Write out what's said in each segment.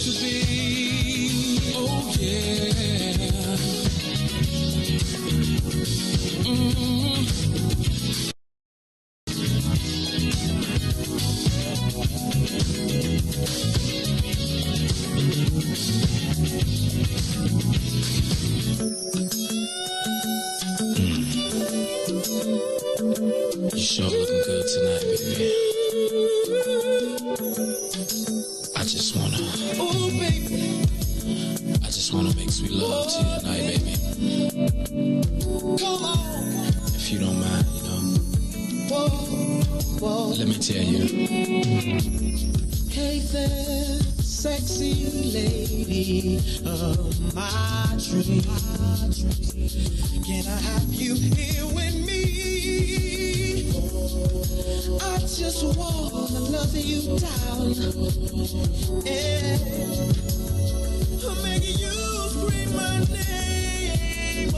to be. Oh yeah. You sure looking good tonight, baby. I just wanna, oh baby, I just wanna make sweet love to you tonight, baby. Come on, if you don't mind, you know. Let me tell you. Hey there, sexy lady of my dreams. Can I have you here with me? I just wanna love you down. Yeah. I'm making you scream my name.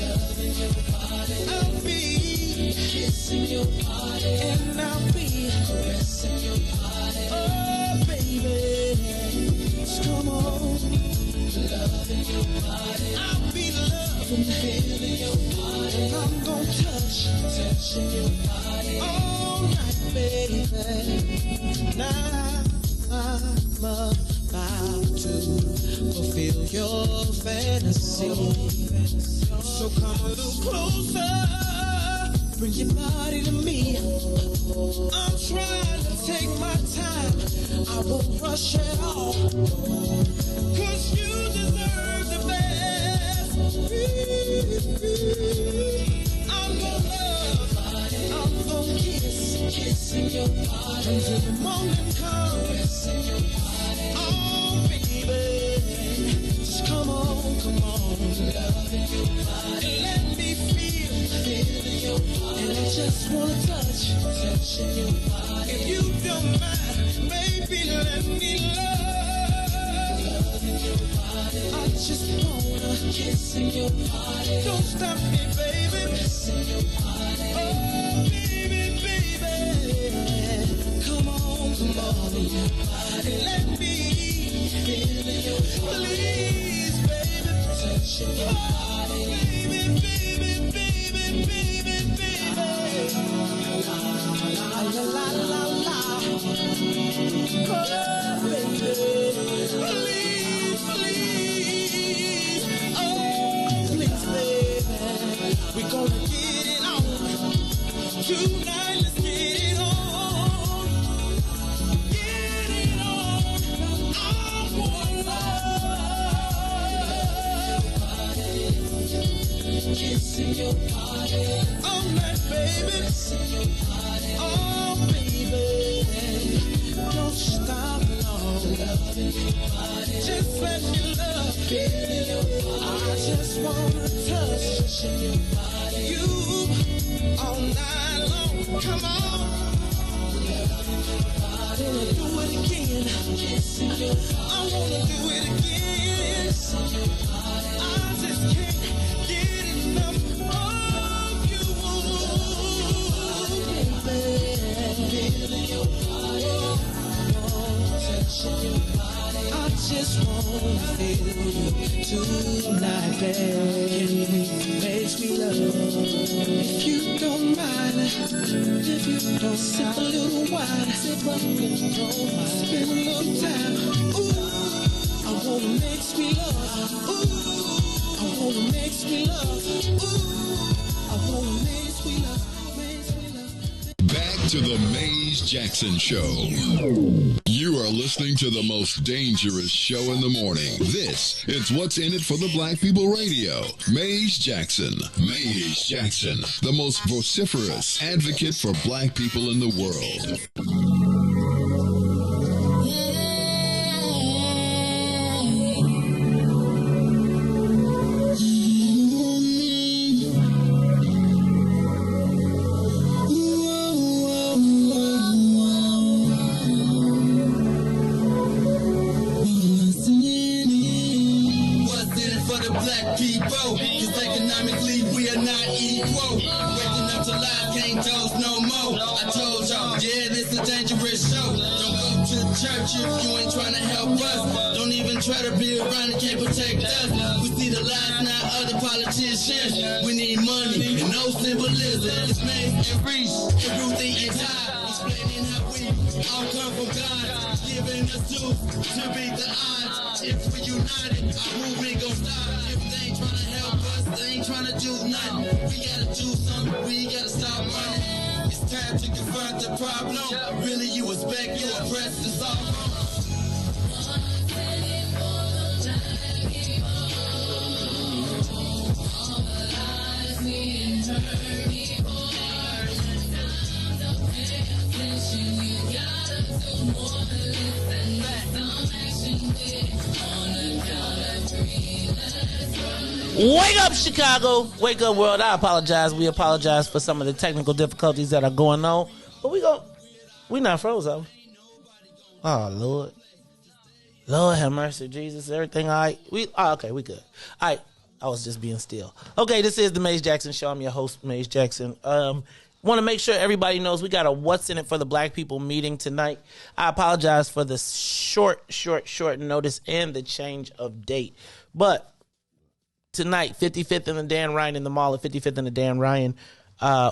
Loving your body. I'll be kissing your body. And I'll be caressing your body. Oh, baby. Just come on. Loving your body. I'll be loving, feeling your body. I'm gonna touching your body all night, baby. Now I'm about to fulfill your fantasy. So come a little closer, bring your body to me. I'm trying to take my time, I won't rush at all, 'cause you deserve the best. I'm gonna love, I'm gonna kissing your body until the morning comes. Caressing your body, oh baby, just come on, loving your body, and let me feeling your body, and I just wanna touching your body. If you don't mind, baby, let me love, loving your body. I just wanna kissing your body. Don't stop me, baby, kissing your body. Oh baby, baby, come on, and let me feel your body. Please, baby, touching your body. Baby, baby, baby, baby, baby. La la la la la. Oh, baby, please, please. Oh, please, baby. We're gonna get it on tonight. Let's get it on. Get it on. I want love. Kissing your body all night, baby. Kissing your body, oh baby, don't stop long. Loving your body, just let me love. Feeling your body, I just wanna touch your body, you all night long. Come on, loving your body, I wanna do it again. Kissing your body, I wanna do it again. Kissing your body, I just can't get enough of you, baby. Feeling your body, touching your body. I just wanna feel you tonight, baby. Makes me love. If you don't mind, if you don't sip a little wine, sip up and don't mind, spend a little time. Ooh, I wanna make me love. Ooh, I wanna make me love. Ooh, I wanna make me love. Back to the Maze Jackson Show. You are listening to the most dangerous show in the morning. This is What's in It for the Black People Radio. Maze Jackson. Maze Jackson, the most vociferous advocate for black people in the world. Can't toast no more. I told y'all, yeah, this a dangerous show. Don't go to church if you ain't trying to help us. Don't even try to be around and can't protect us. We see the lies now other politicians. We need money and no symbolism. It's Mace and Riis and Ruthie and Todd, explaining how we all come from God, giving us truth to beat the odds. If we united, our movement gon' stop. If they ain't trying to help us, they ain't trying to do nothing. We gotta do something, we gotta stop running. It's time to confront the problem. Really, you expect your oppressed to solve them. Wake up, Chicago. Wake up, world. I apologize. We apologize for some of the technical difficulties that are going on. But we not froze, are we? Oh, Lord. Lord have mercy, Jesus. Everything all right? Okay, we good. All right. I was just being still. Okay, this is the Mace Jackson Show. I'm your host, Mace Jackson. Want to make sure everybody knows we got a What's in It for the Black People meeting tonight. I apologize for the short notice and the change of date. But tonight, 55th and the Dan Ryan in the mall at 55th and the Dan Ryan,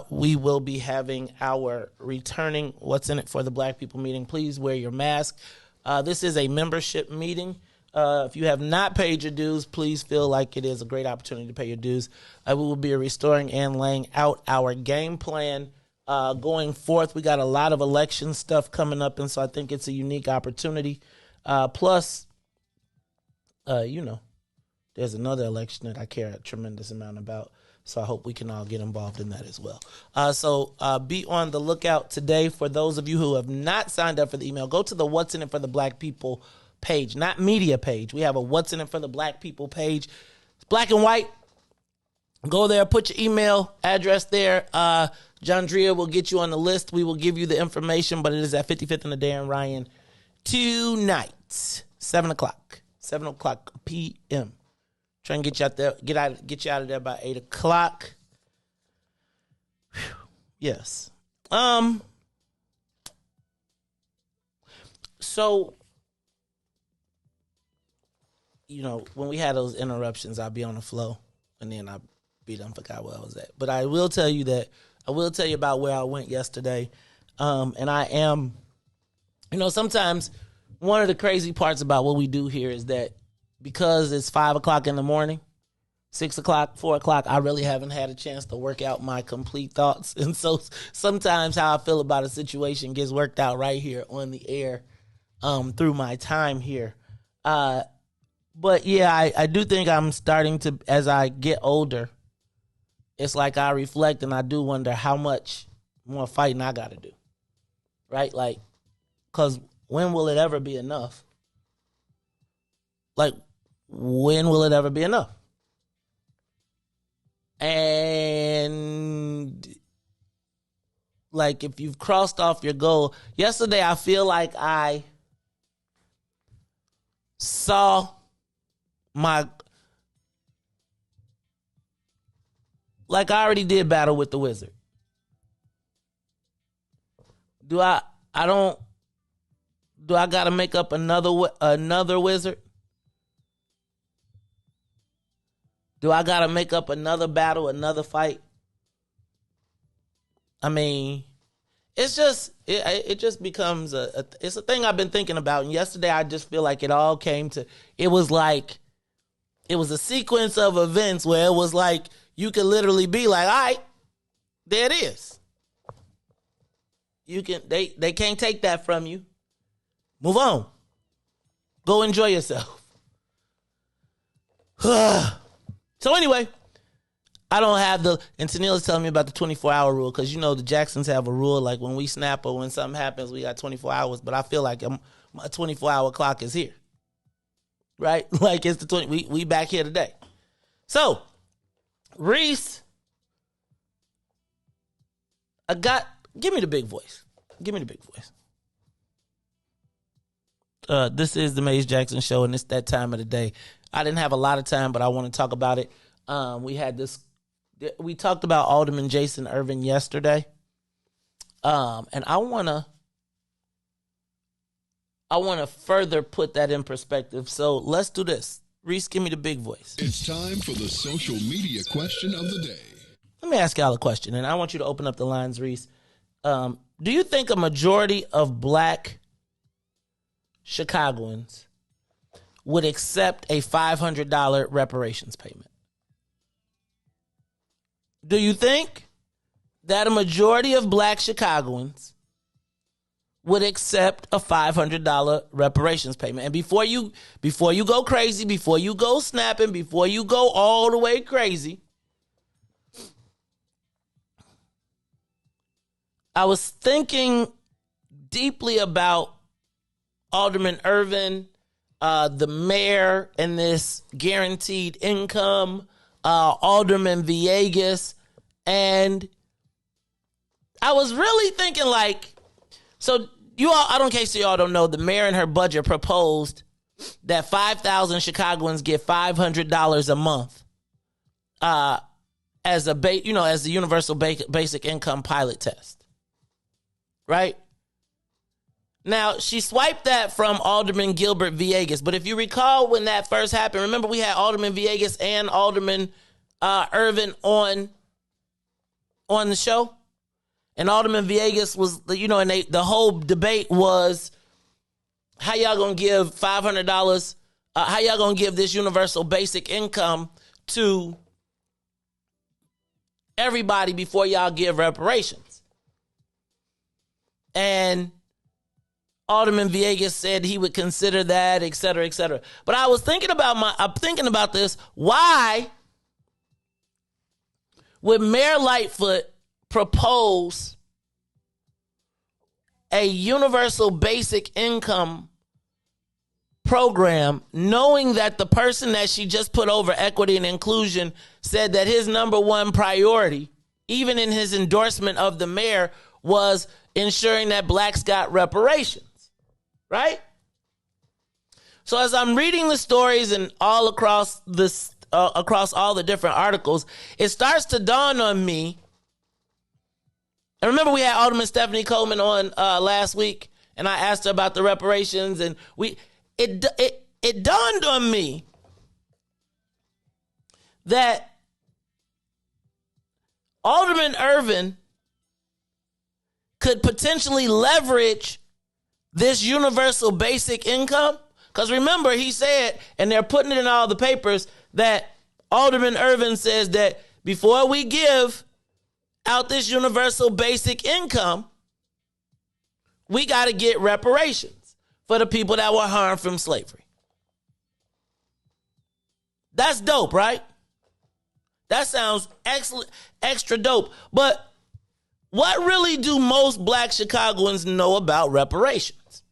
we will be having our returning What's in It for the Black People meeting. Please wear your mask. This is a membership meeting. If you have not paid your dues, please feel like it is a great opportunity to pay your dues. We will be restoring and laying out our game plan going forth. We got a lot of election stuff coming up, and so I think it's a unique opportunity. Plus, there's another election that I care a tremendous amount about, so I hope we can all get involved in that as well. So be on the lookout today. For those of you who have not signed up for the email, go to the What's in It for the Black People page, not media page. We have a What's in It for the Black People page. It's black and white. Go there, put your email address there. John Drea will get you on the list. We will give you the information, but it is at 55th and the Dan Ryan tonight, 7 o'clock p.m. Trying to get you out there, get you out of there by 8 o'clock. Whew. Yes. So, when we had those interruptions, I'd be on the flow, and then I'd be done, forgot where I was at. But I will tell you about where I went yesterday. And I am, sometimes one of the crazy parts about what we do here is that because it's 5 o'clock in the morning, 6 o'clock, 4 o'clock, I really haven't had a chance to work out my complete thoughts. And so sometimes how I feel about a situation gets worked out right here on the air through my time here. But yeah, I do think I'm starting to, as I get older, it's like I reflect and I do wonder how much more fighting I got to do. Right? Like, because when will it ever be enough? Like, when will it ever be enough? And like, if you've crossed off your goal, yesterday I feel like I saw I already did battle with the wizard. Do I gotta make up another wizard? Do I gotta make up another battle, another fight? I mean, it's just it just becomes it's a thing I've been thinking about. And yesterday I just feel like it all came to, it was a sequence of events where it was like you could literally be like, all right, there it is. You can they can't take that from you. Move on. Go enjoy yourself. So anyway, I don't have and Tennille is telling me about the 24-hour rule, because the Jacksons have a rule, like when we snap or when something happens, we got 24 hours, but I feel like my 24-hour clock is here. Right? Like it's the we back here today. So, Riis, give me the big voice. Give me the big voice. This is the Mace Jackson Show, and it's that time of the day. I didn't have a lot of time, but I want to talk about it. We talked about Alderman Jason Irvin yesterday. And I want to I want to further put that in perspective. So let's do this. Riis, give me the big voice. It's time for the social media question of the day. Let me ask y'all a question, and I want you to open up the lines, Riis. Do you think a majority of black Chicagoans would accept a $500 reparations payment? Do you think that a majority of black Chicagoans would accept a $500 reparations payment? And before you go crazy, before you go snapping, before you go all the way crazy, I was thinking deeply about Alderman Irvin, the mayor, and this guaranteed income, Alderman Villegas, and I was really thinking so you all, I don't care so y'all don't know, the mayor in her budget proposed that 5,000 Chicagoans get $500 a month as as the universal basic income pilot test. Right? Now, she swiped that from Alderman Gilbert Villegas. But if you recall when that first happened, remember we had Alderman Villegas and Alderman Irvin on the show? And Alderman Villegas was, and the whole debate was, how y'all going to give $500, how y'all going to give this universal basic income to everybody before y'all give reparations? And Alderman Villegas said he would consider that, et cetera, et cetera. But I was thinking about this. Why would Mayor Lightfoot propose a universal basic income program, knowing that the person that she just put over equity and inclusion said that his number one priority, even in his endorsement of the mayor, was ensuring that blacks got reparations, right? So as I'm reading the stories and all across this, across all the different articles, it starts to dawn on me. And remember, we had Alderman Stephanie Coleman on last week, and I asked her about the reparations, and it dawned on me that Alderman Irvin could potentially leverage this universal basic income. Because remember, he said, and they're putting it in all the papers, that Alderman Irvin says that before we give out this universal basic income, we got to get reparations for the people that were harmed from slavery. That's dope, right? That sounds excellent, extra dope. But what really do most black Chicagoans know about reparations?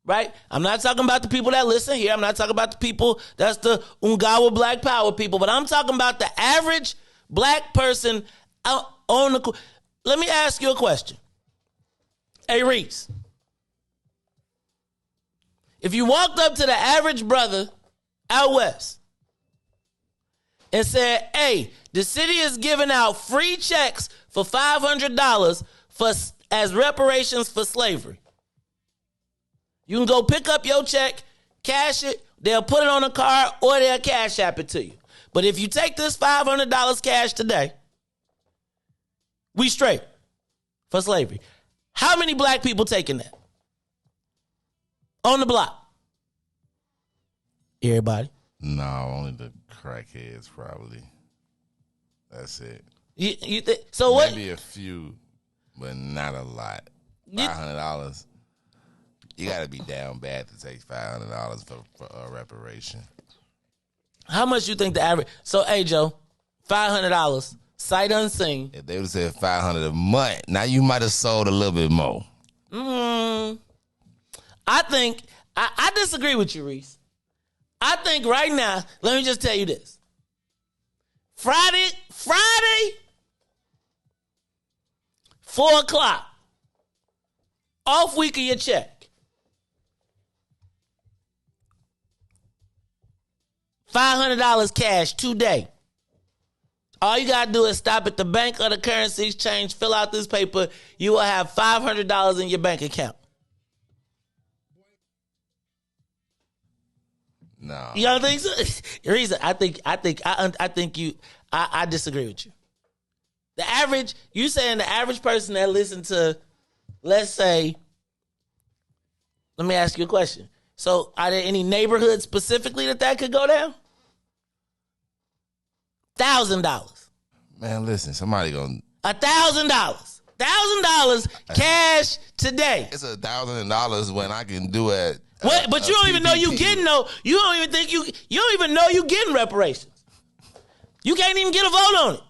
Right? I'm not talking about the people that listen here. I'm not talking about the people that's the Ungawa Black Power people, but I'm talking about the average black person out on the... Let me ask you a question. Hey, Riis. If you walked up to the average brother out west and said, hey, the city is giving out free checks for $500 as reparations for slavery. You can go pick up your check, cash it, they'll put it on a card, or they'll cash app it to you. But if you take this $500 cash today, we straight for slavery. How many black people taking that? On the block? Everybody? No, only the crackheads probably. That's it. You think so? What? Maybe a few, but not a lot. $500. You got to be down bad to take $500 for a reparation. How much you think the average? So, hey, Joe, $500, sight unseen. If they would have said $500 a month, now you might have sold a little bit more. I think, I disagree with you, Riis. I think right now, let me just tell you this. Friday, 4 o'clock, off week of your check. $500 cash today. All you got to do is stop at the bank or the currency exchange, fill out this paper. You will have $500 in your bank account. No. You don't think so? Reason, I disagree with you. The average, you saying the average person that listens to, let's say, let me ask you a question. So, are there any neighborhoods specifically that could go down? $1,000. Man, listen, somebody gonna $1,000. $1,000 cash today. It's $1,000 when I can do it. What? But you don't even know you getting you don't even think you don't even know you getting reparations. You can't even get a vote on it.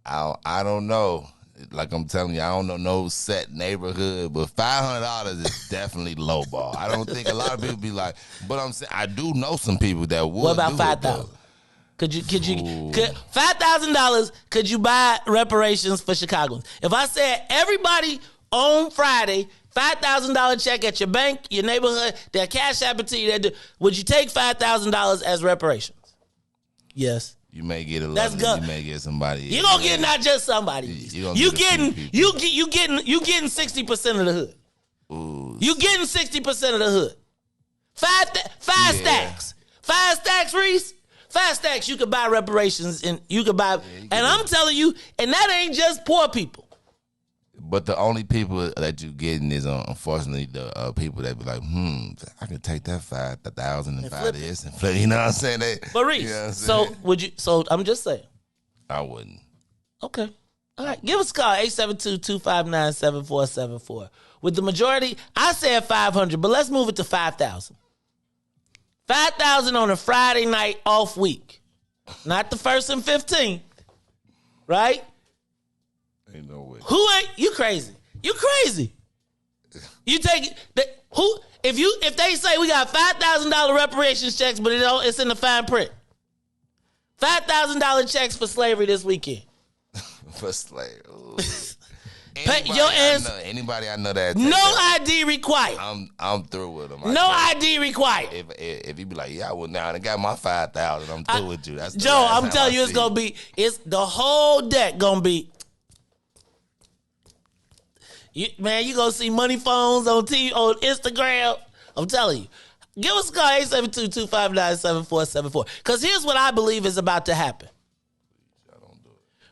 I don't know. Like I'm telling you, I don't know no set neighborhood, but $500 is definitely low ball. I don't think a lot of people be like, but I'm saying I do know some people that would. What about $5,000? Could $5,000? Could you buy reparations for Chicagoans? If I said everybody on Friday, $5,000 check at your bank, your neighborhood, that cash app to you, would you take $5,000 as reparations? Yes. You may get a That's good. You may get somebody. You gonna get not just somebody. You getting 60% of the hood. Ooh. You getting 60% of the hood. Five stacks. 5 stacks, Riis. 5 stacks. You could buy reparations and you could buy. And I'm telling you, and that ain't just poor people. But the only people that you getting is unfortunately the people that be like, I can take that 5,000 and buy this and flip. You know what I'm saying? But Riis, you know so would you? So I'm just saying. I wouldn't. Okay. All right. Give us a call 872-259-7474. With the majority, I said 500, but let's move it to 5,000. 5,000 on a Friday night off week, not the 1st and 15th, right? Ain't no way. Who ain't you crazy? You crazy? You take who? If they say we got $5,000 reparations checks, but it's in the fine print. $5,000 checks for slavery this weekend. For slavery. Anybody I know that. No ID required. I'm through with them. No ID required. If you be like, yeah, I went down and got my 5,000, I'm through with you. That's Joe. I'm telling you, it's the whole deck gonna be. You gonna see money phones on TV, on Instagram. I'm telling you. Give us a call, 872-259-7474. Because here's what I believe is about to happen.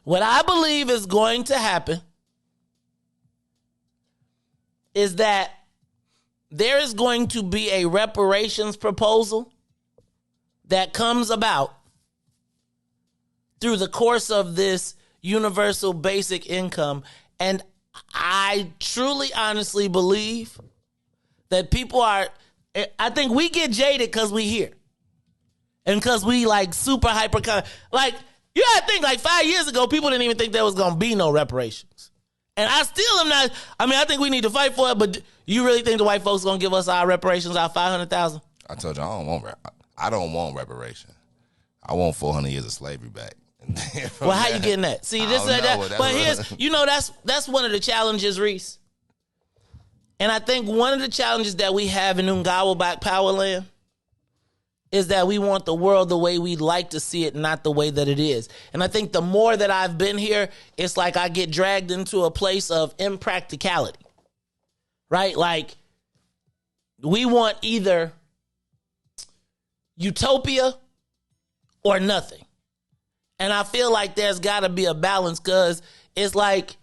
What I believe is going to happen is that there is going to be a reparations proposal that comes about through the course of this universal basic income. And I truly, honestly believe that people I think we get jaded because we hear. And because we like super hyper, like, you gotta think like 5 years ago, people didn't even think there was gonna be no reparations. And I still am not, I think we need to fight for it, but you really think the white folks gonna give us our reparations, our 500,000? I told you, I don't want reparation. I want 400 years of slavery back. Well, how you getting that? See, this and that. But that's one of the challenges, Riis. And I think one of the challenges that we have in Ungawa Black Power Land is that we want the world the way we'd like to see it, not the way that it is. And I think the more that I've been here, it's like I get dragged into a place of impracticality, right? Like, we want either utopia or nothing. And I feel like there's got to be a balance because it's like,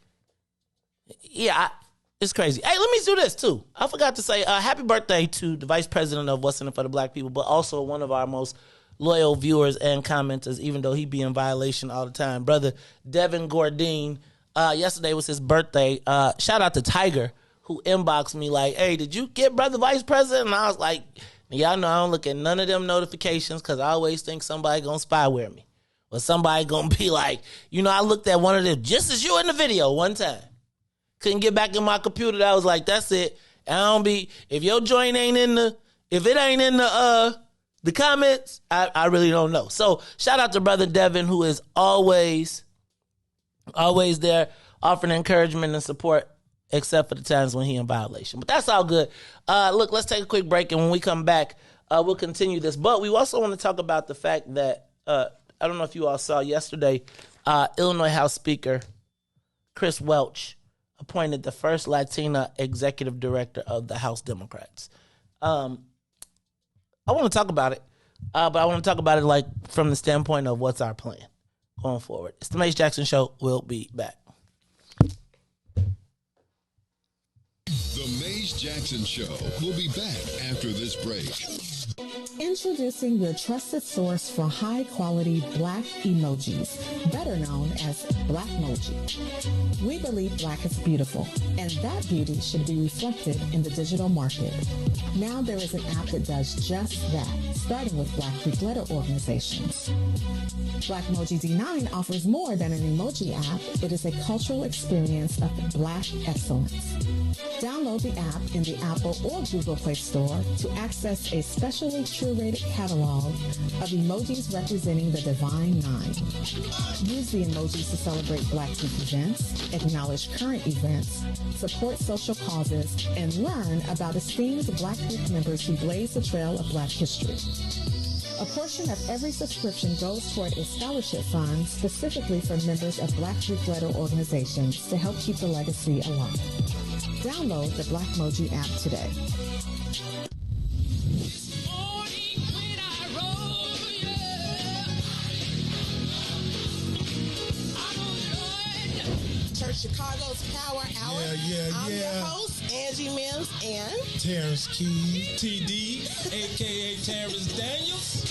it's crazy. Hey, let me do this too. I forgot to say happy birthday to the vice president of What's in It for the Black People, but also one of our most loyal viewers and commenters, even though he be in violation all the time. Brother Devin Gordine, yesterday was his birthday. Shout out to Tiger, who inboxed me like, hey, did you get Brother Vice President? And I was like, y'all know I don't look at none of them notifications because I always think somebody going to spyware me. Or somebody going to be like, I looked at one of them just as you in the video one time. Couldn't get back in my computer. I was like, that's it. And if your joint ain't if it ain't in the comments, I really don't know. So shout out to Brother Devin, who is always there offering encouragement and support, except for the times when he in violation. But that's all good. Look, let's take a quick break. And when we come back, we'll continue this. But we also want to talk about the fact that, I don't know if you all saw yesterday, Illinois House Speaker Chris Welch appointed the first Latina executive director of the House Democrats. I want to talk about it, but I want to talk about it like from the standpoint of what's our plan going forward. It's the Mace Jackson Show. We'll be back. The Mace Jackson Show will be back after this break. Introducing your trusted source for high-quality black emojis, better known as Blackmoji. We believe black is beautiful, and that beauty should be reflected in the digital market. Now there is an app that does just that, starting with Black three-letter organizations. Blackmoji D9 offers more than an emoji app. It is a cultural experience of black excellence. Download the app in the Apple or Google Play Store to access a specially curated catalog of emojis representing the Divine Nine. Use the emojis to celebrate Black Youth events, acknowledge current events, support social causes, and learn about esteemed Black youth members who blaze the trail of Black history. A portion of every subscription goes toward a scholarship fund specifically for members of Black three-letter organizations to help keep the legacy alive. Download the Blackmoji app today. Chicago's Power Hour. I'm your host, Angie Mims, and Terrence Keys, TD, a.k.a. Terrence Daniels.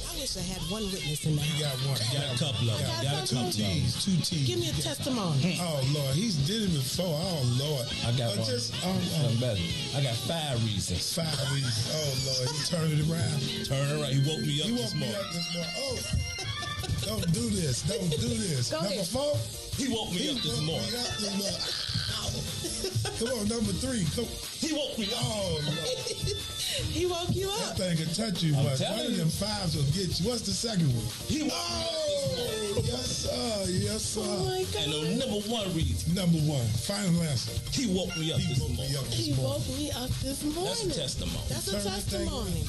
I wish I had one witness in the house. You got one. You got a couple of them. You got two T's. Two T's. Give me a testimony. Oh, Lord. He's did it before. Oh, Lord. I got one. Something better. I got 5 reasons. 5 reasons. Oh, Lord. He turned it around. Turn it around. He woke me up this morning. Oh. Don't do this. Don't do this. Go number ahead. 4? He woke me up this morning. Come on, number 3. Come. He woke me up. Oh, Lord. He woke you up. That thing can touch you, but one of them 5s will get you. What's the second one? He woke yes, sir. Yes, sir. Oh, my God. And the number 1 reason. Number 1. Final answer. He woke me up this morning. He woke me up this morning. That's a testimony. That's a testimony.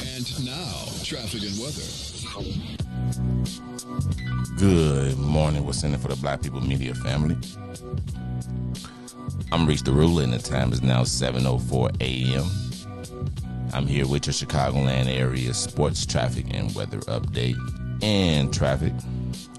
And now, traffic and weather. Good morning. What's in it for the Black People Media family? I'm Reese the Ruler, and the time is now 7:04 a.m. I'm here with your Chicagoland area sports, traffic, and weather update. And traffic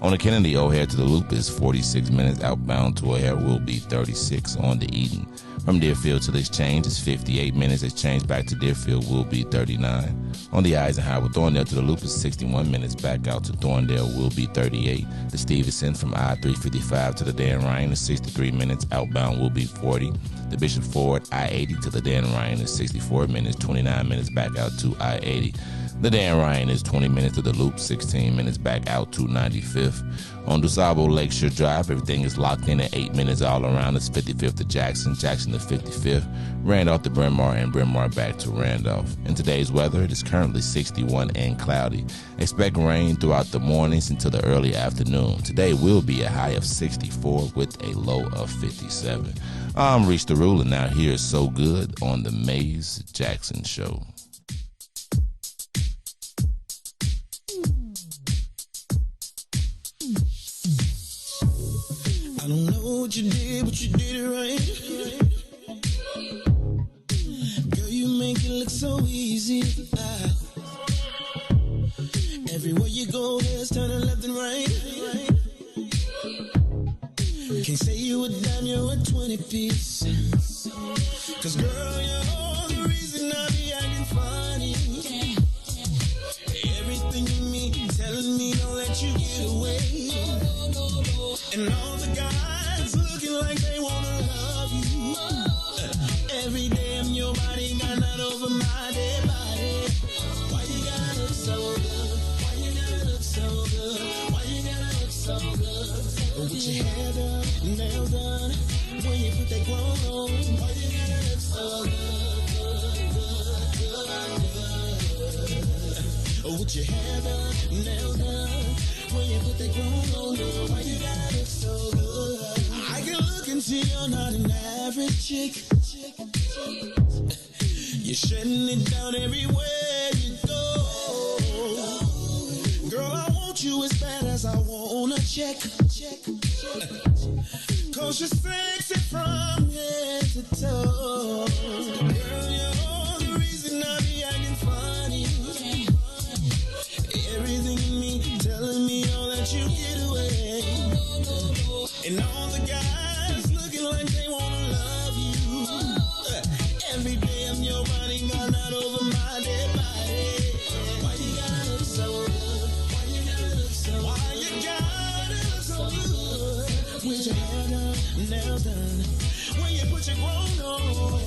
on the Kennedy O'Hare to the Loop is 46 minutes. Outbound to O'Hare will be 36 on the Eden. From Deerfield to the Exchange is 58 minutes. Exchange back to Deerfield will be 39. On the Eisenhower, Thorndale to the Loop is 61 minutes. Back out to Thorndale will be 38. The Stevenson from I-355 to the Dan Ryan is 63 minutes. Outbound will be 40. The Bishop Ford I-80 to the Dan Ryan is 64 minutes. 29 minutes back out to I-80. The Dan Ryan is 20 minutes to the Loop, 16 minutes back out to 95th. On DuSable Lakeshore Drive, everything is locked in at 8 minutes all around. It's 55th to Jackson, Jackson to 55th, Randolph to Bryn Mawr, and Bryn Mawr back to Randolph. In today's weather, it is currently 61 and cloudy. Expect rain throughout the mornings until the early afternoon. Today will be a high of 64 with a low of 57. I'm Reese the Ruler. Now here's So Good on the Maze Jackson Show. I don't know what you did, but you did it right. Girl, you make it look so easy. Everywhere you go, there's turning left and right. Can't say you a dime, you're a 20-piece. Cause girl, you're all the reason I be acting funny. Everything in me telling me don't let you get away. And all the guys looking like they wanna love you. Every day I'm your body, got not over my dead body. Why you gotta look so good? Why you gotta look so good? Why you gotta look so good? With your hair done, nails done, when you put that clothes on. Why you gotta look so good? With your hair done, nails done, when you put that clothes on. Why you gotta look so good? I can look and see you're not an average chick. You're shutting it down everywhere you go. Girl, I want you as bad 'cause I wanna check. Cause you're sexy from head to toe. Girl, you're the reason I be acting funny. Everything in me telling me all that you get away. And all the guys looking like they wanna love you. Every day I'm your bodyguard, not over my dead body. Why you gotta look so good? Why you gotta look so good? Why you gotta look so good? With your hair done, nails done, when you put your grown on.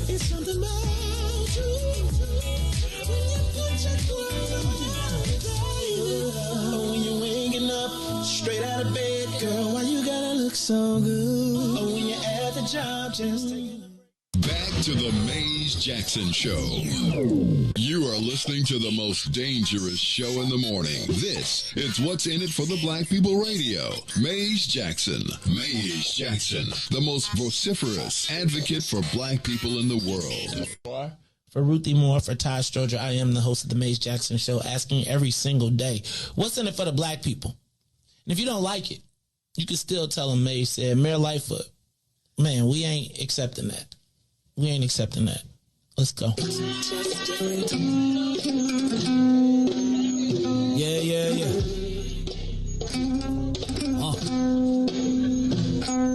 It's something about you when you put your grown on. When you're waking up straight out of bed, girl, why you gotta look so good? Or when you're at the job, just taking Back to the Maze Jackson Show. You are listening to the most dangerous show in the morning. This is What's in It for the Black People Radio. Maze Jackson. Maze Jackson, the most vociferous advocate for black people in the world. For Ruthie Moore, for Todd Stoger, I am the host of the Maze Jackson Show, asking every single day, what's in it for the black people? And if you don't like it, you can still tell them Maze said, Mayor Lightfoot, man, we ain't accepting that. We ain't accepting that. Let's go. Yeah.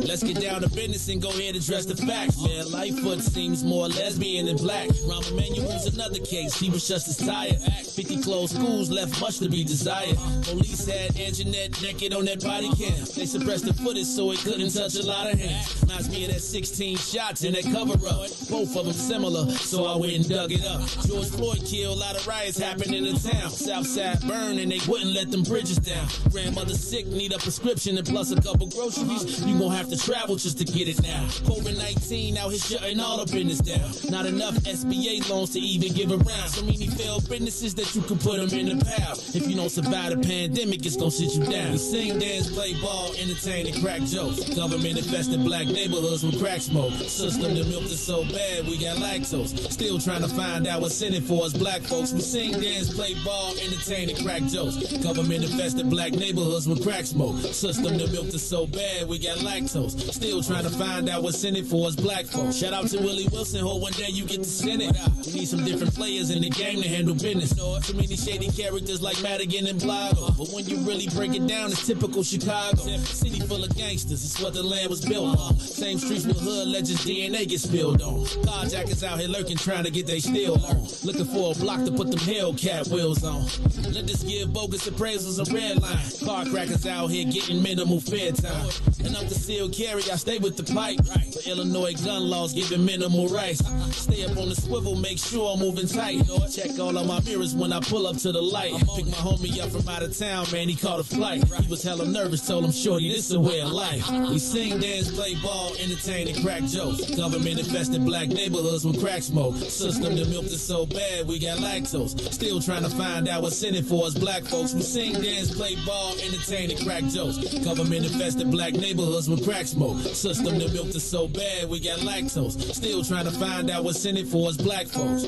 Let's get down to business and go ahead and address the facts, man. Lightfoot seems more lesbian than black. Rahm Emanuel's another case. He was just as tired. 50 closed schools left much to be desired. Police had Anjanette naked on that body cam. They suppressed the footage so it couldn't touch a lot of hands. Reminds me of that 16 shots in that cover-up. Both of them similar, so I went and dug it up. George Floyd killed, a lot of riots happened in the town. Southside burned and they wouldn't let them bridges down. Grandmother sick, need a prescription and plus a couple groceries. You gon' have to travel just to get it now. COVID-19 out here shutting all the business down. Not enough SBA loans to even give around. So many failed businesses that you can put them in the pile. If you don't survive the pandemic, it's gonna sit you down. We sing, dance, play ball, entertain, and crack jokes. Government infested black neighborhoods with crack smoke. System that milked is so bad, we got lactose. Still trying to find out what's in it for us black folks. We sing, dance, play ball, entertain, and crack jokes. Government infested black neighborhoods with crack smoke. System that milked is so bad, we got lactose. Still trying to find out what's in it for us black folks. Shout out to Willie Wilson, hope one day you get to send it. We need some different players in the game to handle business. So many shady characters like Madigan and Blago. But when you really break it down, it's typical Chicago. City full of gangsters, it's what the land was built on. Same streets with hood legends, DNA gets spilled on. Carjackers out here lurking, trying to get they steal on. Looking for a block to put them Hellcat wheels on. Let us give bogus appraisals a red line. Car crackers out here getting minimal fair time. And up the seal carry, I stay with the pipe. For Illinois gun laws giving minimal rights. Stay up on the swivel, make sure I'm moving tight. Check all of my mirrors when I pull up to the light. Pick my homie up from out of town, man, he caught a flight. He was hella nervous, told him, shorty, this is a way of life. We sing, dance, play ball, entertain, and crack jokes. Government infested black neighborhoods with crack smoke. System that milked is so bad, we got lactose. Still trying to find out what's in it for us black folks. We sing, dance, play ball, entertain, and crack jokes. Government infested black neighborhoods with crack smoke. System that milked is so bad, we got lactose. Still trying to find out what's in it for us black folks.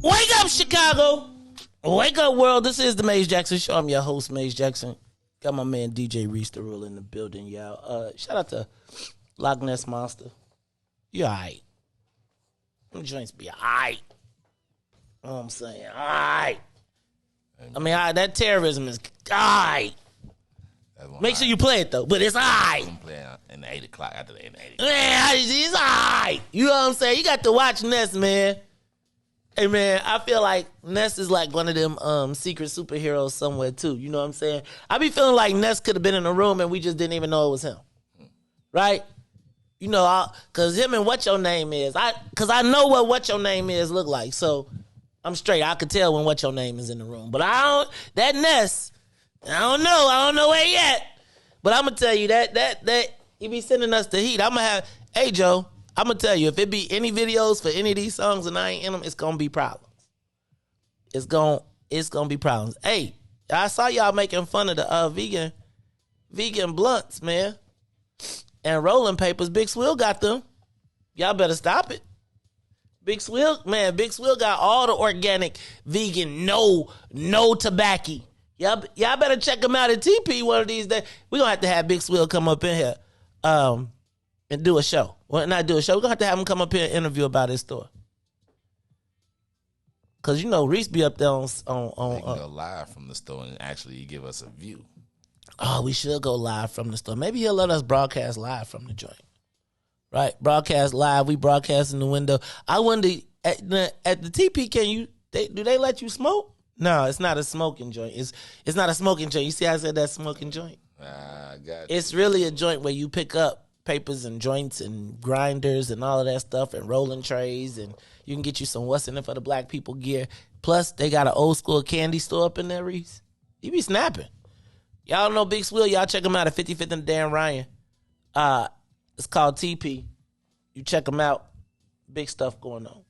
Wake up, Chicago! Wake up, world. This is the Maze Jackson Show. I'm your host, Maze Jackson. Got my man DJ Riis the Rule in the building, y'all. Shout out to Loch Ness Monster. You alright. Them joints be alright. You know what I'm saying? Alright. I mean, that terrorism is alright. Make sure you play it, though. But it's alright. I'm playing in the 8 o'clock after the 8 o'clock. Man, it's alright. You know what I'm saying? You got to watch Ness, man. Hey, man, I feel like Ness is like one of them secret superheroes somewhere, too. You know what I'm saying? I be feeling like Ness could have been in the room and we just didn't even know it was him. Right? You know, because him and What Your Name Is. Because I know what Your Name Is look like. So I'm straight. I could tell when What Your Name is in the room. But that Ness, I don't know where yet. But I'm going to tell you that He be sending us the heat. Hey Joe, I'm gonna tell you, if it be any videos for any of these songs and I ain't in them, it's gonna be problems. It's gonna be problems. Hey, I saw y'all making fun of the vegan blunts, man, and rolling papers. Big Swill got them. Y'all better stop it. Big Swill got all the organic, vegan, no tobacco. Y'all better check him out at TP one of these days. We're going to have Big Swill come up in here and do a show. Well, not do a show. We're going to have him come up here and interview about his store. Because, Riis be up there on go live from the store and actually give us a view. Oh, we should go live from the store. Maybe he'll let us broadcast live from the joint. Right? Broadcast live. We broadcast in the window. I wonder, at the TP, do they let you smoke? No, it's not a smoking joint. It's not a smoking joint. You see how I said that smoking joint? I got It's really a joint where you pick up papers and joints and grinders and all of that stuff and rolling trays, and you can get you some what's in it for the black people gear. Plus, they got an old school candy store up in there, Riis. You be snapping. Y'all know Big Swill. Y'all check him out at 55th and Dan Ryan. It's called TP. You check them out. Big stuff going on.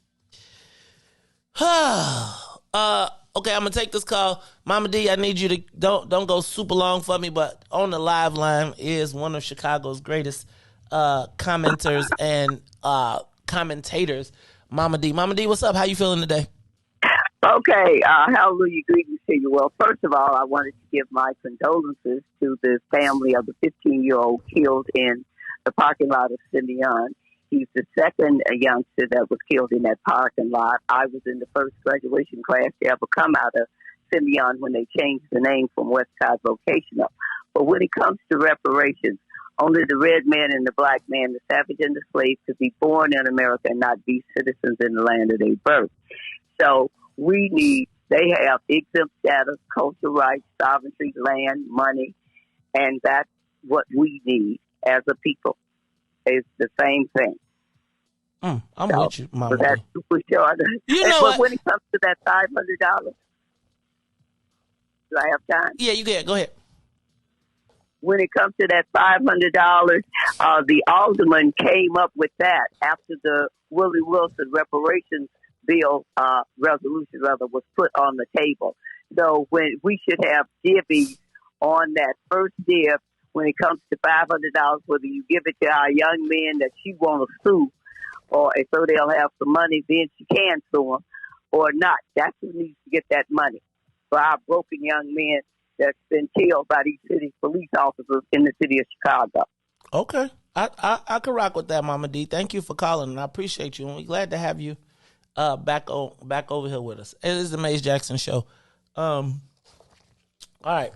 Okay, I'm gonna take this call. Mama D, I need you to don't go super long for me, but on the live line is one of Chicago's greatest commenters and commentators, Mama D. Mama D, what's up? How you feeling today? Okay, hallelujah, greetings to you. Well, first of all, I wanted to give my condolences to the family of the 15-year-old killed in the parking lot of Simeon. He's the second youngster that was killed in that parking lot. I was in the first graduation class to ever come out of Simeon when they changed the name from Westside Vocational. But when it comes to reparations, only the red man and the black man, the savage and the slave, could be born in America and not be citizens in the land of their birth. So they have exempt status, cultural rights, sovereignty, land, money, and that's what we need as a people. It's the same thing. I'm with you, Mama. So that's super short. But when it comes to that $500, do I have time? Yeah, you can. Go ahead. When it comes to that $500, the alderman came up with that after the Willie Wilson reparations bill resolution was put on the table. So when we should have divvies on that first div. When it comes to $500, whether you give it to our young men that she want to sue, or so they'll have some money, then she can sue them, or not. That's who needs to get that money for our broken young men that's been killed by these city police officers in the city of Chicago. Okay, I can rock with that, Mama D. Thank you for calling, and I appreciate you. And we're glad to have you back over here with us. It is the Maze Jackson Show. All right.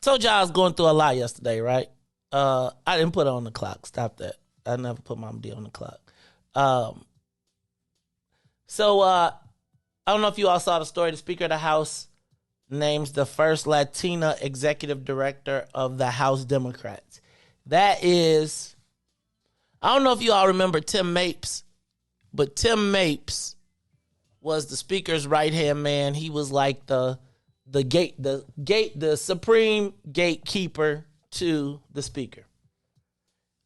Told y'all I was going through a lot yesterday, right? I didn't put it on the clock. Stop that. I never put Mama D on the clock. So I don't know if you all saw the story. The Speaker of the House names the first Latina executive director of the House Democrats. That is, I don't know if you all remember Tim Mapes, but Tim Mapes was the Speaker's right-hand man. He was like the supreme gatekeeper to the Speaker.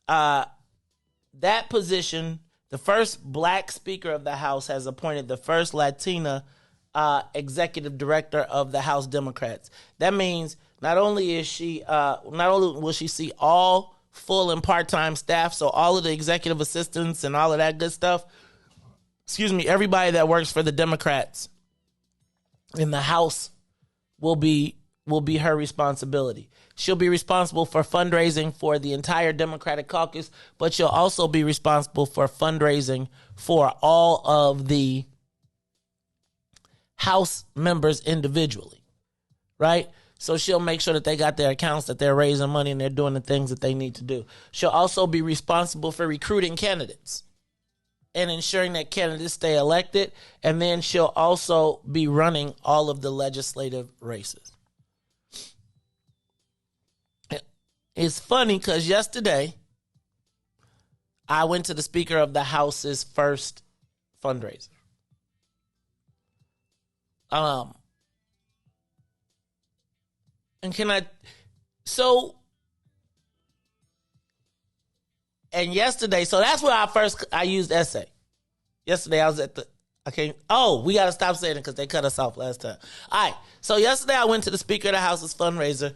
That position, the first black Speaker of the House has appointed the first Latina executive director of the House Democrats. That means not only will she see all full and part-time staff, so all of the executive assistants and all of that good stuff, everybody that works for the Democrats in the House will be her responsibility. She'll be responsible for fundraising for the entire Democratic caucus, but she'll also be responsible for fundraising for all of the House members individually, right? So she'll make sure that they got their accounts, that they're raising money, and they're doing the things that they need to do. She'll also be responsible for recruiting candidates and ensuring that candidates stay elected, and then she'll also be running all of the legislative races. It's funny because yesterday I went to the Speaker of the House's first fundraiser. So And yesterday, so that's where I used essay. Yesterday I was at we got to stop saying it because they cut us off last time. All right, so yesterday I went to the Speaker of the House's fundraiser,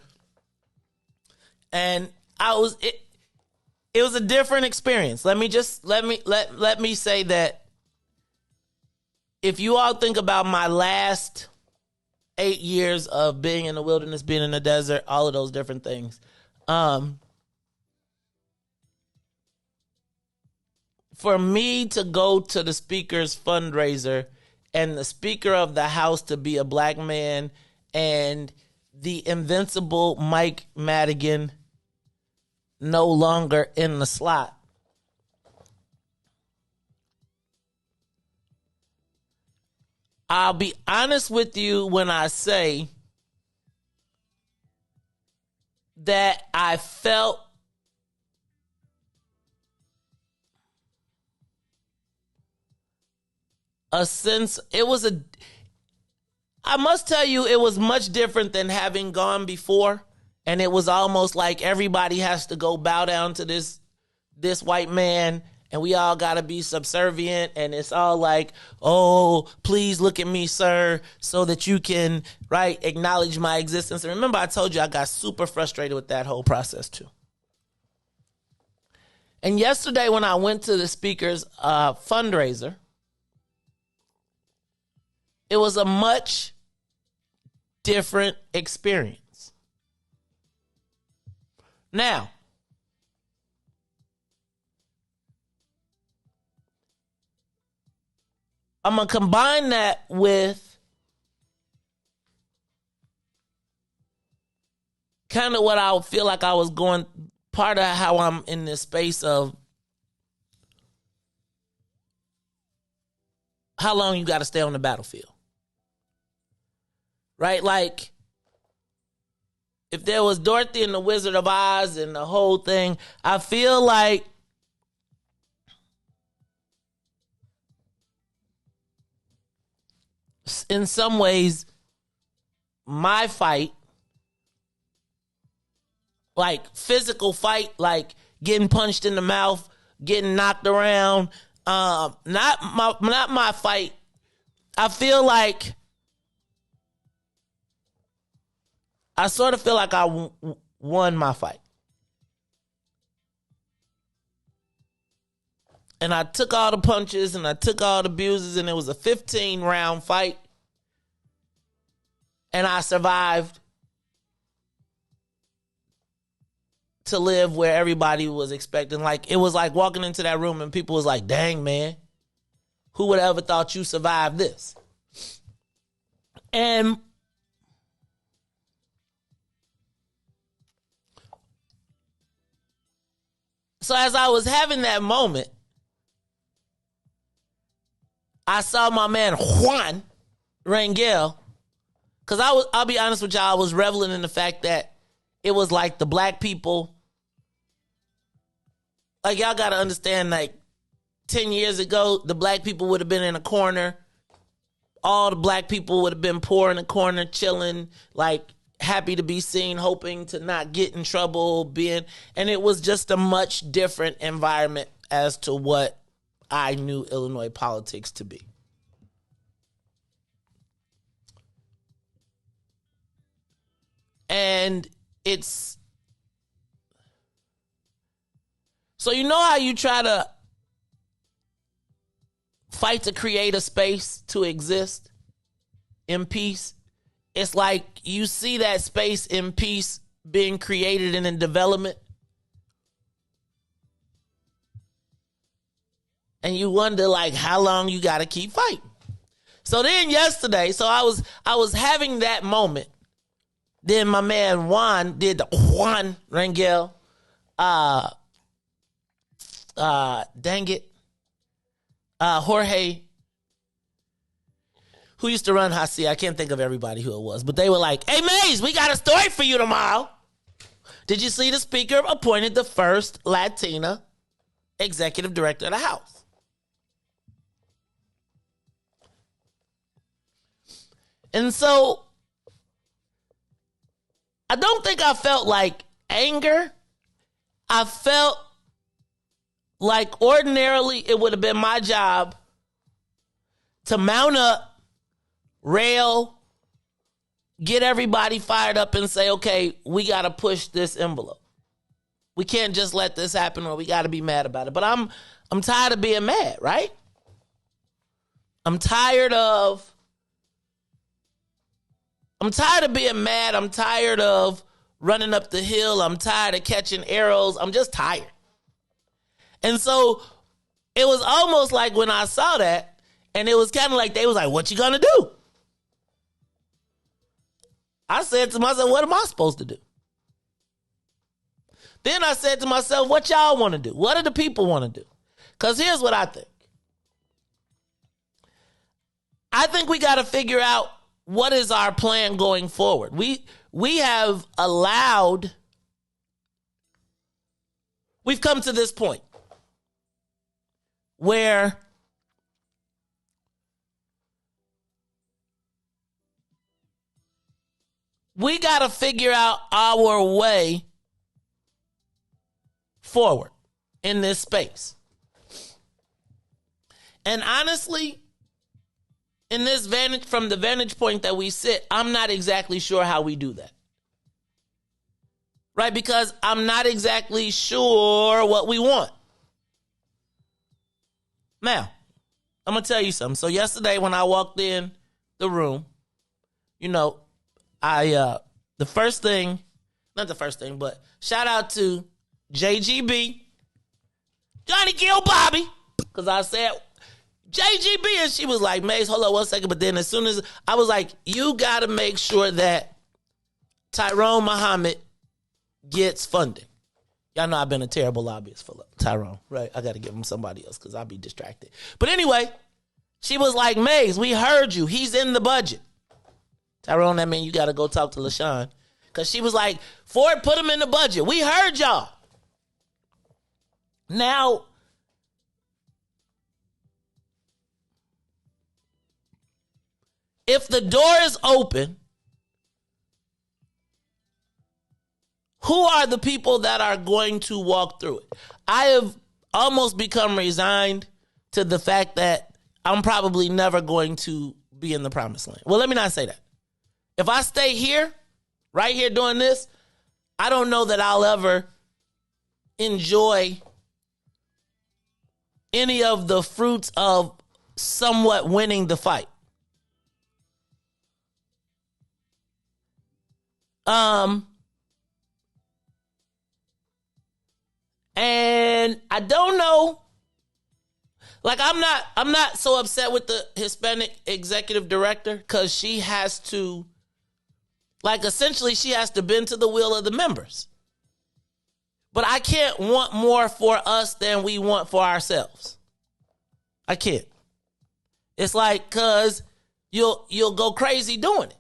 and it was a different experience. Let me say that if you all think about my last 8 years of being in the wilderness, being in the desert, all of those different things, for me to go to the speaker's fundraiser and the Speaker of the House to be a black man and the invincible Mike Madigan no longer in the slot, I'll be honest with you when I say that I felt a sense, I must tell you, it was much different than having gone before. And it was almost like everybody has to go bow down to this white man, and we all got to be subservient. And it's all like, oh, please look at me, sir, so that you can, acknowledge my existence. And remember, I told you I got super frustrated with that whole process too. And yesterday when I went to the speaker's fundraiser, it was a much different experience. Now, I'm going to combine that with kind of what I feel like I was going, part of how I'm in this space of how long you got to stay on the battlefield. Right? Like, if there was Dorothy and the Wizard of Oz and the whole thing, I feel like in some ways, my fight, like physical fight, like getting punched in the mouth, getting knocked around, not my fight. I feel like I sort of feel like I won my fight. And I took all the punches and I took all the abuses, and it was a 15-round fight. And I survived to live where everybody was expecting. Like, it was like walking into that room and people was like, dang, man, who would have ever thought you survived this? And so as I was having that moment, I saw my man Juan Rangel, because I'll be honest with y'all, I was reveling in the fact that it was like the black people, like y'all got to understand, like 10 years ago, the black people would have been in a corner. All the black people would have been poor in a corner, chilling, like happy to be seen, hoping to not get in trouble, and it was just a much different environment as to what I knew Illinois politics to be. And it's, so you know how you try to fight to create a space to exist in peace? It's like you see that space in peace being created and in development, and you wonder, like, how long you got to keep fighting. So then yesterday, so I was having that moment. Then my man Juan did the Juan Rangel, Jorge, who used to run Hacia. I can't think of everybody who it was, but they were like, hey, Maze, we got a story for you tomorrow. Did you see the speaker appointed the first Latina executive director of the House? And so I don't think I felt like anger. I felt like ordinarily it would have been my job to mount up, rail, get everybody fired up and say, okay, we got to push this envelope. We can't just let this happen, or we got to be mad about it. But I'm tired of being mad, right? I'm tired of being mad. I'm tired of running up the hill. I'm tired of catching arrows. I'm just tired. And so it was almost like when I saw that, and it was kind of like they was like, what you gonna do? I said to myself, what am I supposed to do? Then I said to myself, what y'all want to do? What do the people want to do? Because here's what I think. I think we got to figure out what is our plan going forward. We have allowed, we've come to this point where we got to figure out our way forward in this space. And honestly, from the vantage point that we sit, I'm not exactly sure how we do that. Right? Because I'm not exactly sure what we want. Now, I'm going to tell you something. So yesterday when I walked in the room, but shout out to JGB, Johnny Gill Bobby, because I said JGB, and she was like, Maze, hold on 1 second. But then as soon as I was like, you got to make sure that Tyrone Muhammad gets funding. Y'all know I've been a terrible lobbyist for Tyrone, right? I got to give him somebody else because I'll be distracted. But anyway, she was like, Maze, we heard you. He's in the budget. Tyrone, that means you got to go talk to LaShawn. Because she was like, Ford, put him in the budget. We heard y'all. Now, if the door is open, who are the people that are going to walk through it? I have almost become resigned to the fact that I'm probably never going to be in the promised land. Well, let me not say that. If I stay here, right here doing this, I don't know that I'll ever enjoy any of the fruits of somewhat winning the fight. And I don't know. Like, I'm not so upset with the Hispanic executive director because she has to, like, essentially she has to bend to the will of the members. But I can't want more for us than we want for ourselves. I can't. It's like, because you'll go crazy doing it.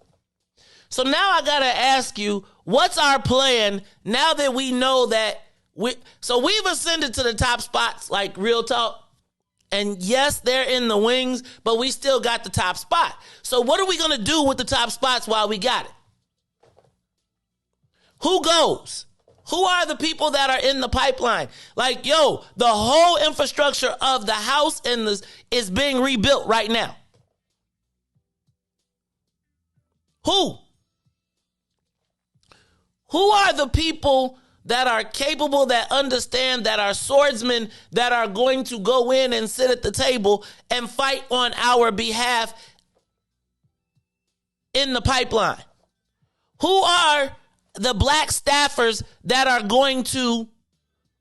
So now I got to ask you, what's our plan now that we know that we've ascended to the top spots, like real talk. And yes, they're in the wings, but we still got the top spot. So what are we going to do with the top spots while we got it? Who goes? Who are the people that are in the pipeline? Like, the whole infrastructure of the House and is being rebuilt right now. Who? Who are the people that are capable, that understand, that are swordsmen, that are going to go in and sit at the table and fight on our behalf in the pipeline? Who are the black staffers that are going to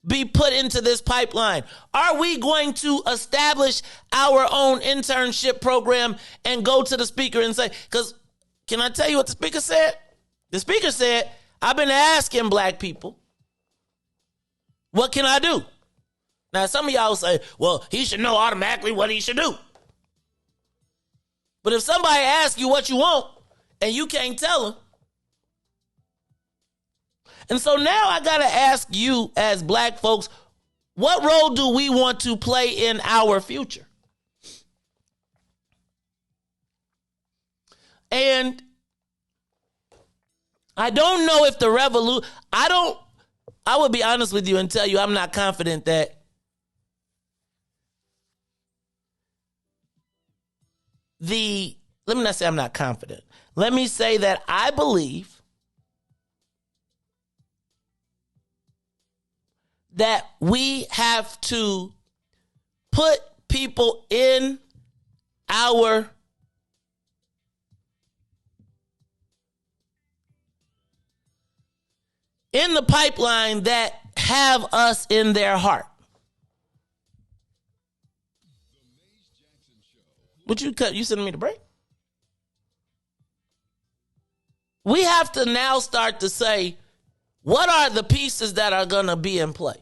be put into this pipeline? Are we going to establish our own internship program and go to the speaker and say, because can I tell you what the speaker said? The speaker said, I've been asking black people, what can I do? Now, some of y'all say, well, he should know automatically what he should do. But if somebody asks you what you want and you can't tell them, and so now I got to ask you as black folks, what role do we want to play in our future? And I don't know if the revolution, I would be honest with you and tell you I'm not confident that let me not say I'm not confident. Let me say that I believe that we have to put people in the pipeline that have us in their heart. Would you cut? You sending me the break? We have to now start to say, what are the pieces that are going to be in play?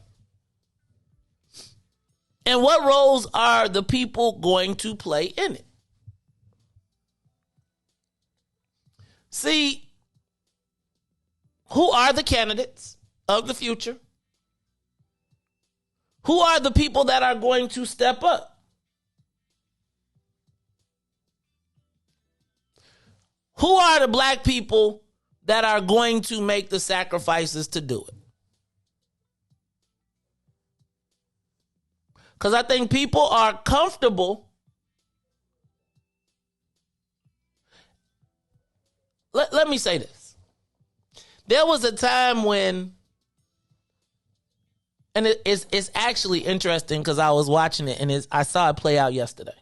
And what roles are the people going to play in it? See, who are the candidates of the future? Who are the people that are going to step up? Who are the black people that are going to make the sacrifices to do it? Because I think people are comfortable. Let me say this. There was a time when, and it's actually interesting because I was watching it and I saw it play out yesterday,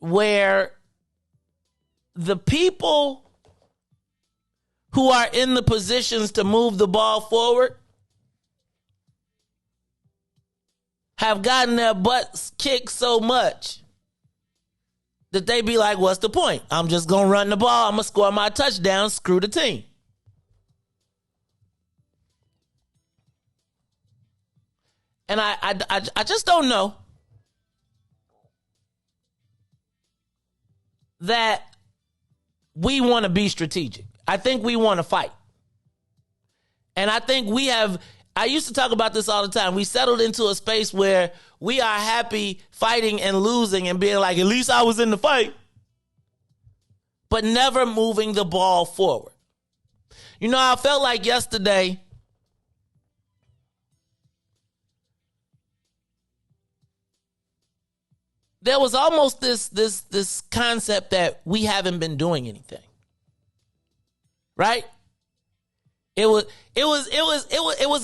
where the people who are in the positions to move the ball forward have gotten their butts kicked so much that they be like, what's the point? I'm just going to run the ball. I'm going to score my touchdown. Screw the team. And I just don't know that we want to be strategic. I think we want to fight. And I think I used to talk about this all the time. We settled into a space where we are happy fighting and losing and being like, at least I was in the fight, but never moving the ball forward. You know, I felt like yesterday, there was almost this concept that we haven't been doing anything. Right? It was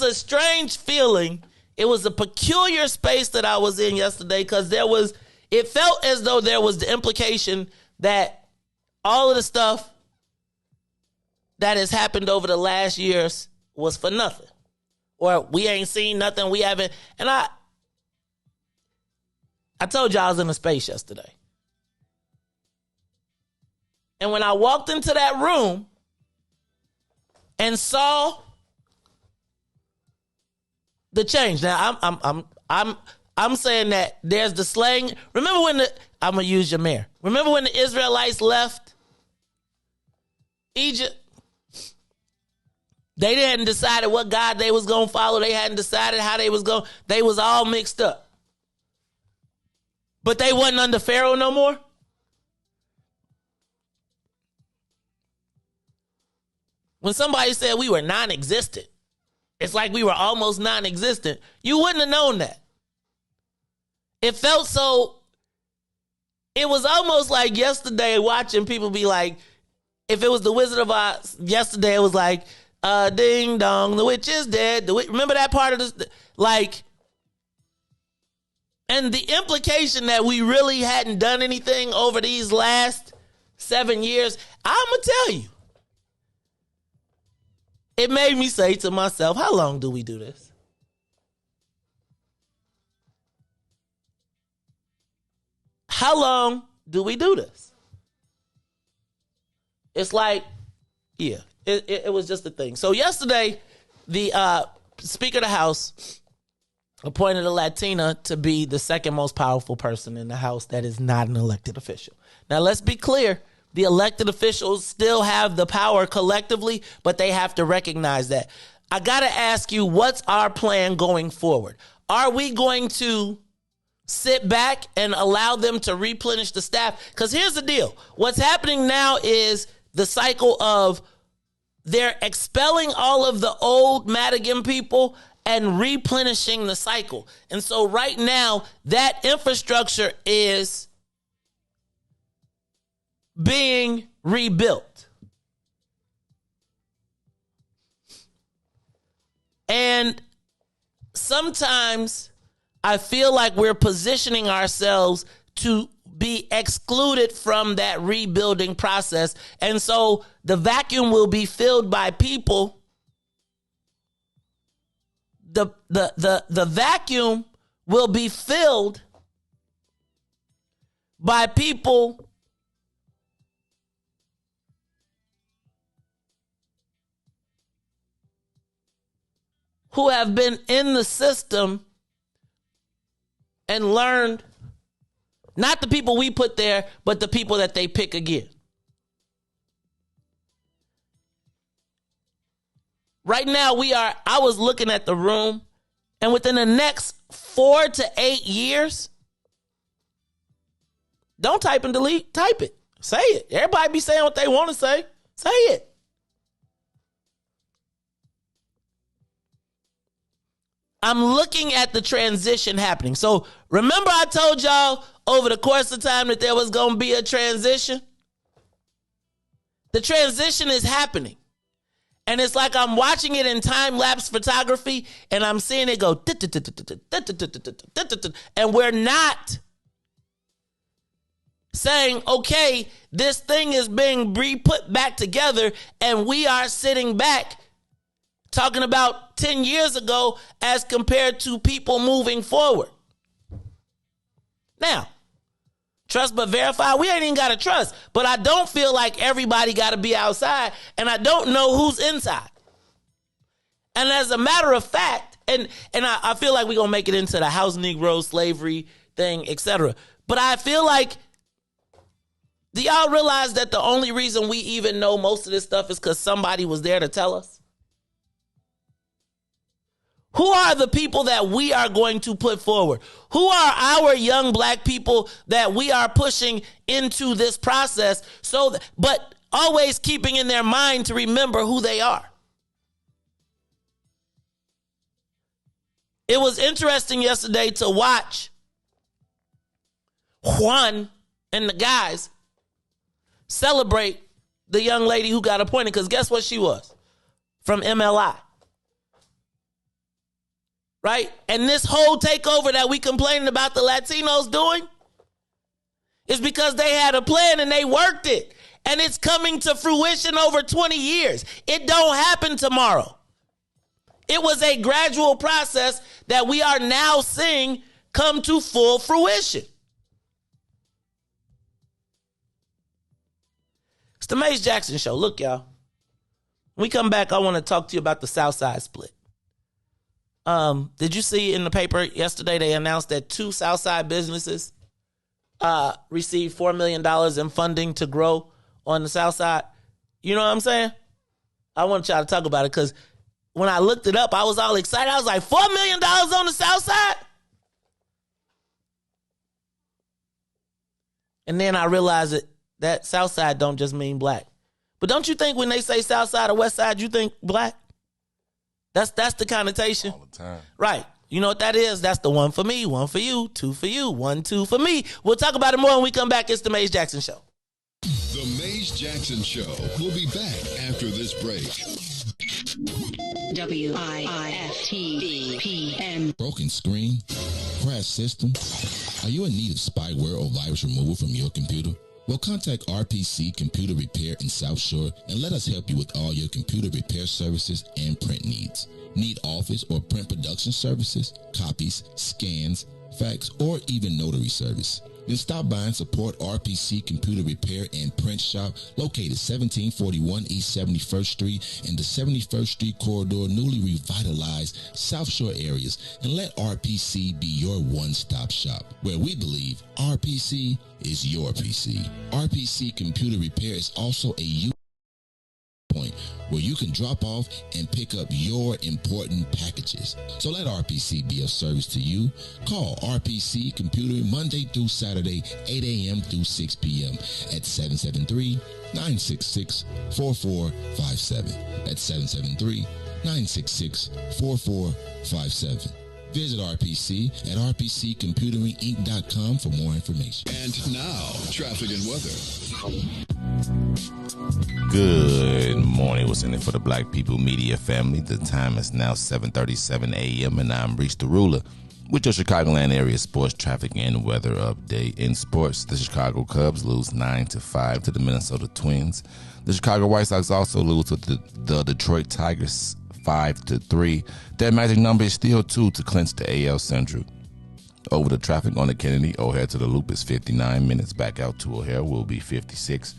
a strange feeling. It was a peculiar space that I was in yesterday because it felt as though there was the implication that all of the stuff that has happened over the last years was for nothing. Or we ain't seen nothing, we haven't. And I told you I was in a space yesterday. And when I walked into that room and saw the change. Now I'm saying that there's the slang. Remember when I'm gonna use your mayor. Remember when the Israelites left Egypt? They hadn't decided what God they was gonna follow. They hadn't decided how they was going. They was all mixed up. But they wasn't under Pharaoh no more. When somebody said we were non-existent, it's like we were almost non-existent. You wouldn't have known that. It felt so, it was almost like yesterday watching people be like, if it was the Wizard of Oz, yesterday it was like, ding dong, the witch is dead. Remember that part of this? Like, and the implication that we really hadn't done anything over these last 7 years, I'm going to tell you. It made me say to myself, how long do we do this? How long do we do this? It's like, yeah, it was just a thing. So yesterday, the Speaker of the House appointed a Latina to be the second most powerful person in the House that is not an elected official. Now, let's be clear. The elected officials still have the power collectively, but they have to recognize that. I got to ask you, what's our plan going forward? Are we going to sit back and allow them to replenish the staff? Because here's the deal. What's happening now is the cycle of they're expelling all of the old Madigan people and replenishing the cycle. And so right now, that infrastructure is being rebuilt. And sometimes I feel like we're positioning ourselves to be excluded from that rebuilding process. And so the vacuum will be filled by people. The vacuum will be filled by people who have been in the system and learned, not the people we put there, but the people that they pick again. Right now, I was looking at the room, and within the next 4 to 8 years, don't type and delete, type it. Say it. Everybody be saying what they want to say. Say it. I'm looking at the transition happening. So remember I told y'all over the course of time that there was going to be a transition? The transition is happening. And it's like I'm watching it in time-lapse photography and I'm seeing it go, and we're not saying, okay, this thing is being put back together, and we are sitting back talking about 10 years ago as compared to people moving forward. Now, trust but verify, we ain't even got to trust, but I don't feel like everybody got to be outside, and I don't know who's inside. And as a matter of fact, and I feel like we're going to make it into the house Negro slavery thing, etc. But I feel like, do y'all realize that the only reason we even know most of this stuff is because somebody was there to tell us? Who are the people that we are going to put forward? Who are our young black people that we are pushing into this process? But always keeping in their mind to remember who they are. It was interesting yesterday to watch Juan and the guys celebrate the young lady who got appointed, because guess what she was? From MLI. Right? And this whole takeover that we complaining about the Latinos doing is because they had a plan and they worked it. And it's coming to fruition over 20 years. It don't happen tomorrow. It was a gradual process that we are now seeing come to full fruition. It's the Mace Jackson Show. Look, y'all. When we come back, I want to talk to you about the Southside split. Did you see in the paper yesterday they announced that 2 Southside businesses received $4 million in funding to grow on the Southside? You know what I'm saying? I want y'all to talk about it because when I looked it up, I was all excited. I was like, $4 million on the Southside? And then I realized that Southside don't just mean black. But don't you think when they say Southside or West Side, you think black? That's the connotation. All the time. Right. You know what that is? That's the 1 for me, 1 for you, 2 for you, 1, 2 for me. We'll talk about it more when we come back. It's the Mace Jackson Show. The Mace Jackson Show will be back after this break. WIIFTBP. Broken screen? Crash system? Are you in need of spyware or virus removal from your computer? Well, contact RPC Computer Repair in South Shore and let us help you with all your computer repair services and print needs. Need office or print production services, copies, scans, fax, or even notary service? Then stop by and support RPC Computer Repair and Print Shop located 1741 East 71st Street in the 71st Street corridor, newly revitalized South Shore areas, and let RPC be your one-stop shop, where we believe RPC is your PC. RPC Computer Repair is also a point where you can drop off and pick up your important packages. So let RPC be of service to you. Call RPC Computer Monday through Saturday, 8 a.m. through 6 p.m. at 773-966-4457. That's 773-966-4457. Visit RPC at rpccomputeringinc.com for more information. And now, traffic and weather. Good morning. What's in it for the Black People Media family? The time is now 7:37 a.m. and I'm Riis the Ruler with your Chicagoland area sports traffic and weather update. In sports, the Chicago Cubs lose 9-5 to the Minnesota Twins. The Chicago White Sox also lose to the Detroit Tigers 5-3. Their magic number is still 2 to clinch the AL Central. Over the traffic on the Kennedy, O'Hare to the Loop is 59 minutes. Back out to O'Hare will be 56.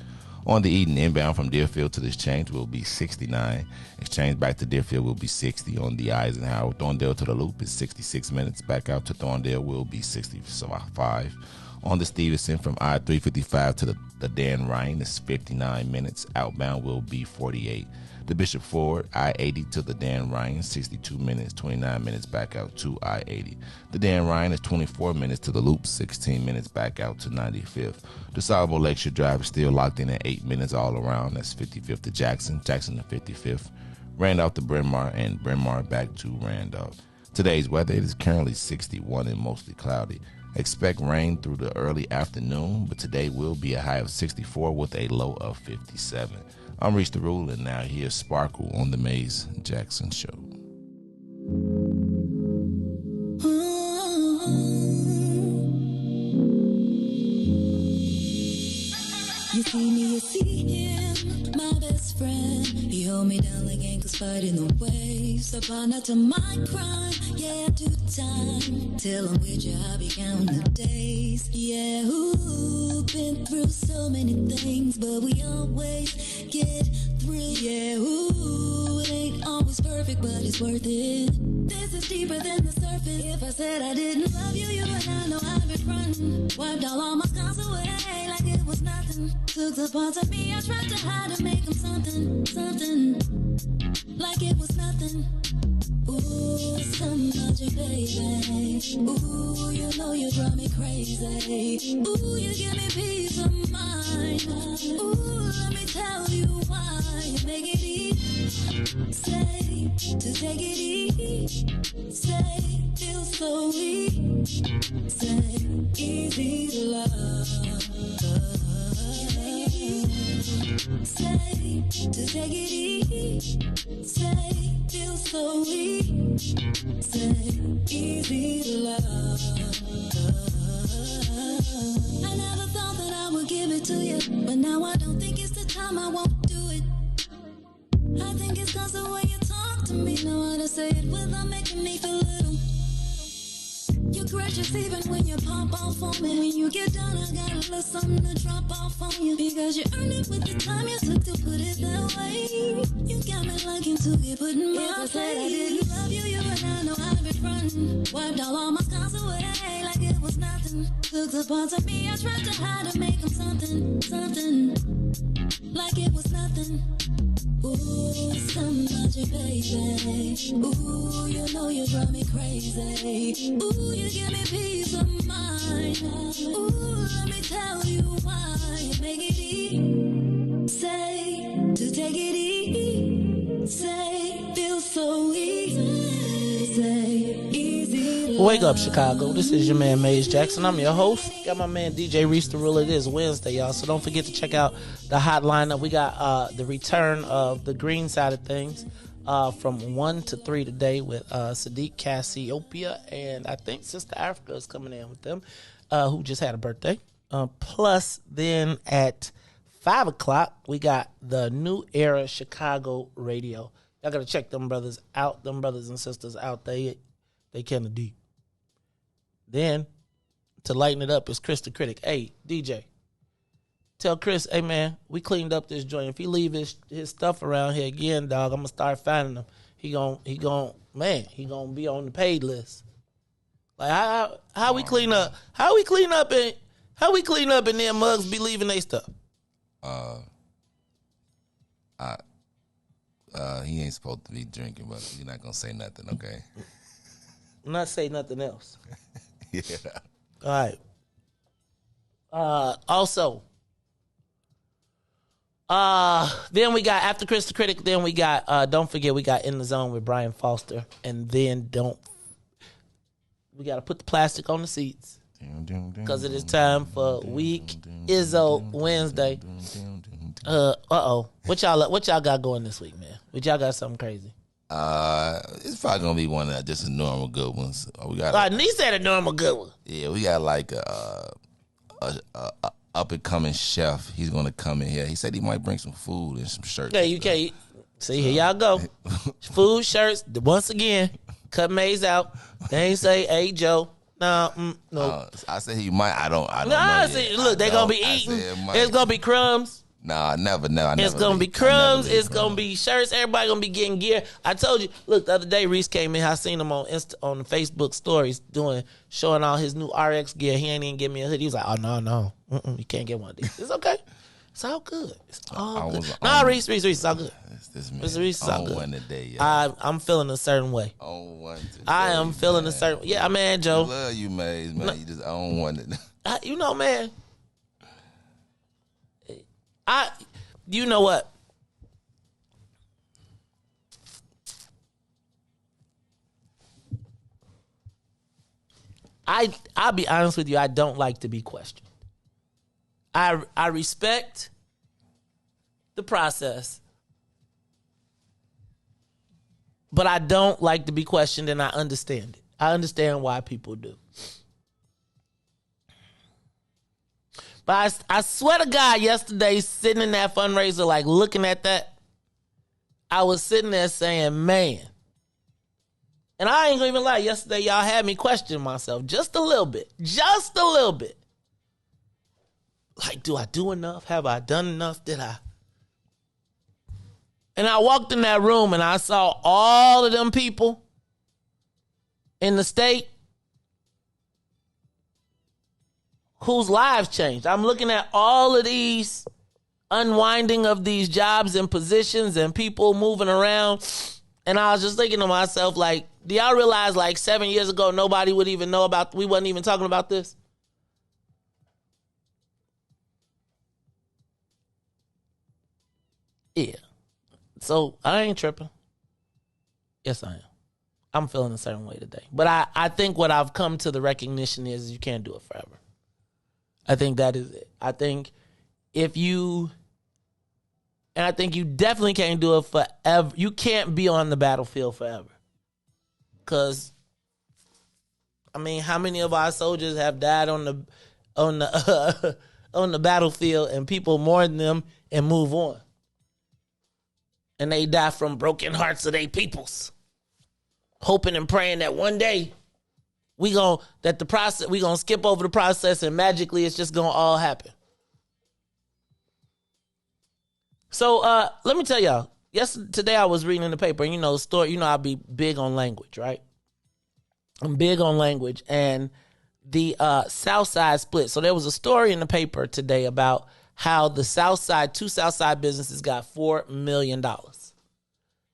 On the Eden inbound from Deerfield to the Exchange will be 69. Exchange back to Deerfield will be 60. On the Eisenhower, Thorndale to the Loop is 66 minutes. Back out to Thorndale will be 65. On the Stevenson from I-355 to the Dan Ryan is 59 minutes. Outbound will be 48. The Bishop Ford, I-80 to the Dan Ryan, 62 minutes, 29 minutes back out to I-80. The Dan Ryan is 24 minutes to the Loop, 16 minutes back out to 95th. The Salvo Lakeshore Drive is still locked in at 8 minutes all around. That's 55th to Jackson, Jackson to 55th. Randolph to Bryn Mawr, and Bryn Mawr back to Randolph. Today's weather, it is currently 61 and mostly cloudy. Expect rain through the early afternoon, but today will be a high of 64 with a low of 57. I'm Riis the Ruler, and now here's Sparkle on the Maze Jackson Show. You see me, you see him, my best friend. He hold me down like anchors fighting the waves. Upon not to my crime, yeah, I do time. Till I'm with you, I'll be counting the days. Yeah, ooh, been through so many things, but we always get through. Yeah, ooh, it ain't always perfect, but it's worth it. This is deeper than the surface. If I said I didn't love you, you and I know I've been frontin'. Wiped all my scars away like it was nothing. Took the parts of me I tried to hide and make them something, something like it was nothing. Ooh, some magic, baby. Ooh, you know you drive me crazy. Ooh, you give me peace of mind. Ooh, let me tell you why. You make it easy. Say, to take it easy. Say, feel so weak. Say, easy to love. Say, to take it easy. Say, feel so weak. Say, easy to love. I never thought that I would give it to you, but now I don't think it's the time. I won't do it. I think it's cause the way you talk to me. Know how to say it without making me feel little. You're gracious even when you pop off on me. When you get done, I got a little something to drop off on you. Because you earned it with the time you took to put it that way. You got me liking to get put in my place. I didn't love you, you and I know I've been frontin'. Wiped all my scars away like it was nothing. Took the parts of me I tried to hide and make them something, something like it was nothing. Ooh, some magic, baby. Ooh, you know you drive me crazy. Ooh, you give me peace of mind. Ooh, let me tell you why. You make it easy. Say, to take it easy. Say, feel so easy. Say, easy. Wake up, Chicago. This is your man, Maze Jackson. I'm your host. Got my man, DJ Riis the Ruler. It is Wednesday, y'all. So don't forget to check out the hot lineup. We got the return of the green side of things from 1 to 3 today with Sadiq Cassiopeia. And I think Sister Africa is coming in with them, who just had a birthday. Plus, then at 5 o'clock, we got the New Era Chicago Radio. Y'all got to check them brothers out. Them brothers and sisters out. They kind of deep. Then, to lighten it up, is Chris the Critic. Hey, DJ, tell Chris, hey, man, we cleaned up this joint. If he leave his stuff around here again, dog, I'm going to start finding him. He gon' be on the paid list. Like, how we clean up? How we clean up and then mugs be leaving their stuff? He ain't supposed to be drinking, but you're not going to say nothing, okay? Not say nothing else. Yeah. All right. Also, then we got, after Chris the Critic, then we got, don't forget, we got In the Zone with Brian Foster. And then We got to put the plastic on the seats because it is time for Week Izzo Wednesday. What y'all got going this week, man? Y'all got something crazy? It's probably gonna be one of just a normal good ones. We got. Nee said a normal good one. Yeah, we got like a up and coming chef. He's gonna come in here. He said he might bring some food and some shirts. Yeah, you can't. See, here y'all go. Food, shirts. Once again, cut Maze out. They ain't say, "Hey Joe." No. I said he might. I don't know. See, look, they gonna be eating. It's gonna be crumbs. Nah, never. It's gonna be crumbs. It's gonna be shirts. Everybody gonna be getting gear. I told you. Look, the other day Riis came in. I seen him on on Facebook stories showing all his new RX gear. He ain't even give me a hoodie. He was like, "Oh no, you can't get one of these. It's okay. It's all good. It's all good." Nah, Riis, it's all good. Mr. Riis is all good. One today, I'm feeling a certain way. On one today, I am feeling a certain. Yeah, man, Joe. I love you, Maze, man. No, you just own one today. You know, man. You know what? I'll be honest with you. I don't like to be questioned. I respect the process, but I don't like to be questioned, and I understand it. I understand why people do. But I swear to God, yesterday, sitting in that fundraiser, like looking at that, I was sitting there saying, man. And I ain't gonna even lie, yesterday y'all had me question myself just a little bit. Just a little bit. Like, do I do enough? Have I done enough? Did I? And I walked in that room and I saw all of them people in the state whose lives changed. I'm looking at all of these unwinding of these jobs and positions and people moving around. And I was just thinking to myself, like, do y'all realize like 7 years ago, nobody would even know we wasn't even talking about this? Yeah. So I ain't tripping. Yes, I am. I'm feeling a certain way today. But I think what I've come to the recognition is you can't do it forever. I think that is it. I think you definitely can't do it forever. You can't be on the battlefield forever. Because, I mean, how many of our soldiers have died on the battlefield and people mourn them and move on? And they die from broken hearts of their peoples. Hoping and praying that one day we gonna skip over the process and magically it's just gonna all happen. So let me tell y'all. Today I was reading in the paper, story. I'll be big on language, right? I'm big on language, and the South Side split. So there was a story in the paper today about how the South Side, two South Side businesses got $4 million.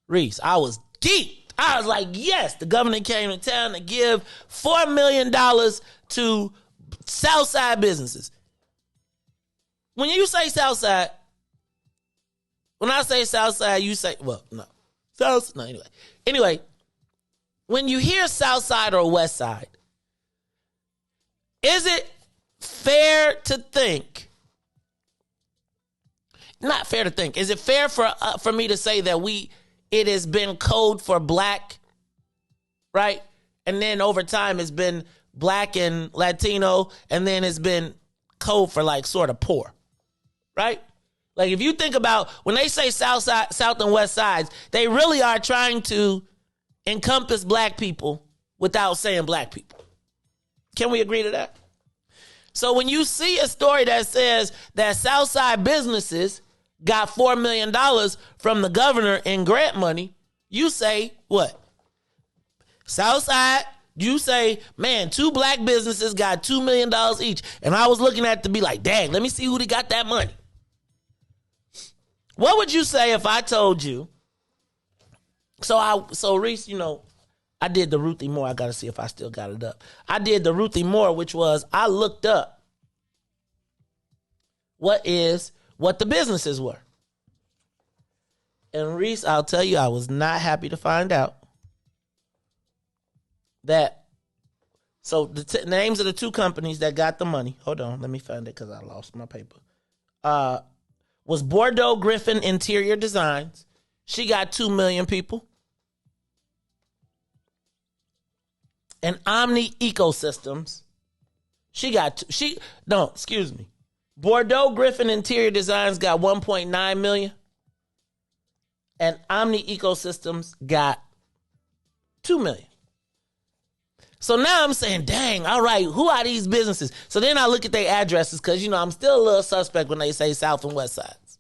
Riis, I was deep. I was like, yes, the governor came to town to give $4 million to South Side businesses. When you say South Side, when I say South Side, you say, well, no. Anyway, when you hear South Side or West Side, is it fair to think, not fair to think, is it fair for me to say that it has been code for black, right? And then over time it's been black and Latino, and then it's been code for like sort of poor, right? Like if you think about when they say South Side, South and West Sides, they really are trying to encompass black people without saying black people. Can we agree to that? So when you see a story that says that South Side businesses got $4 million from the governor in grant money, you say what? Southside, you say, man, two black businesses got $2 million each. And I was looking at it to be like, dang, let me see who they got that money. What would you say if I told you? So Riis, I did the Ruthie Moore. I got to see if I still got it up. I did the Ruthie Moore, which was I looked up what the businesses were. And Riis, I'll tell you, I was not happy to find out that So the names of the two companies that got the money. Hold on, let me find it because I lost my paper. Was Bordeaux Griffin Interior Designs. She got 2 million people. And Omni Ecosystems. Bordeaux Griffin Interior Designs got 1.9 million. And Omni Ecosystems got 2 million. So now I'm saying, dang, all right, who are these businesses? So then I look at their addresses because, I'm still a little suspect when they say South and West Sides.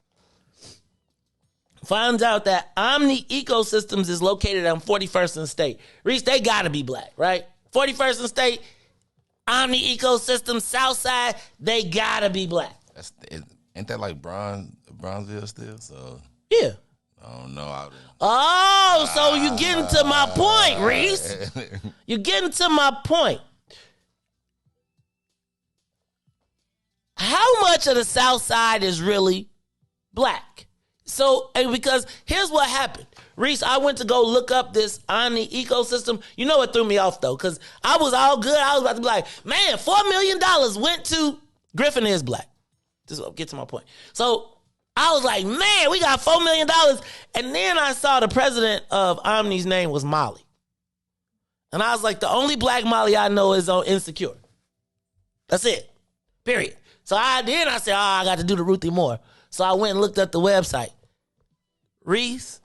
Finds out that Omni Ecosystems is located on 41st and State. Riis, they got to be black, right? 41st and State, Omni Ecosystems, South Side, they got to be black. Ain't that like Bronzeville still? So yeah. I don't know. So you getting to my point, Riis. You're getting to my point. How much of the South Side is really black? So, because here's what happened. Riis, I went to go look up this Omni Ecosystem. You know what threw me off, though? Because I was all good. I was about to be like, man, $4 million went to Griffin is black. Just get to my point. So, I was like, man, we got $4 million. And then I saw the president of Omni's name was Molly. And I was like, the only black Molly I know is on Insecure. That's it. Period. So I said, I got to do the Ruthie more. So I went and looked at the website. Riis,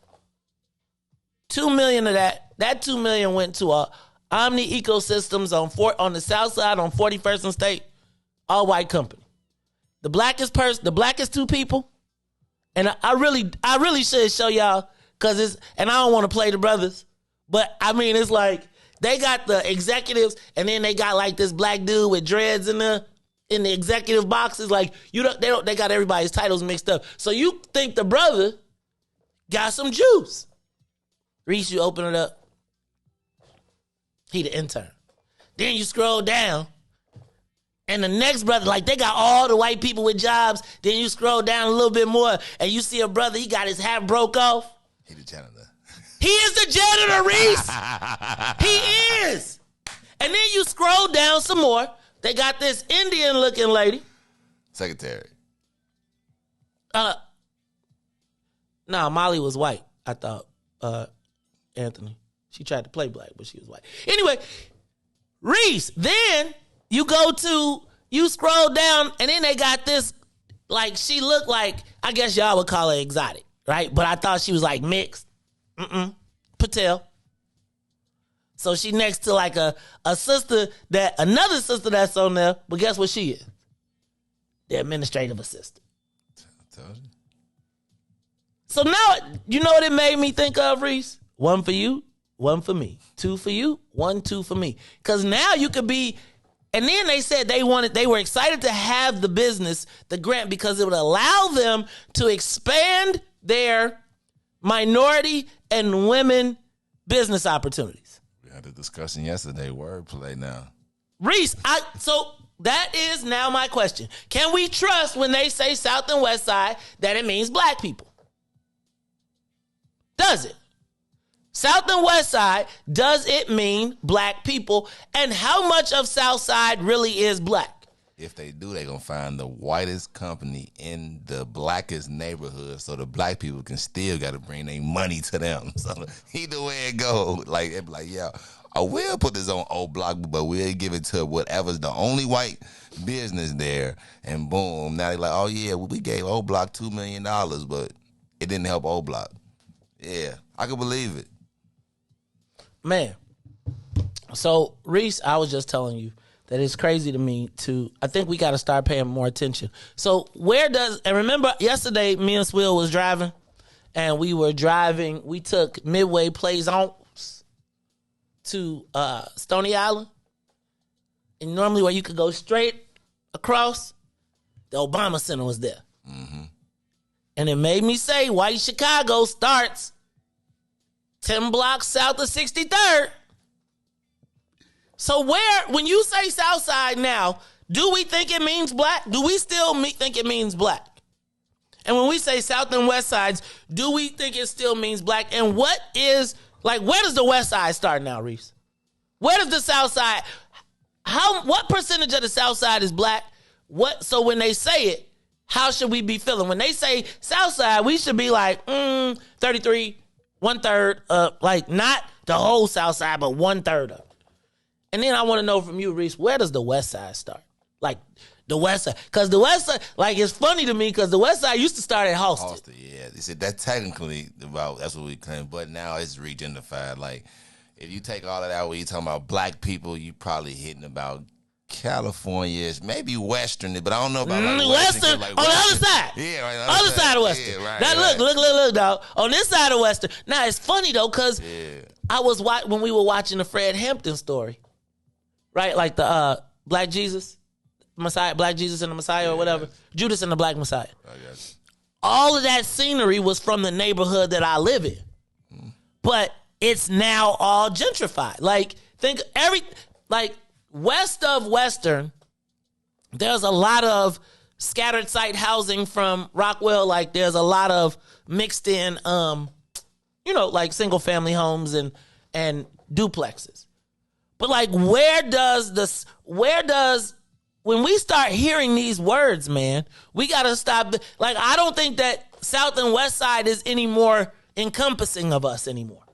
2 million of that 2 million went to Omni Ecosystems on the South Side on 41st and State, all white company. The blackest two people. And I really should show y'all and I don't want to play the brothers, but I mean, it's like they got the executives and then they got like this black dude with dreads in the executive boxes. Like they got everybody's titles mixed up. So you think the brother got some juice. Riis, you open it up. He the intern. Then you scroll down. And the next brother, like they got all the white people with jobs. Then you scroll down a little bit more and you see a brother, he got his hat broke off. He the janitor. He is the janitor, Riis. He is. And then you scroll down some more. They got this Indian looking lady. Secretary. Molly was white, I thought. Anthony. She tried to play black, but she was white. Anyway, Riis, then you scroll down, and then they got this, like, she looked like, I guess y'all would call her exotic, right? But I thought she was, like, mixed. Patel. So she next to, like, another sister that's on there, but guess what she is? The administrative assistant. So now, you know what it made me think of, Riis? 1 for you, 1 for me. 2 for you, 1, 2 for me. Because now you could be... And then they said they were excited to have the business, the grant, because it would allow them to expand their minority and women business opportunities. We had a discussion yesterday, wordplay now. Riis, so that is now my question. Can we trust when they say South and West Side that it means black people? Does it? South and West Side, does it mean black people? And how much of South Side really is black? If they do, they're going to find the whitest company in the blackest neighborhood so the black people can still got to bring their money to them. So either way it go, like, it be like, yeah, I will put this on old block, but we'll give it to whatever's the only white business there. And boom, now they're like, oh, yeah, we gave old block $2 million, but it didn't help old block. Yeah, I can believe it. Man, so Riis, I was just telling you that it's crazy to me I think we got to start paying more attention. So and remember yesterday me and Swill was driving and we took Midway Plaisance to Stony Island. And normally where you could go straight across, the Obama Center was there. Mm-hmm. And it made me say, White Chicago starts 10 blocks south of 63rd. So when you say South Side now, do we think it means black? Do we still think it means black? And when we say South and West Sides, do we think it still means black? And where does the West Side start now, Riis? Where does the South Side, what percentage of the South Side is black? So when they say it, how should we be feeling? When they say South Side, we should be like, 33, 1/3, like not the whole South Side, but 1/3 of it. And then I want to know from you, Riis, where does the West Side start? Like the West Side. Because the West Side, like it's funny to me because the West Side used to start at Halsted. Yeah. They said that technically, that's what we claim, but now it's regentrified. Like, if you take all of that, when you're talking about black people, you probably hitting about California-ish, maybe Western, but I don't know about like Western. Like on the other side. Yeah, right. Other side of Western. Yeah, right, now right. Look, dog. On this side of Western. Now it's funny though, because I was when we were watching the Fred Hampton story, right? Like the Black Jesus, Messiah, Black Jesus and the Messiah or whatever, Judas and the Black Messiah. I guess. All of that scenery was from the neighborhood that I live in, but it's now all gentrified. Like west of Western, there's a lot of scattered site housing from Rockwell. Like there's a lot of mixed in, like single family homes and duplexes. But like, when we start hearing these words, man, we got to stop. Like, I don't think that South and West Side is any more encompassing of us anymore.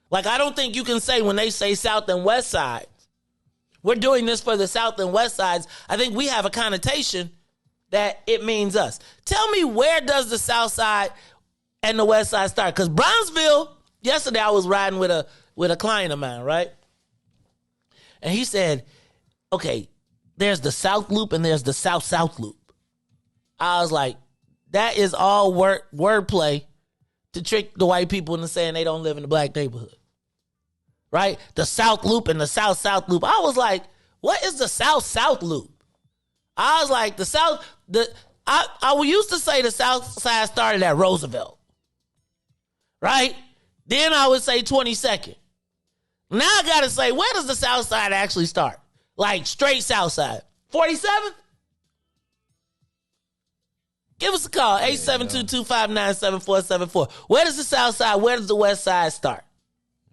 Like, I don't think you can say when they say South and West Side, we're doing this for the South and West Sides. I think we have a connotation that it means us. Tell me, where does the South Side and the West Side start? Because Brownsville, yesterday I was riding with a client of mine, right? And he said, okay, there's the South Loop and there's the South Loop. I was like, that is all wordplay to trick the white people into saying they don't live in the black neighborhood. Right? The South Loop and the South Loop. I was like, what is the South Loop? I was like, I used to say the South Side started at Roosevelt. Right? Then I would say 22nd. Now I got to say, where does the South Side actually start? Like straight South Side. 47th? Give us a call, 872-259-7474. Where does the South Side, where does the West Side start?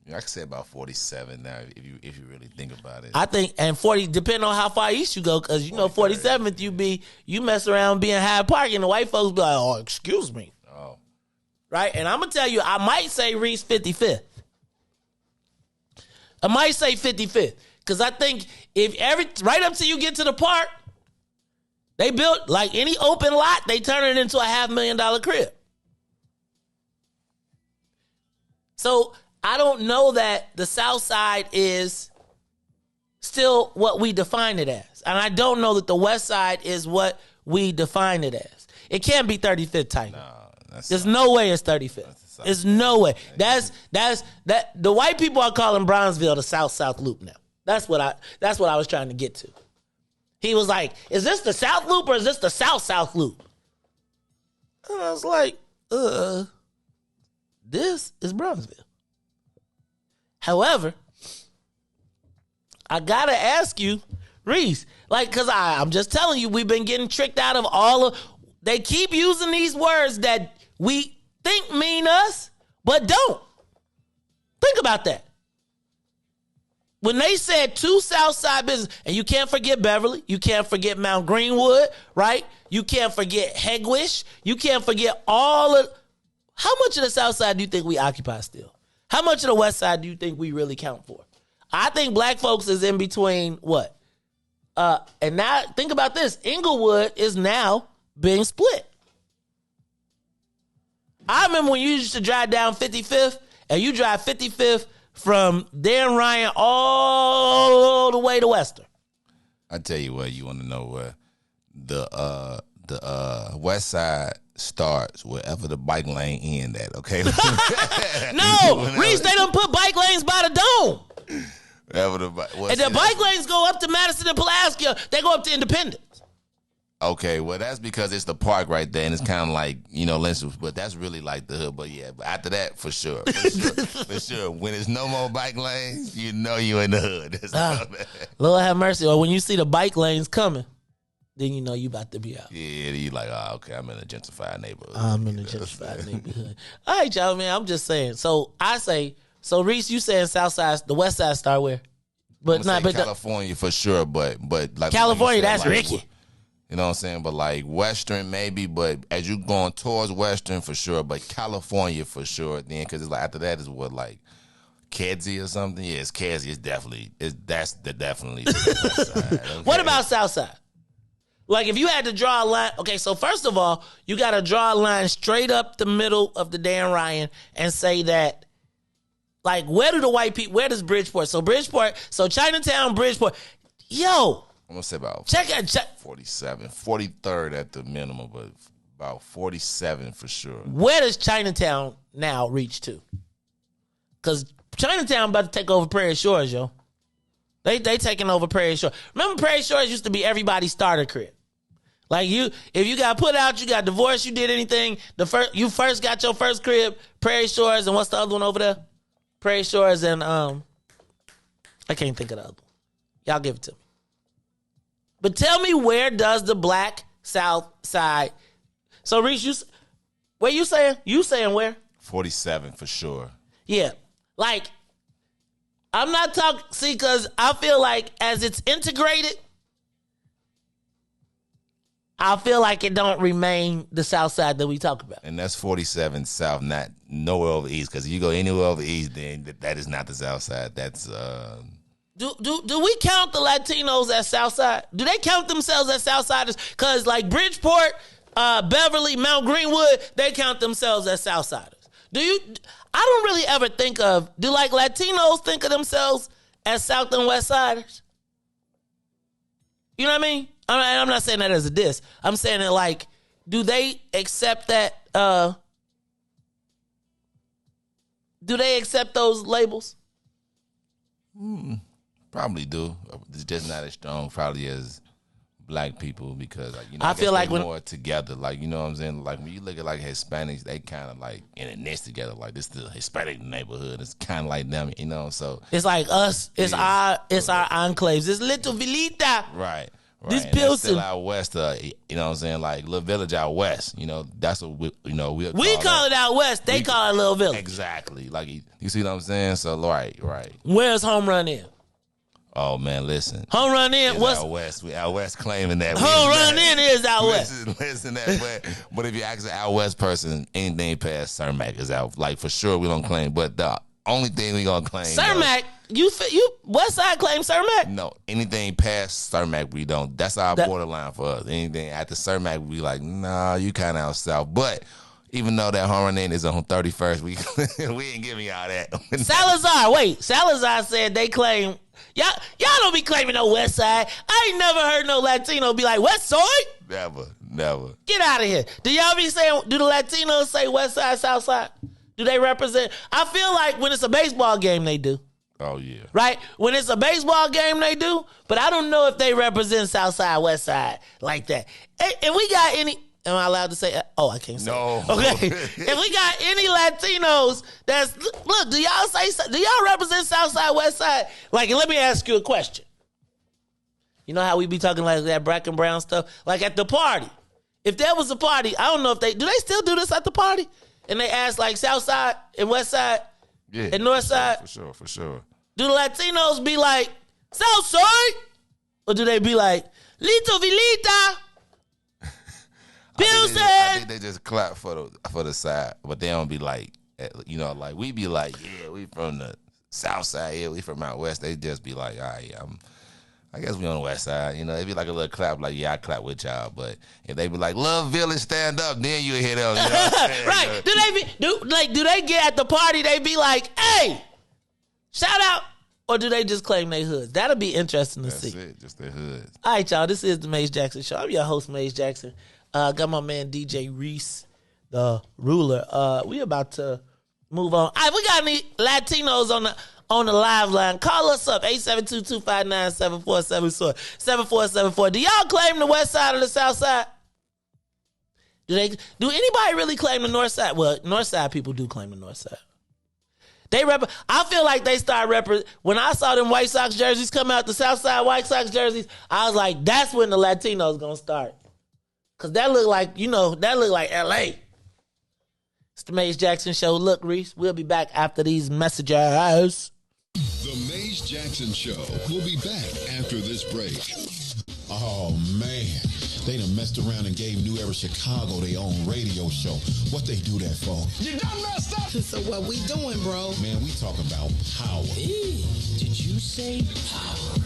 I could say about 47 now, if you really think about it. I think, and 40, depending on how far east you go, because 47th, you mess around being Hyde Park, and the white folks be like, oh, excuse me. Oh. Right? And I'm going to tell you, I might say Riis 55th. I might say 55th. Because I think right up till you get to the park, they built, like any open lot, they turn it into a $500,000 crib. So I don't know that the South Side is still what we define it as. And I don't know that the West Side is what we define it as. It can't be 35th type. No, there's no way it's 35th. There's no way. That's the white people are calling Brownsville the South Loop now. That's what I was trying to get to. He was like, is this the South Loop or is this the South Loop? And I was like, this is Brownsville. However, I gotta ask you, Riis, like, cause I'm just telling you, we've been getting tricked out of they keep using these words that we think mean us, but don't. Think about that. When they said two South Side business, and you can't forget Beverly, you can't forget Mount Greenwood, right? You can't forget Hegwish, you can't forget how much of the South Side do you think we occupy still? How much of the West Side do you think we really count for? I think black folks is in between what? And now think about this. Inglewood is now being split. I remember when you used to drive down 55th, and you drive 55th from Dan Ryan all the way to Western. I tell you what, you want to know where the West Side starts wherever the bike lane end at, okay? No, Riis, they don't put bike lanes by the dome. Wherever the bike lanes go up to Madison and Pulaski, they go up to Independence. Okay, well, that's because it's the park right there, and it's kind of like, but that's really like the hood. But yeah, but after that, for sure. For sure. When there's no more bike lanes, you know you in the hood. Lord have mercy. Or when you see the bike lanes coming, then you know you about to be out. Yeah, you like, okay, I'm in a gentrified neighborhood. Neighborhood. All right, y'all, man, I'm just saying. So Riis, you saying South Side, the West Side start where? But not, but California for sure. But like California, like that's like, Ricky. You know what I'm saying? But like Western maybe, but as you going towards Western for sure, but California for sure. Then because it's like after that is what like Kedzie or something. Yeah, it's Kedzie. It's definitely definitely the West Side. Okay? What about South Side? Like if you had to draw a line, okay, so first of all, you got to draw a line straight up the middle of the Dan Ryan and say that, like, where do the white people, where does Bridgeport? So Chinatown, Bridgeport. Yo. I'm going to say about check 47, 43rd at the minimum, but about 47 for sure. Where does Chinatown now reach to? Because Chinatown about to take over Prairie Shores, yo. They taking over Prairie Shores. Remember Prairie Shores used to be everybody's starter crib. Like if you got put out, you got divorced, you did anything, you first got your first crib, Prairie Shores, and what's the other one over there? Prairie Shores and I can't think of the other one. Y'all give it to me. But tell me, where does the black South Side? So Riis, where you saying? You saying where? 47 for sure. Yeah, like I'm not talking. See, because I feel like as it's integrated, I feel like it don't remain the South Side that we talk about. And that's 47 South, not nowhere over East. Because if you go anywhere over East, then that is not the South Side. That's Do we count the Latinos as South Side? Do they count themselves as Southsiders? Because like Bridgeport, Beverly, Mount Greenwood, they count themselves as Southsiders. I don't really ever think of, do like Latinos think of themselves as South and West Siders? You know what I mean? I'm not saying that as a diss. I'm saying that like, do they accept that, do they accept those labels? Probably do. It's just not as strong probably as black people because like, you know, I feel like when more together, like, you know what I'm saying? Like when you look at like Hispanics, they kind of like in a nest together. Like this is the Hispanic neighborhood. It's kind of like them, you know. So it's like us. It's our enclaves. It's Little Villita. Right. This and Pilsen. that's still out west. You know what I'm saying? Like little village out west. You know, that's what we call it out west. They call it Little Village. Exactly. Like you see what I'm saying? So right. Where's Home Run In? Oh man, listen. Home Run In. What's out west? We out west claiming that. Home Run In is out west. Listen that, but if you ask an out west person, anything past Cermak is out. Like for sure, we don't claim. But the only thing we gonna claim Cermak. You West Side claim Cermak? No, anything past Cermak we don't. That's our borderline for us. Anything after Cermak we like, nah, you kind of out south. But even though that Home Run In is on 31st, we ain't giving y'all that. Salazar said they claim. Y'all don't be claiming no West Side. I ain't never heard no Latino be like, West Side? Never. Get out of here. Do y'all be saying, do the Latinos say West Side, South Side? Do they represent? I feel like when it's a baseball game, they do. Oh, yeah. Right? When it's a baseball game, they do. But I don't know if they represent South Side, West Side like that. And we got any... Am I allowed to say? Oh, I can't say. No. Okay. If we got any Latinos that's look, do y'all represent South Side, West Side? Like, let me ask you a question. You know how we be talking like that black and brown stuff? Like at the party. If there was a party, I don't know if they still do this at the party? And they ask like South Side and West Side and North Side? For sure. Do the Latinos be like, South Side? Or do they be like, Little Villita? I think they just clap for the side, but they don't be like, you know, like we be like, yeah, we from the South Side, yeah, we from out west. They just be like, all right, I guess we on the West Side. You know, it'd be like a little clap, like, yeah, I clap with y'all. But if they be like, Love Village, stand up, then you hit them. You know what I'm saying? Right. Do they get at the party, they be like, hey, shout out? Or do they just claim they hoods? That'll be interesting to see. That's it, just their hoods. All right, y'all, this is the Maze Jackson Show. I'm your host, Maze Jackson. Got my man DJ Riis, the ruler. We about to move on. All right, we got any Latinos on the live line? Call us up, 872-259-7474. Do y'all claim the West Side or the South Side? Do anybody really claim the North Side? Well, North Side people do claim the North Side. I feel like they start when I saw them White Sox jerseys come out, the South Side White Sox jerseys, I was like, that's when the Latinos gonna start. Cause that look like, LA. It's the Maze Jackson Show. Look, Riis, we'll be back after these messages. The Maze Jackson Show will be back after this break. Oh, man. They done messed around and gave New Era Chicago their own radio show. What they do that for? You done messed up. So what we doing, bro? Man, we talking about power. Did you say power?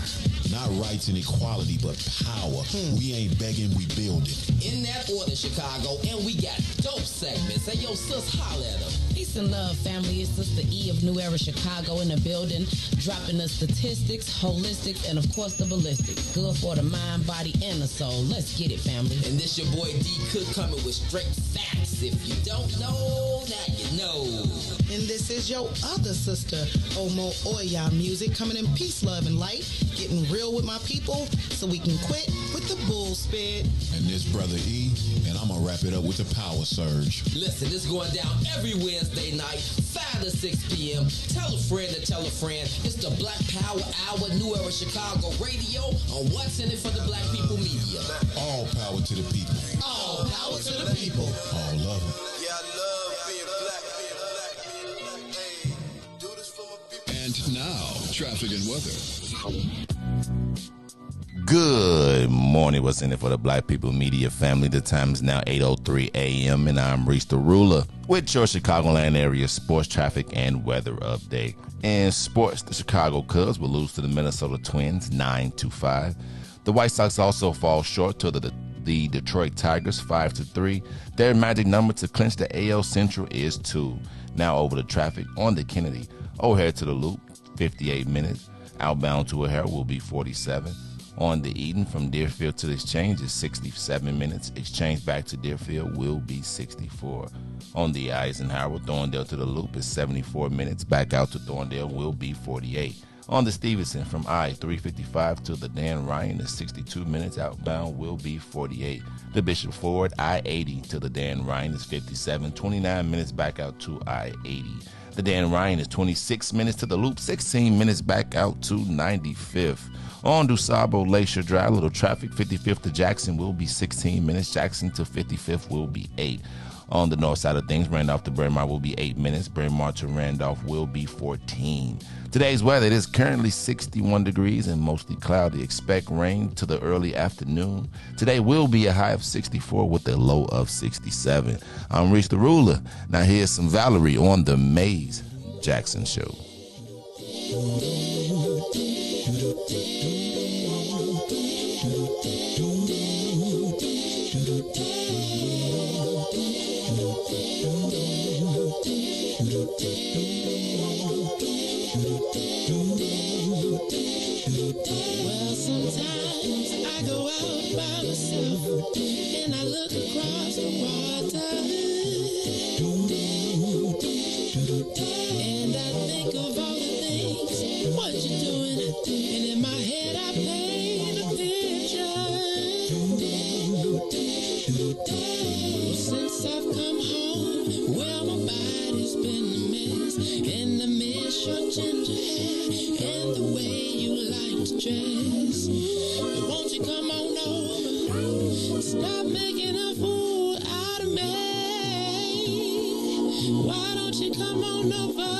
Not rights and equality, but power. We ain't begging, we building. In that order, Chicago, and we got dope segments. Hey, yo, sis, holla at them. Peace and love, family. It's Sister E of New Era Chicago in the building, dropping the statistics, holistics, and of course the ballistics. Good for the mind, body, and the soul. Let's get it, family. And this your boy D Cook coming with straight facts. If you don't know, now you know. And this is your other sister, Omo Oya Music, coming in peace, love, and light, getting real with my people so we can quit with the bull spit. And this brother E, and I'm gonna wrap it up with the power surge. Listen, this going down every Wednesday night, 5 to 6 p.m. Tell a friend to tell a friend. It's the Black Power Hour, New Era Chicago Radio on What's in It for the Black People Media. All power to the people. All power to the people. All love it. Yeah, I love being black. Hey, do this for my people. And now, traffic and weather. Good morning. What's in it for the Black People Media family? The time is now 8:03 a.m. and I'm Riis the Ruler with your Chicagoland area sports, traffic, and weather update. In sports, the Chicago Cubs will lose to the Minnesota Twins 9-5. The White Sox also fall short to the Detroit Tigers 5-3. Their magic number to clinch the AL Central is 2. Now over to traffic on the Kennedy. O'Hare to the Loop, 58 minutes. Outbound to O'Hare will be 47. On the Eden from Deerfield to the Exchange is 67 minutes. Exchange back to Deerfield will be 64. On the Eisenhower, Thorndale to the Loop is 74 minutes. Back out to Thorndale will be 48. On the Stevenson from I-355 to the Dan Ryan is 62 minutes. Outbound will be 48. The Bishop Ford I-80 to the Dan Ryan is 57. 29 minutes back out to I-80. The Dan Ryan is 26 minutes to the Loop. 16 minutes back out to 95th. On DuSable Lakeshore Drive, little traffic, 55th to Jackson will be 16 minutes. Jackson to 55th will be 8. On the north side of things, Randolph to Bryn Mawr will be 8 minutes. Bryn Mawr to Randolph will be 14. Today's weather, it is currently 61 degrees and mostly cloudy. Expect rain to the early afternoon. Today will be a high of 64 with a low of 67. I'm Riis the Ruler. Now here's some Valerie on the Mays Jackson Show. Well, sometimes I go out by myself and I look across the water and I think of all the things what you're doing, and in my head I paint a picture. Since I've come home, well, my body's been a mess, and I miss your ginger hair and the way you like to dress. But won't you come on over? Stop making a fool out of me. Why don't you come on over,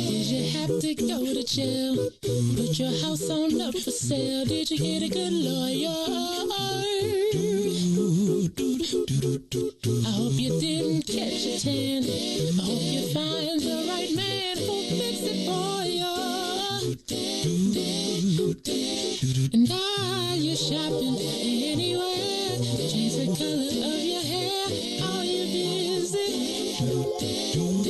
Did you have to go to jail? Put your house on up for sale. Did you get a good lawyer? I hope you didn't catch a tan. I hope you find the right man who'll fix it for you. And are you shopping anywhere? Change the color of your hair. Are you busy? And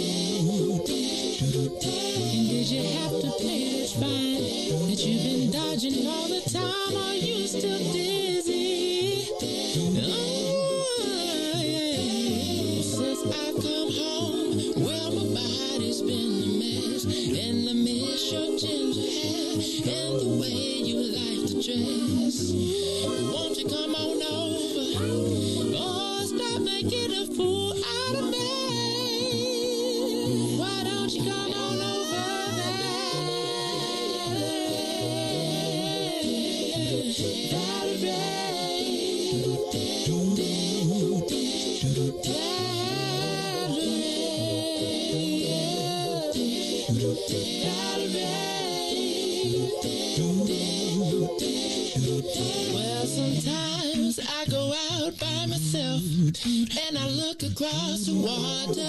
did you have to pay that fine that you've been dodging all the time? Are you still dizzy? Oh, yeah. Since I've come home, well, my body's been a mess, and I miss your ginger hair and the way you like to dress. Won't you come on over? Oh, stop making a fool out of me. Sometimes I go out by myself and I look across the water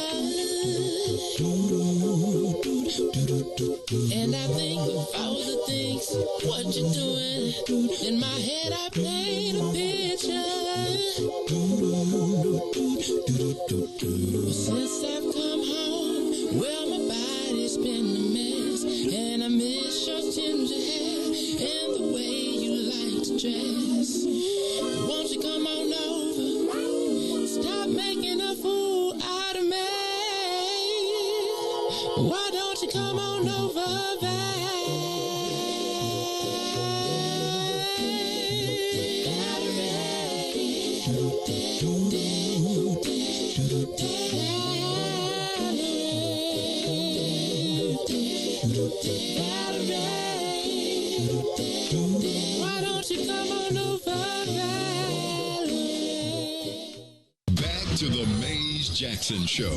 and I think of all the things what you're doing. In my head I paint a picture. Since I've come home, well my body's been a mess and I miss your ginger hair and the way you like to dress. Won't you come on over? Stop making a fool out of me. Why don't you come on over, babe? Why don't you come on over, Back to the Maze Jackson Show.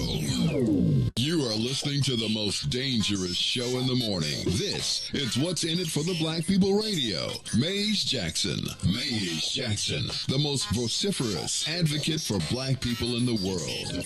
You are listening to the most dangerous show in the morning. This is What's in It for the Black People Radio. Maze Jackson. Maze Jackson, the most vociferous advocate for black people in the world.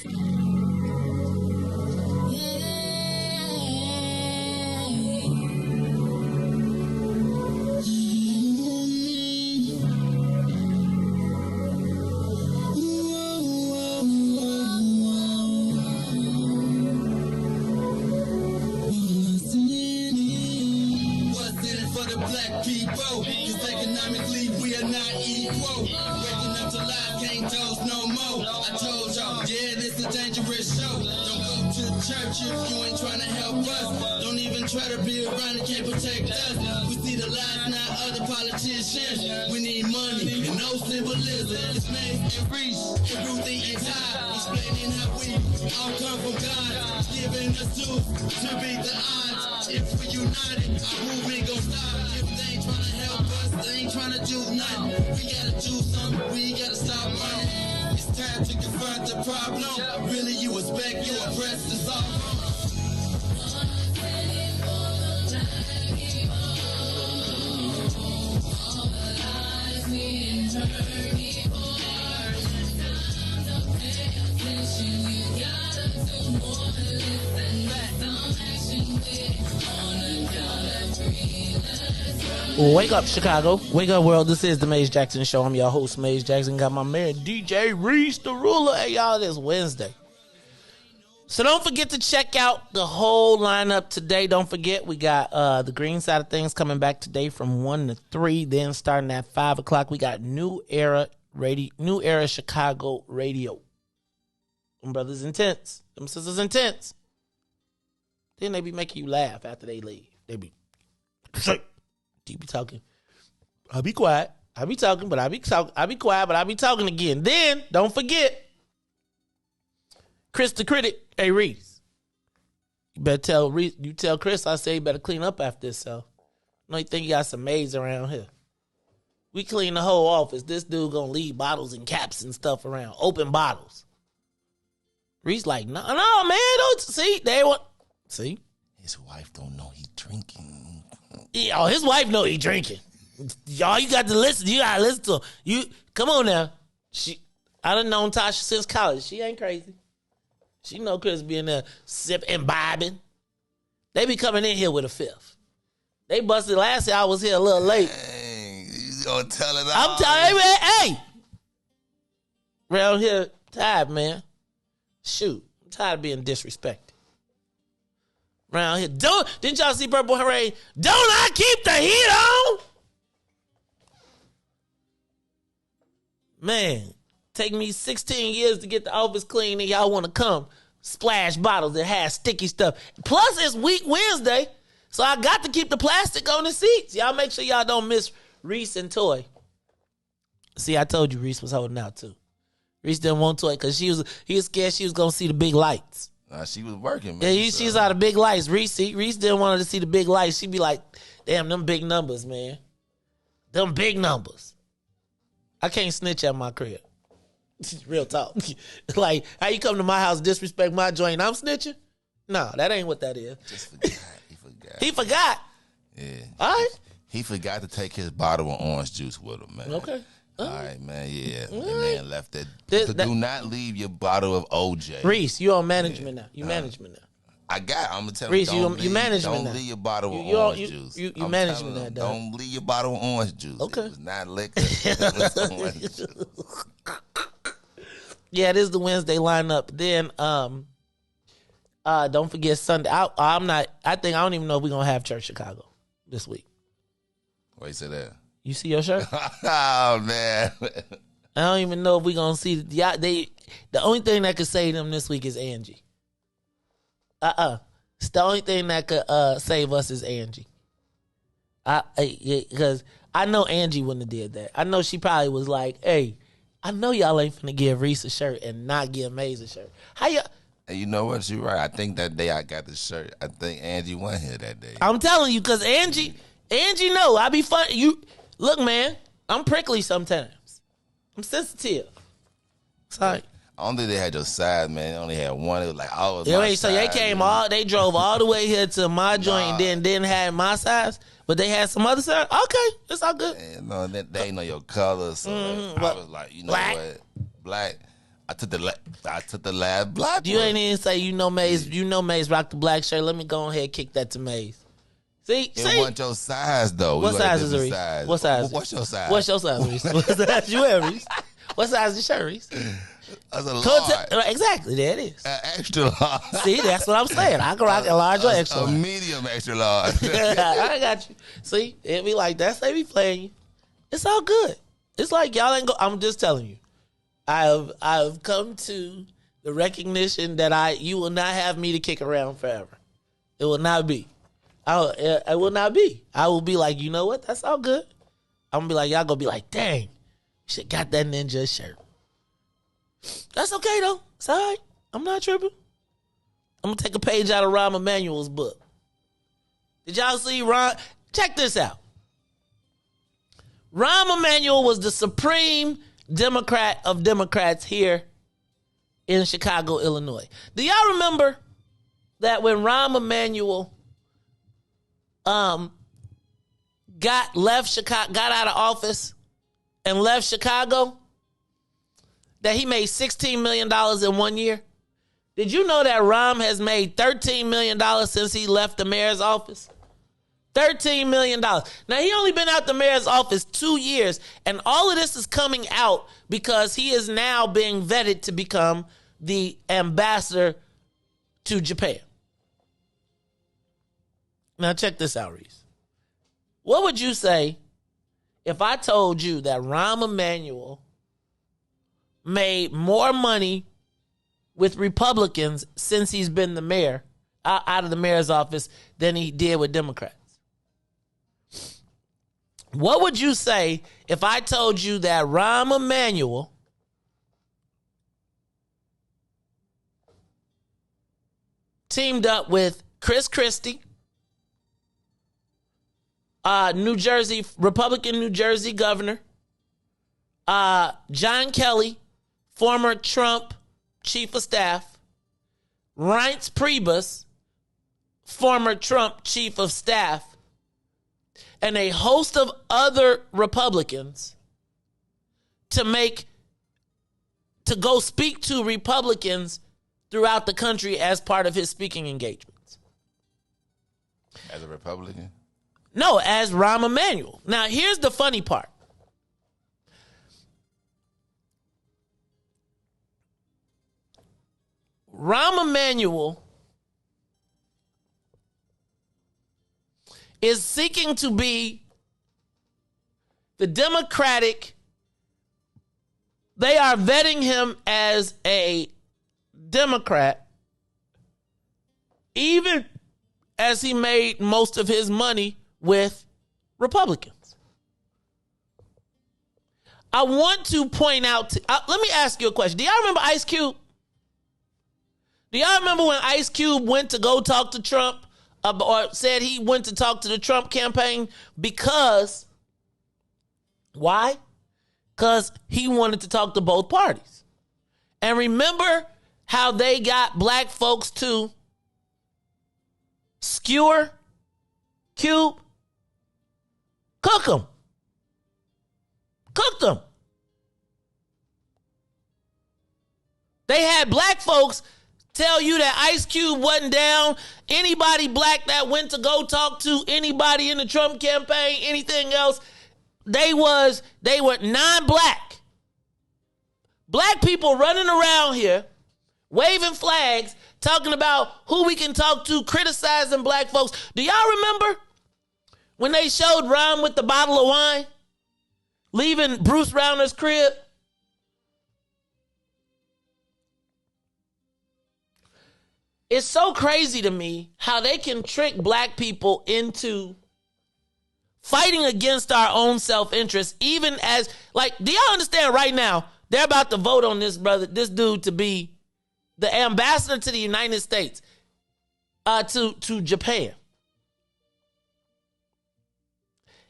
Church if you ain't trying to help us. Don't even try to be around and can't protect us. We see the lies now of the politicians. We need money and no symbolism. It's Maze and Riis and Ruthie and Todd, explaining how we all come from God, giving us tools to beat the odds. If we united, our movement gon' stop. If they ain't trying to help us, they ain't trying to do nothing. We gotta do something, we gotta stop running. It's time to confront the problem. Really, you expect you oppressed to solve. Wake up, Chicago. Wake up, world. This is the Maze Jackson Show. I'm your host, Maze Jackson. Got my man, DJ Riis, the ruler. Hey, y'all, this Wednesday. So don't forget to check out the whole lineup today. Don't forget, we got the green side of things coming back today from 1 to 3. Then starting at 5 o'clock, we got New Era Chicago Radio. Them brothers intense. Them sisters intense. Then they be making you laugh after they leave. They be straight. You be talking. I'll be quiet. I'll be talking, but I'll be quiet, but I'll be talking again. Then, don't forget, Chris the Critic. Hey, Riis. You better tell Riis, you tell Chris I say you better clean up after this, so. I know you think you got some maids around here. We clean the whole office. This dude gonna leave bottles and caps and stuff around. Open bottles. Riis like, no, man, don't see. They want, see? His wife don't know he drinking. Yeah, oh, his wife know he drinking. Y'all, you got to listen. You got to listen to him. You, come on now. I done known Tasha since college. She ain't crazy. She know Chris being there sipping, imbibing. They be coming in here with a fifth. They busted last year. I was here a little late. Dang, you gonna tell it all? I'm telling you, hey. Around here, tired, man. Shoot, I'm tired of being disrespected. Around here, didn't y'all see Purple Hooray? Don't I keep the heat on? Man, take me 16 years to get the office clean and y'all want to come splash bottles that has sticky stuff. Plus, it's Week Wednesday, so I got to keep the plastic on the seats. Y'all make sure y'all don't miss Riis and Toy. See, I told you Riis was holding out too. Riis didn't want Toy because he was scared she was going to see the big lights. She was working, man. Yeah, she saw the big lights. Riis didn't want her to see the big lights. She'd be like, damn, them big numbers, man. Them big numbers. I can't snitch at my crib. Real talk. Like, how you come to my house, disrespect my joint, I'm snitching? No, that ain't what that is. Just forgot. He forgot. Yeah. All right. He forgot to take his bottle of orange juice with him, man. Okay. All right, man. Yeah, All that right. man left it. That- Do not leave your bottle of OJ. Riis, you on management now. You management now. I'm gonna tell Riis, you. you management Don't now. leave your bottle with You orange juice. You I'm management telling that, them, dog. don't leave your bottle with orange juice. Okay. It was not liquor. It was orange juice. Yeah, this is the Wednesday lineup. Then don't forget Sunday. I don't even know if we're gonna have church Chicago this week. Why you say that? You see your shirt? Oh man. I don't even know if we're gonna see the only thing that could save them this week is Angie. It's the only thing that could save us is Angie. Because I know Angie wouldn't have did that. I know she probably was like, hey, I know y'all ain't finna give Riis a shirt and not give Maze a shirt. How y'all? And you know what? You're right. I think that day I got the shirt. I think Angie won here that day. I'm telling you, because Angie know I be fun. You look, man, I'm prickly sometimes. I'm sensitive. Sorry. I don't think they had your size, man. They only had one. It was like, oh, Yeah, wait, so they they drove all the way here to my joint and then didn't have my size, but they had some other size. Okay, it's all good. Man, no, they ain't know your color, so I was like, you know black. what, black. I took the last black. You one. ain't even say Maze. You know Maze rock the black shirt. Let me go ahead and kick that to Maze. See, It wasn't your size though. What We got a size is it, different Riis? size. What size? What's your size? What's your size, Riis? What size you wear, Riis? What size is your shirt, Riis? That's a large. Exactly, there it is. Extra large. See, that's what I'm saying. I can rock a large or extra A large. medium extra large. I got you. See, it be like that's they be playing you. It's all good. It's like y'all ain't go. I'm just telling you. I've come to the recognition that you will not have me to kick around forever. It will not be. I will not be. I will be like, you know what? That's all good. I'm gonna be like, y'all gonna be like, dang, you should got that ninja shirt. That's okay though. It's all right. I'm not tripping. I'm gonna take a page out of Rahm Emanuel's book. Did y'all see Rahm? Check this out. Rahm Emanuel was the supreme Democrat of Democrats here in Chicago, Illinois. Do y'all remember that when Rahm Emanuel got out of office and left Chicago, that he made $16 million in 1 year? Did you know that Rahm has made $13 million since he left the mayor's office? $13 million. Now, he only been out the mayor's office 2 years, and all of this is coming out because he is now being vetted to become the ambassador to Japan. Now, check this out, Riis. What would you say if I told you that Rahm Emanuel made more money with Republicans since he's been the mayor, out of the mayor's office, than he did with Democrats? What would you say if I told you that Rahm Emanuel teamed up with Chris Christie, Republican New Jersey governor, John Kelly, former Trump chief of staff, Reince Priebus, former Trump chief of staff, and a host of other Republicans to go speak to Republicans throughout the country as part of his speaking engagements? As a Republican? No, as Rahm Emanuel. Now, here's the funny part. Rahm Emanuel is seeking to be the Democratic. They are vetting him as a Democrat, even as he made most of his money with Republicans. I want to point out, let me ask you a question. Do y'all remember Ice Cube? Do y'all remember when Ice Cube went to go talk to Trump, or said he went to talk to the Trump campaign because, why? Because he wanted to talk to both parties. And remember how they got black folks to skewer Cube? Cook them. They had black folks tell you that Ice Cube wasn't down. Anybody black that went to go talk to anybody in the Trump campaign, anything else, they were non-black. Black people running around here, waving flags, talking about who we can talk to, criticizing black folks. Do y'all remember when they showed Rahm with the bottle of wine, leaving Bruce Rauner's crib? It's so crazy to me how they can trick black people into fighting against our own self-interest, even as, like, do y'all understand right now, they're about to vote on this dude to be the ambassador to the United States, to Japan.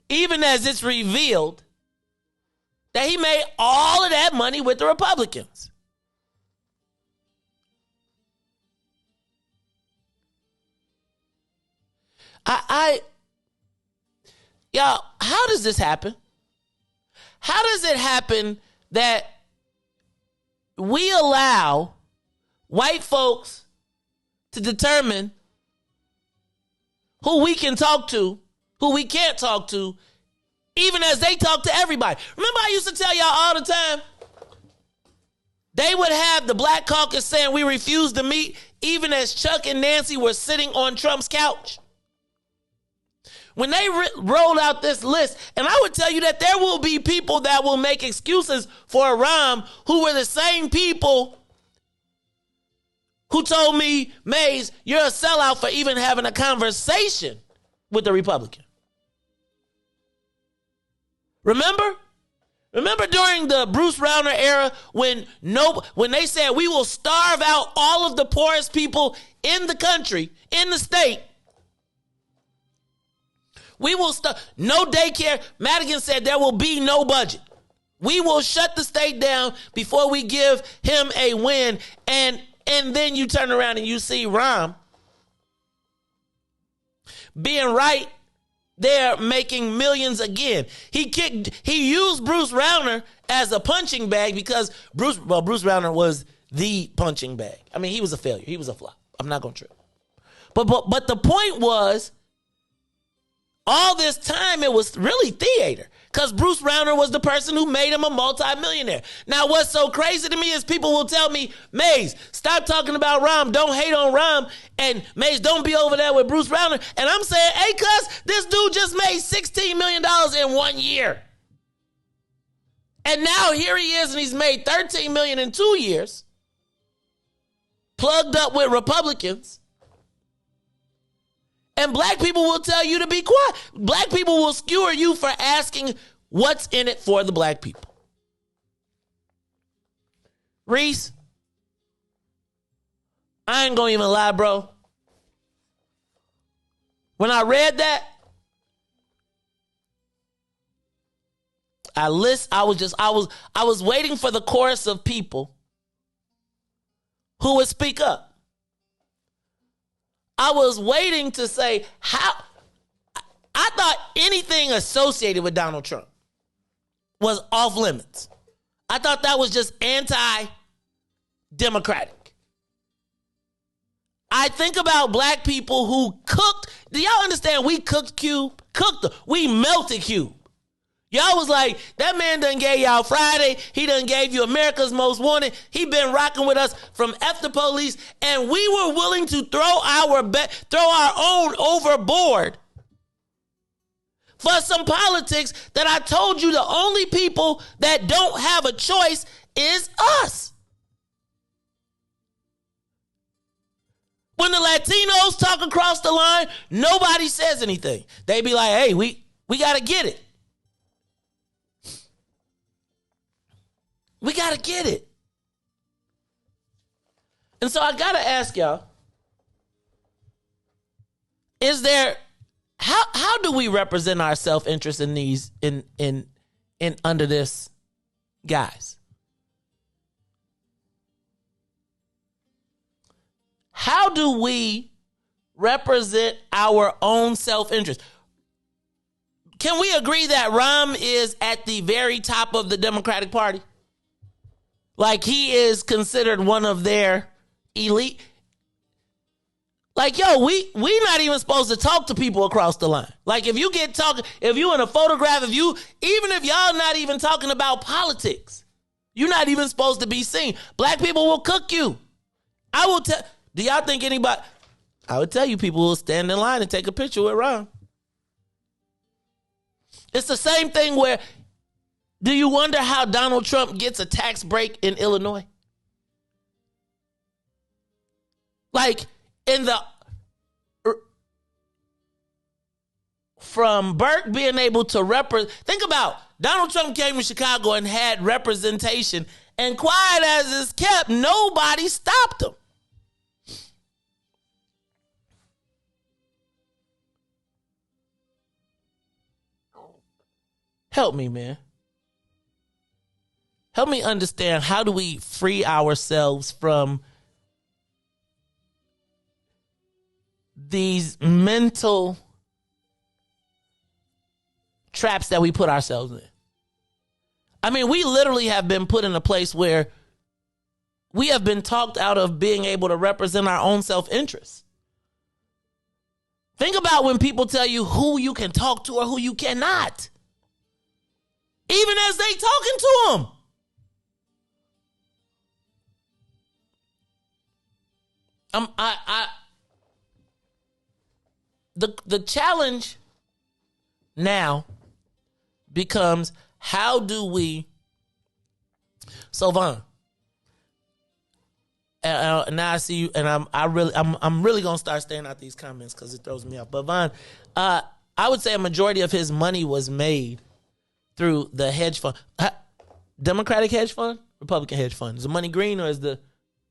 Even as it's revealed that he made all of that money with the Republicans. Y'all, how does this happen? How does it happen that we allow white folks to determine who we can talk to, who we can't talk to, even as they talk to everybody? Remember, I used to tell y'all all the time, they would have the Black Caucus saying we refuse to meet, even as Chuck and Nancy were sitting on Trump's couch. When they rolled out this list, and I would tell you that there will be people that will make excuses for Rahm who were the same people who told me, Mays, you're a sellout for even having a conversation with the Republican. Remember? Remember during the Bruce Rauner era when they said we will starve out all of the poorest people in the country, in the state. We will no daycare. Madigan said there will be no budget. We will shut the state down before we give him a win. And then you turn around and you see Rahm being right there making millions again. He used Bruce Rauner as a punching bag because Bruce Rauner was the punching bag. I mean, he was a failure. He was a flop. I'm not going to trip. But the point was, all this time, it was really theater because Bruce Rauner was the person who made him a multimillionaire. Now, what's so crazy to me is people will tell me, Mays, stop talking about Rahm. Don't hate on Rahm. And Mays, don't be over there with Bruce Rauner. And I'm saying, hey, cuz, this dude just made $16 million in 1 year. And now here he is, and he's made $13 million in 2 years, plugged up with Republicans. And black people will tell you to be quiet. Black people will skewer you for asking what's in it for the black people. Riis, I ain't gonna even lie, bro. When I read that, I was waiting for the chorus of people who would speak up. I was waiting to say how I thought anything associated with Donald Trump was off limits. I thought that was just anti-democratic. I think about black people who cooked. Do y'all understand? We cooked Cube. We melted Cube. Y'all was like, that man done gave y'all Friday. He done gave you America's Most Wanted. He been rocking with us from F the Police. And we were willing to throw our own overboard for some politics that I told you the only people that don't have a choice is us. When the Latinos talk across the line, nobody says anything. They be like, hey, we got to get it. We got to get it. And so I got to ask y'all, how do we represent our self-interest in these, in under this, guys? How do we represent our own self-interest? Can we agree that Rahm is at the very top of the Democratic Party? Like he is considered one of their elite. Like, yo, we not even supposed to talk to people across the line. Like, if you get talking, if you in a photograph, even if y'all not even talking about politics, you're not even supposed to be seen. Black people will cook you. I will tell. Do y'all think anybody? I would tell you, people will stand in line and take a picture with Rahm. It's the same thing where, do you wonder how Donald Trump gets a tax break in Illinois? Like, from Burke being able to represent, think about Donald Trump came to Chicago and had representation, and quiet as it's kept, nobody stopped him. Help me, man. Help me understand, how do we free ourselves from these mental traps that we put ourselves in? I mean, we literally have been put in a place where we have been talked out of being able to represent our own self-interest. Think about when people tell you who you can talk to or who you cannot, even as they talking to them. The challenge now becomes, how do we? So Von, now I see you, and I'm really gonna start staying out these comments because it throws me off. But Von, I would say a majority of his money was made through the hedge fund. Democratic hedge fund, Republican hedge fund. Is the money green, or is the?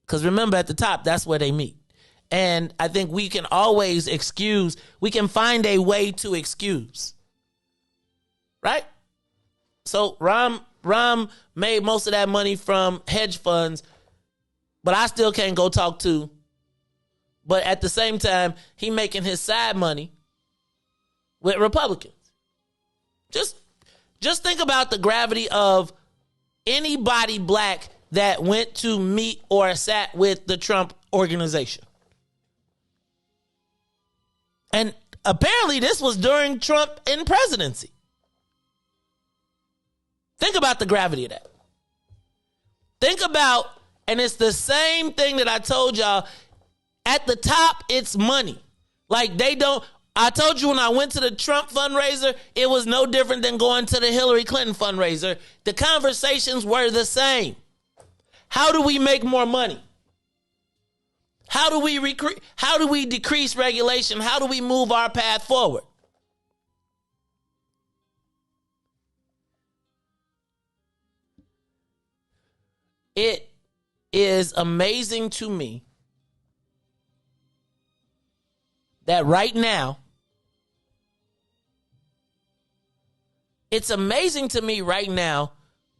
Because remember, at the top, that's where they meet. And I think we can always excuse. We can find a way to excuse. Right? So Rahm made most of that money from hedge funds, but I still can't go talk to. But at the same time, he making his side money with Republicans. Just think about the gravity of anybody black that went to meet or sat with the Trump organization. And apparently this was during Trump in presidency. Think about the gravity of that. Think about, and it's the same thing that I told y'all, at the top, it's money. Like I told you when I went to the Trump fundraiser, it was no different than going to the Hillary Clinton fundraiser. The conversations were the same. How do we make more money? How do we decrease regulation? How do we move our path forward? It is amazing to me that right now,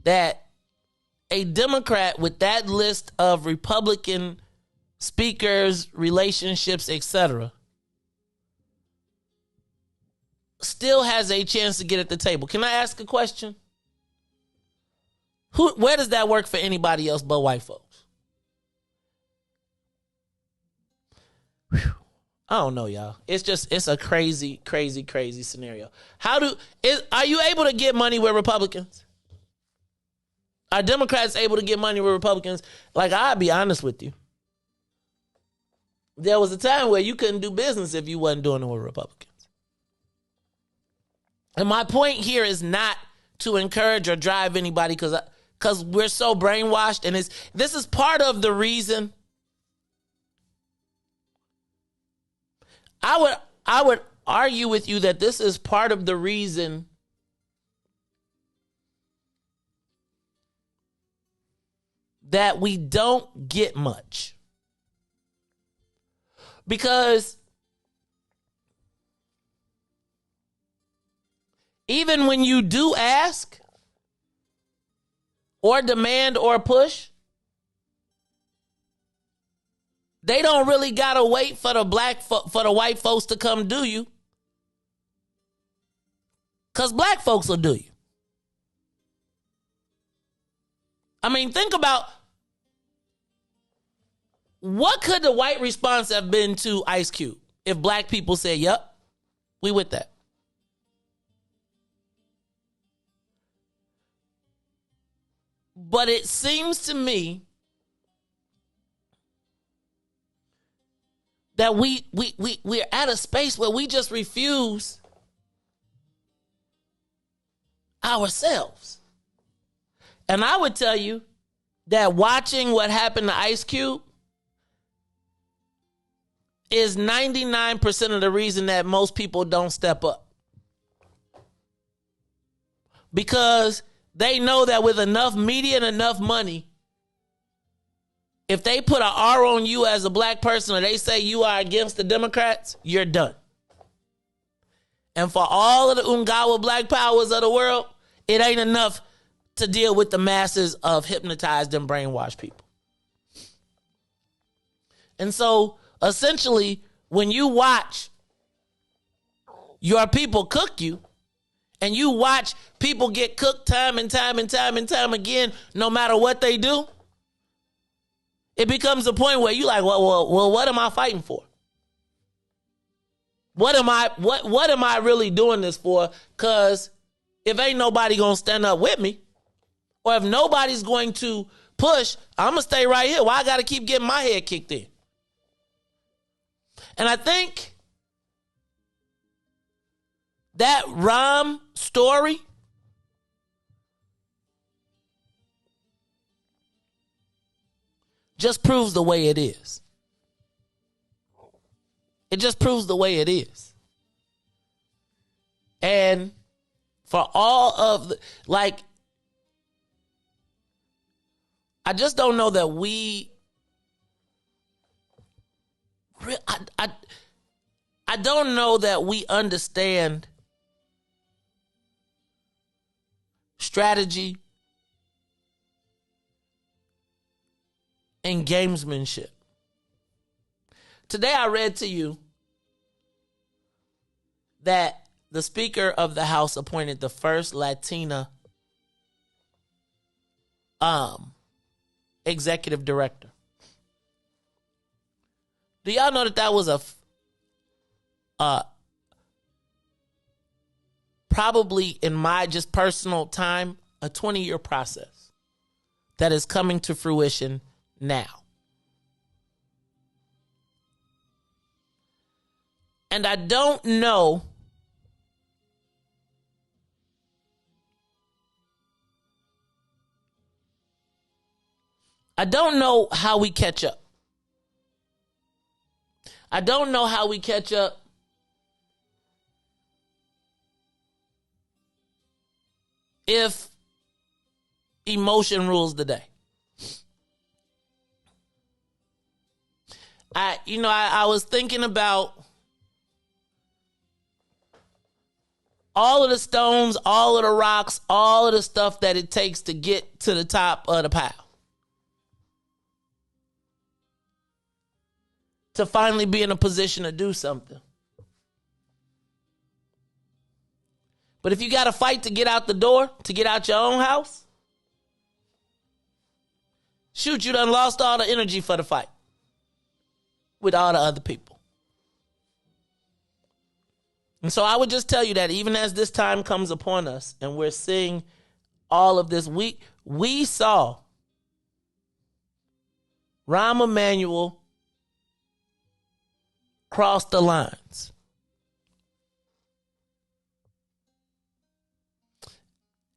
that a Democrat with that list of Republican speakers, relationships, etc., still has a chance to get at the table. Can I ask a question? Where does that work for anybody else but white folks? Whew. I don't know, y'all. It's a crazy, crazy, crazy scenario. Are you able to get money with Republicans? Are Democrats able to get money with Republicans? Like, I'll be honest with you. There was a time where you couldn't do business if you wasn't doing it with Republicans. And my point here is not to encourage or drive anybody because we're so brainwashed, and this is part of the reason. I would argue with you that this is part of the reason that we don't get much. Because even when you do ask or demand or push, they don't really gotta wait for the white folks to come do you, because black folks will do you. I mean, think about What could the white response have been to Ice Cube if black people said, "Yep, we with that"? But it seems to me that we're at a space where we just refuse ourselves. And I would tell you that watching what happened to Ice Cube is 99% of the reason that most people don't step up. Because they know that with enough media and enough money, if they put an R on you as a black person or they say you are against the Democrats, you're done. And for all of the Ungawa black powers of the world, it ain't enough to deal with the masses of hypnotized and brainwashed people. And so, essentially, when you watch your people cook you, and you watch people get cooked time and time and time and time again, no matter what they do, it becomes a point where you're like, well, what am I fighting for? What am I really doing this for? Because if ain't nobody gonna stand up with me, or if nobody's going to push, I'm gonna stay right here. Why I gotta keep getting my head kicked in? And I think that Rahm story just proves the way it is. It just proves the way it is. And for all of the, like, I just don't know that I don't know that we understand strategy and gamesmanship. Today I read to you that the Speaker of the House appointed the first Latina executive director. Do y'all know that was a probably in my just personal time, a 20-year process that is coming to fruition now? And I don't know how we catch up. I don't know how we catch up if emotion rules the day. I was thinking about all of the stones, all of the rocks, all of the stuff that it takes to get to the top of the pile. To finally be in a position to do something. But if you got to fight to get out the door, to get out your own house, shoot, you done lost all the energy for the fight with all the other people. And so I would just tell you that even as this time comes upon us and we're seeing all of this, we saw Rahm Emanuel cross the lines.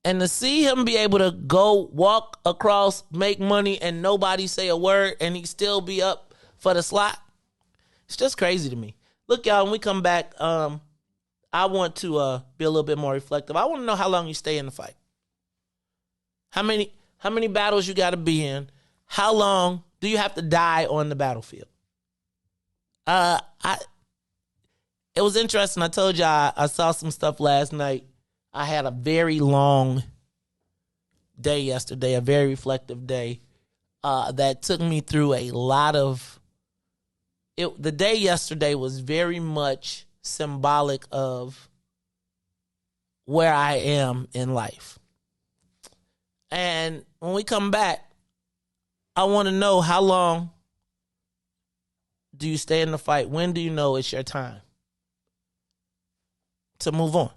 And to see him be able to go walk across, make money, and nobody say a word, and he still be up for the slot, it's just crazy to me. Look, y'all, when we come back, I want to be a little bit more reflective. I want to know how long you stay in the fight. How many battles you got to be in? How long do you have to die on the battlefield? It was interesting. I told you I saw some stuff last night. I had a very long day yesterday, a very reflective day that took me through a lot of it. The day yesterday was very much symbolic of where I am in life. And when we come back, I want to know how long Do you stay in the fight? When do you know it's your time to move on?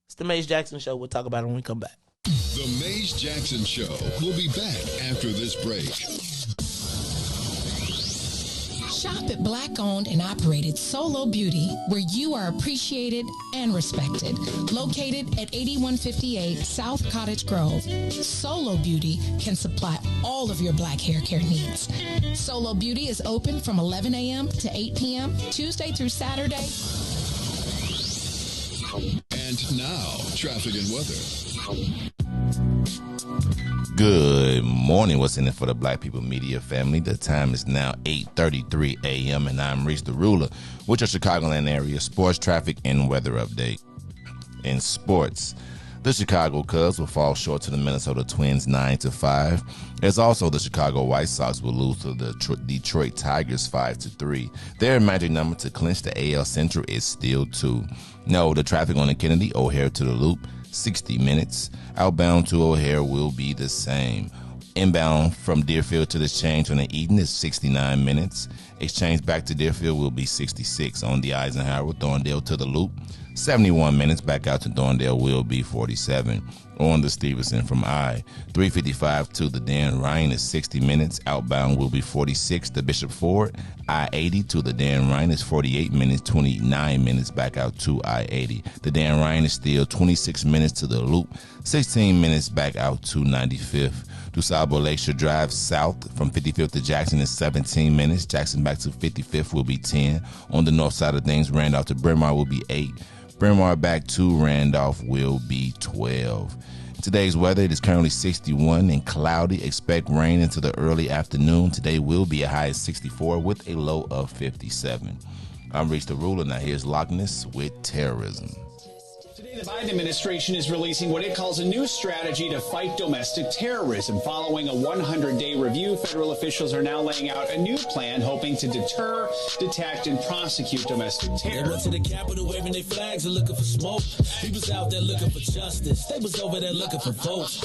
It's the Maze Jackson Show. We'll talk about it when we come back. The Maze Jackson Show will be back after this break. Shop at Black-owned and operated Solo Beauty, where you are appreciated and respected. Located at 8158 South Cottage Grove, Solo Beauty can supply all of your black hair care needs. Solo Beauty is open from 11 a.m. to 8 p.m., Tuesday through Saturday. And now, traffic and weather. Good morning. What's in it for the Black People Media family? The time is now 8:33 a.m. and I'm Riis, the ruler, with your Chicagoland area sports, traffic, and weather update. In sports, the Chicago Cubs will fall short to the Minnesota Twins 9-5. As also the Chicago White Sox will lose to the Detroit Tigers 5-3. Their magic number to clinch the AL Central is still 2. No, the traffic on the Kennedy O'Hare to the Loop, 60 minutes. Outbound to O'Hare will be the same. Inbound from Deerfield to the Exchange on the Eden is 69 minutes. Exchange back to Deerfield will be 66. On the Eisenhower, Thorndale to the Loop, 71 minutes. Back out to Thorndale will be 47. On the Stevenson from I-355 to the Dan Ryan is 60 minutes. Outbound will be 46. The Bishop Ford, I-80 to the Dan Ryan is 48 minutes, 29 minutes. Back out to I-80. The Dan Ryan is still 26 minutes to the Loop, 16 minutes. Back out to 95th. DuSable Lakeshore Drive south from 55th to Jackson is 17 minutes. Jackson back to 55th will be 10. On the north side of things, Randolph to Bryn Mawr will be 8. Bryn Mawr back to Randolph will be 12. Today's weather, it is currently 61 and cloudy. Expect rain into the early afternoon. Today will be a high of 64 with a low of 57. I'm Riis, the ruler. Now here's Loch Ness with terrorism. The Biden administration is releasing what it calls a new strategy to fight domestic terrorism. Following a 100-day review, federal officials are now laying out a new plan hoping to deter, detect, and prosecute domestic terror. They went to the Capitol waving their flags and looking for smoke. He was out there looking for justice. They was over there looking for votes.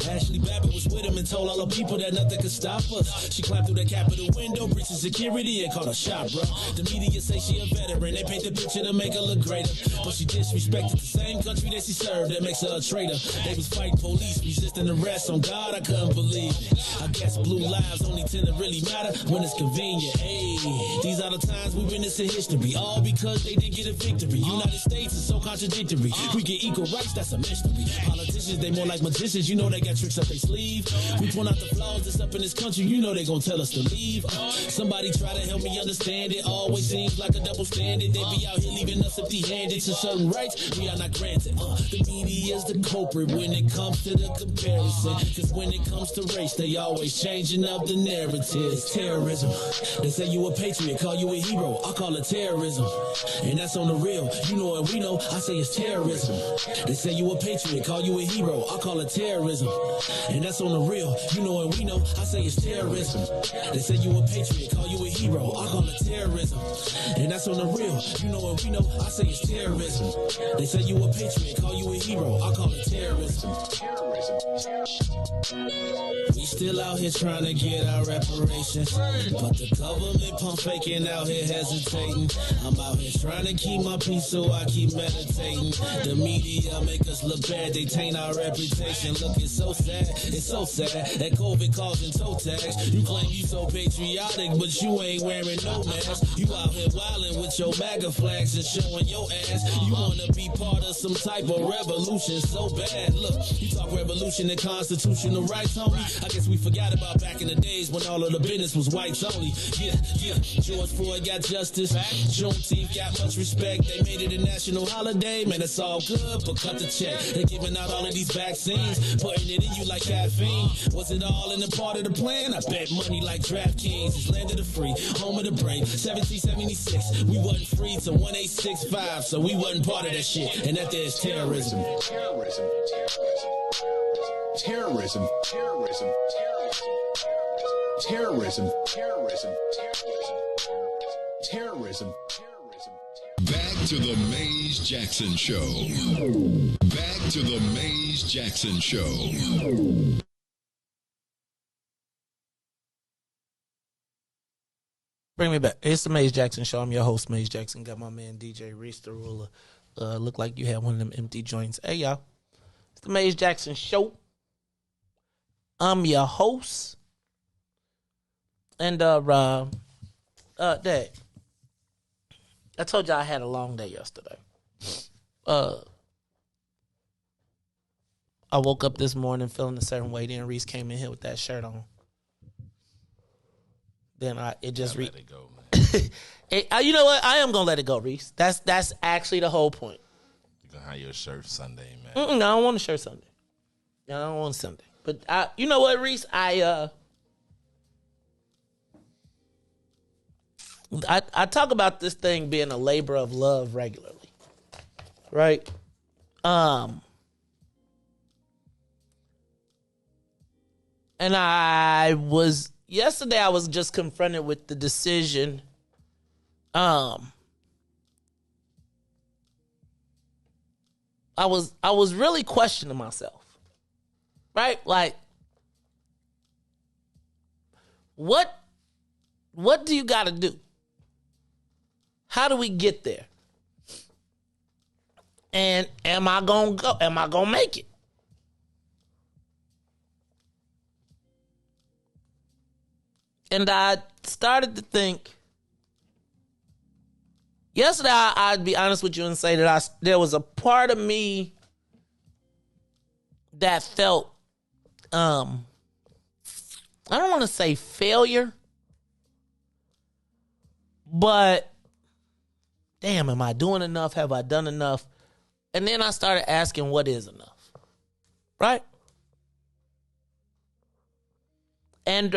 Ashley Babbitt was with him and told all the people that nothing could stop us. She climbed through the Capitol window, breached security, and caught a shot, bro. The media say she a veteran. They paint the picture to make her look greater. But she disrespected the same country that she served, that makes her a traitor. They was fighting police, resisting arrest. On God, I couldn't believe it. I guess blue lives only tend to really matter when it's convenient. Hey, these are the times we witness in history, all because they didn't get a victory. United States is so contradictory. We get equal rights, that's a mystery. Politicians, they more like magicians. You know they got tricks up their sleeve. We point out the flaws that's up in this country. You know they gonna tell us to leave. Somebody try to help me understand it. Always seems like a double standard. They be out here leaving us empty-handed to certain rights we are not granted. The media's the culprit when it comes to the comparison. Cause when it comes to race, they always changing up the narrative. It's terrorism. They say you a patriot, call you a hero. I call it terrorism. And that's on the real. You know and we know, I say it's terrorism. They say you a patriot, call you a hero. I call it terrorism. And that's on the real. You know and we know, I say it's terrorism. They say you a patriot, call you a hero. I call it terrorism. And that's on the real. You know and we know, I say it's terrorism. They say you a patriot, call you a hero. I call it terrorism. We still out here trying to get our reparations, but the government pump faking out here hesitating. I'm out here trying to keep my peace, so I keep meditating. The media make us look bad, they taint our reputation. Look, it's so sad that COVID causing toe tags. You claim you so patriotic, but you ain't wearing no mask. You out here wilding with your MAGA flags and showing your ass. You wanna be part of some type of revolution so bad. Look, you talk revolution and constitutional rights, homie. I guess we forgot about back in the days when all of the business was whites only. Yeah. George Floyd got justice. Juneteenth got much respect. They made it a national holiday. Man, it's all good, but cut the check. They're giving out all of these vaccines, putting it in you like caffeine. Was it all in the part of the plan? I bet money like DraftKings. It's land of the free, home of the brave. 1776, we wasn't free till 1865, so we wasn't part of that shit. And that there's terrorism. Back to the Maze Jackson Show. Back to the Maze Jackson Show. Bring me back. It's the Maze Jackson Show. I'm your host, Maze Jackson. Got my man DJ Riis the Ruler. Look like you had one of them empty joints. Hey, y'all. It's the Maze Jackson Show. I'm your host. And, Dad, I told y'all I had a long day yesterday. I woke up this morning feeling a certain way. Then Riis came in here with that shirt on. Then it just let it go, man. you know what? I am gonna let it go, Riis. That's actually the whole point. You gonna have your shirt Sunday, man. No, I don't want a shirt Sunday. No, I don't want Sunday. But you know what, Riis? I talk about this thing being a labor of love regularly, right? And yesterday I was just confronted with the decision. I was really questioning myself, right? Like, what do you got to do? How do we get there? And am I gonna go? Am I gonna make it? And I started to think, yesterday I'd be honest with you and say that there was a part of me that felt, I don't want to say failure, but damn, am I doing enough? Have I done enough? And then I started asking, what is enough? Right? And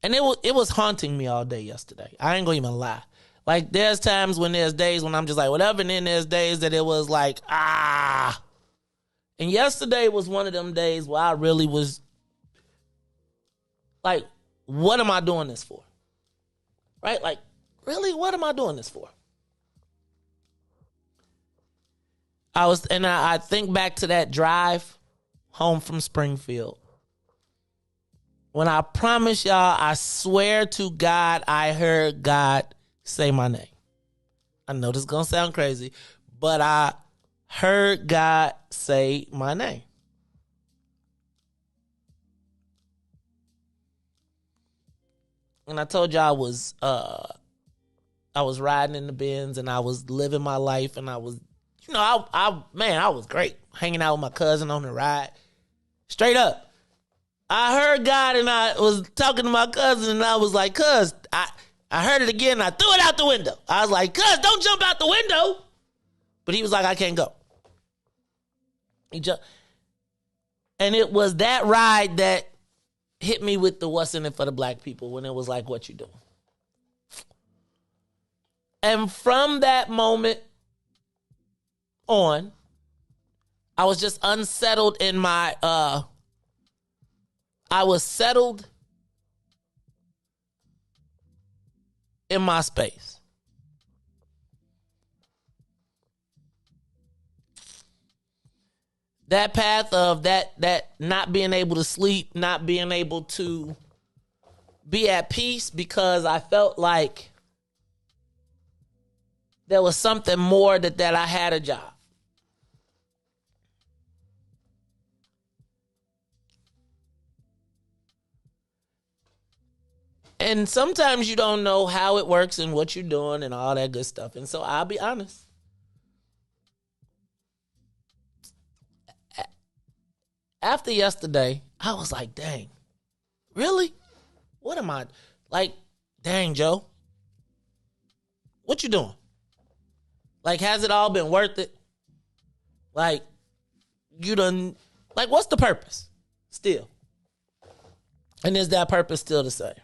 it was haunting me all day yesterday. I ain't gonna even lie. Like, there's times when there's days when I'm just like, whatever, and then there's days that it was like, And yesterday was one of them days where I really was like, what am I doing this for? Right? Like, really, what am I doing this for? I think back to that drive home from Springfield. When I promise y'all, I swear to God, I heard God say my name. I know this is going to sound crazy, but I heard God say my name. And I told y'all I was riding in the Benz and I was living my life, and I was, I was great. Hanging out with my cousin on the ride. Straight up. I heard God and I was talking to my cousin and I was like, cuz, I heard it again and I threw it out the window. I was like, cuz, don't jump out the window. But he was like, I can't go. And it was that ride that hit me with the what's in it for the black people, when it was like, what you doing? And from that moment on, I was just unsettled in my, I was settled in my space. That path of that not being able to sleep, not being able to be at peace, because I felt like there was something more that I had a job. And sometimes you don't know how it works and what you're doing and all that good stuff. And so I'll be honest. After yesterday, I was like, dang, really? What am I? Like, dang, Joe. What you doing? Like, has it all been worth it? Like, you done, like, what's the purpose still? And is that purpose still the same?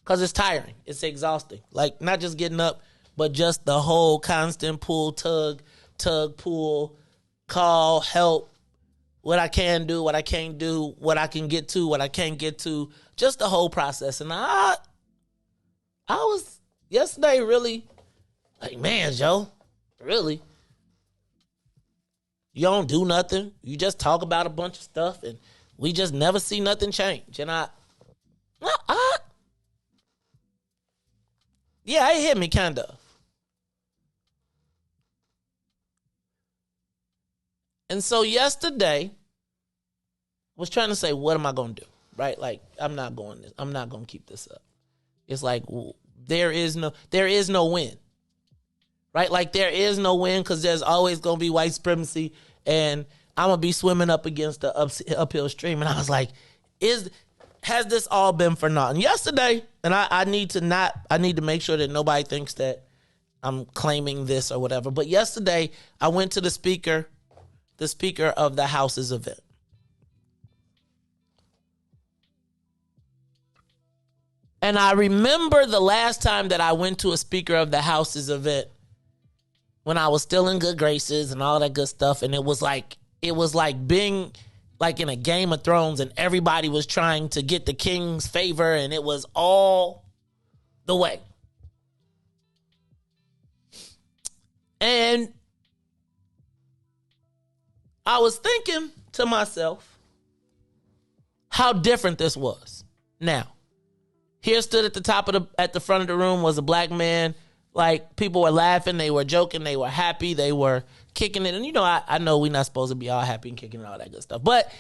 Because it's tiring. It's exhausting. Like, not just getting up, but just the whole constant pull, tug, pull, call, help, what I can do, what I can't do, what I can get to, what I can't get to, just the whole process. And I was yesterday really like, man, Joe, really? You don't do nothing. You just talk about a bunch of stuff and we just never see nothing change. And yeah, it hit me kind of. And so yesterday, was trying to say, what am I going to do? Right? Like, I'm not going to keep this up. It's like, there is no win. Right? Like, there is no win because there's always going to be white supremacy, and I'm going to be swimming up against the uphill stream. And I was like, has this all been for naught? And yesterday, and I need to make sure that nobody thinks that I'm claiming this or whatever. But yesterday, I went to the speaker of the House's event. And I remember the last time that I went to a Speaker of the House's event when I was still in good graces and all that good stuff. And it was like being like in a Game of Thrones and everybody was trying to get the king's favor and it was all the way. And I was thinking to myself how different this was. Now, here stood at the front of the room was a black man. Like, people were laughing, they were joking, they were happy, they were kicking it. And I know we're not supposed to be all happy and kicking and all that good stuff. But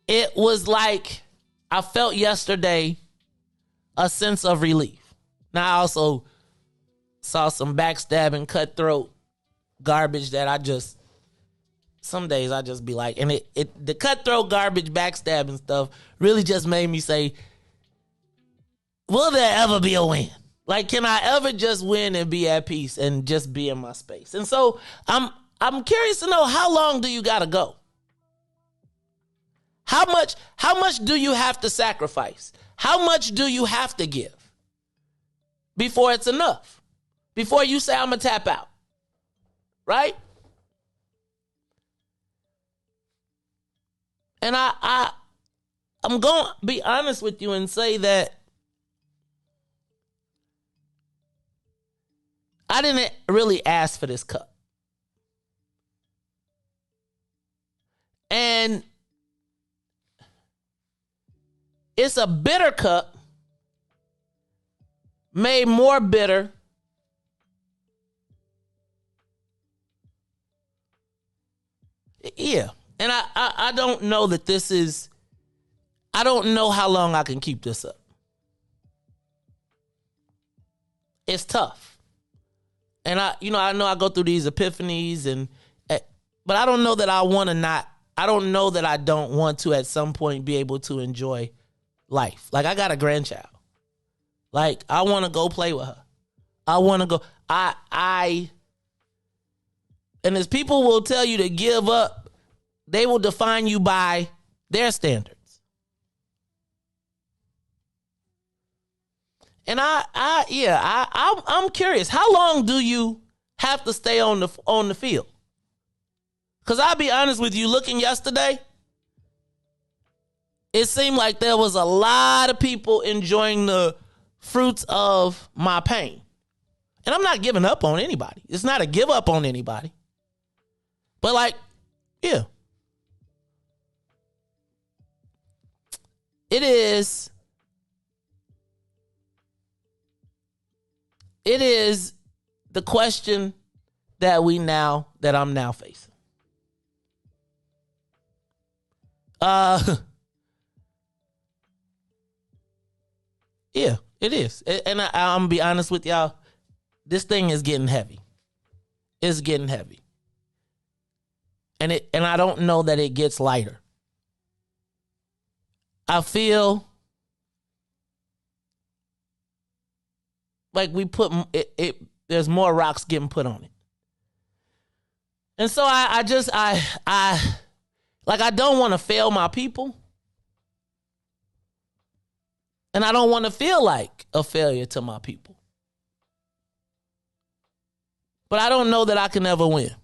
it was like I felt yesterday a sense of relief. Now, I also saw some backstabbing, cutthroat garbage that some days I just be like, and the cutthroat garbage, backstabbing stuff really just made me say, will there ever be a win? Like, can I ever just win and be at peace and just be in my space? And so I'm curious to know, how long do you gotta go? How much do you have to sacrifice? How much do you have to give before it's enough? Before you say, I'm gonna tap out. Right? And I'm going to be honest with you and say that I didn't really ask for this cup. And it's a bitter cup made more bitter yeah. And I don't know that this is, I don't know how long I can keep this up. It's tough. And I know I go through these epiphanies but I don't know that I don't know that I don't want to at some point be able to enjoy life. Like, I got a grandchild. Like, I want to go play with her. I want to go, and as people will tell you to give up, they will define you by their standards. And I'm curious, how long do you have to stay on the field? Because I'll be honest with you, looking yesterday, it seemed like there was a lot of people enjoying the fruits of my pain. And I'm not giving up on anybody. It's not a give up on anybody. But like, yeah. It is the question that I'm now facing. Yeah, it is. And I'm gonna be honest with y'all, this thing is getting heavy. It's getting heavy. And I don't know that it gets lighter. I feel like we put there's more rocks getting put on it. And so I don't want to fail my people. And I don't want to feel like a failure to my people. But I don't know that I can ever win.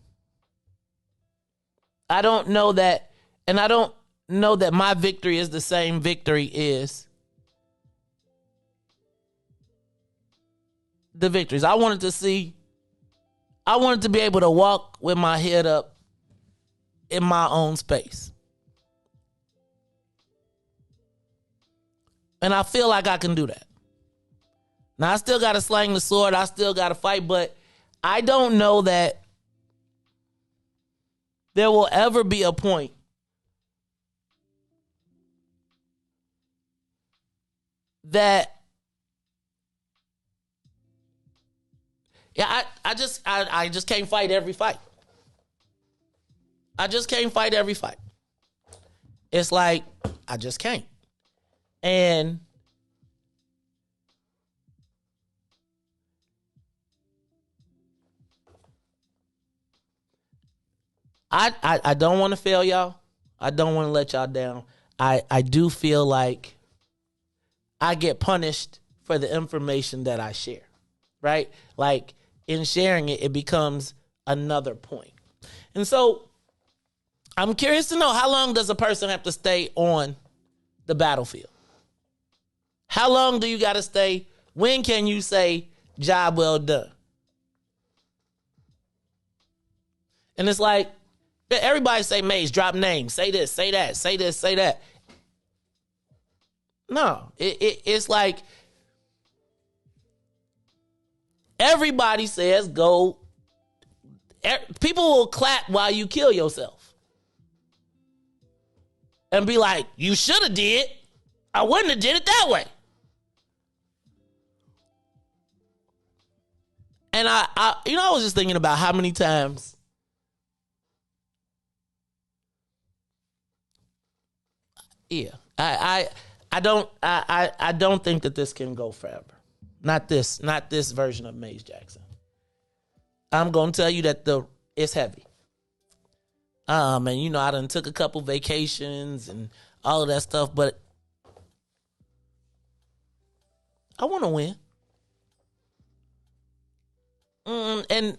I don't know that, and I don't know that my victory is the same victory is the victories. I wanted to be able to walk with my head up in my own space. And I feel like I can do that. Now, I still got to slang the sword. I still got to fight. But I don't know that there will ever be a point that I just can't fight every fight. I just can't fight every fight. It's like I just can't. And I don't want to fail y'all. I don't want to let y'all down. I do feel like I get punished for the information that I share, right? Like in sharing it, it becomes another point. And so I'm curious to know, how long does a person have to stay on the battlefield? How long do you got to stay? When can you say, job well done? And it's like, everybody say, Maze, drop names, say this, say that, say this, say that. No, it's like everybody says go. People will clap while you kill yourself and be like, you should have did. I wouldn't have did it that way. And I was just thinking about how many times I don't think that this can go forever. Not this version of Maze Jackson. I'm gonna tell you that it's heavy. And I done took a couple vacations and all of that stuff, but I want to win. And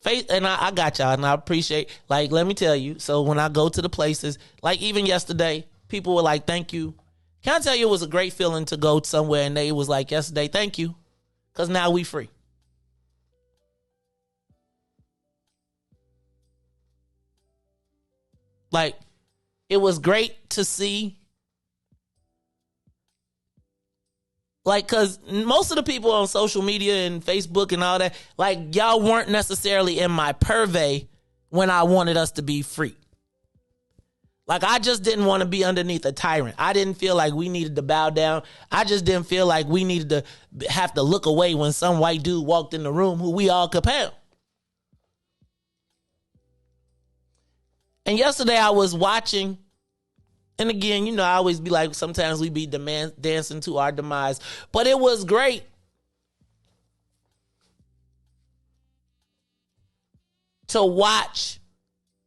faith, and I got y'all, and I appreciate. Like, let me tell you. So when I go to the places, like even yesterday, people were like, "Thank you." Can I tell you, it was a great feeling to go somewhere and they was like, yesterday, thank you, because now we free. Like, it was great to see. Like, because most of the people on social media and Facebook and all that, like, y'all weren't necessarily in my purvey when I wanted us to be free. Like, I just didn't want to be underneath a tyrant. I didn't feel like we needed to bow down. I just didn't feel like we needed to have to look away when some white dude walked in the room who we all could pound. And yesterday I was watching, and again, I always be like, sometimes we be dancing to our demise, but it was great to watch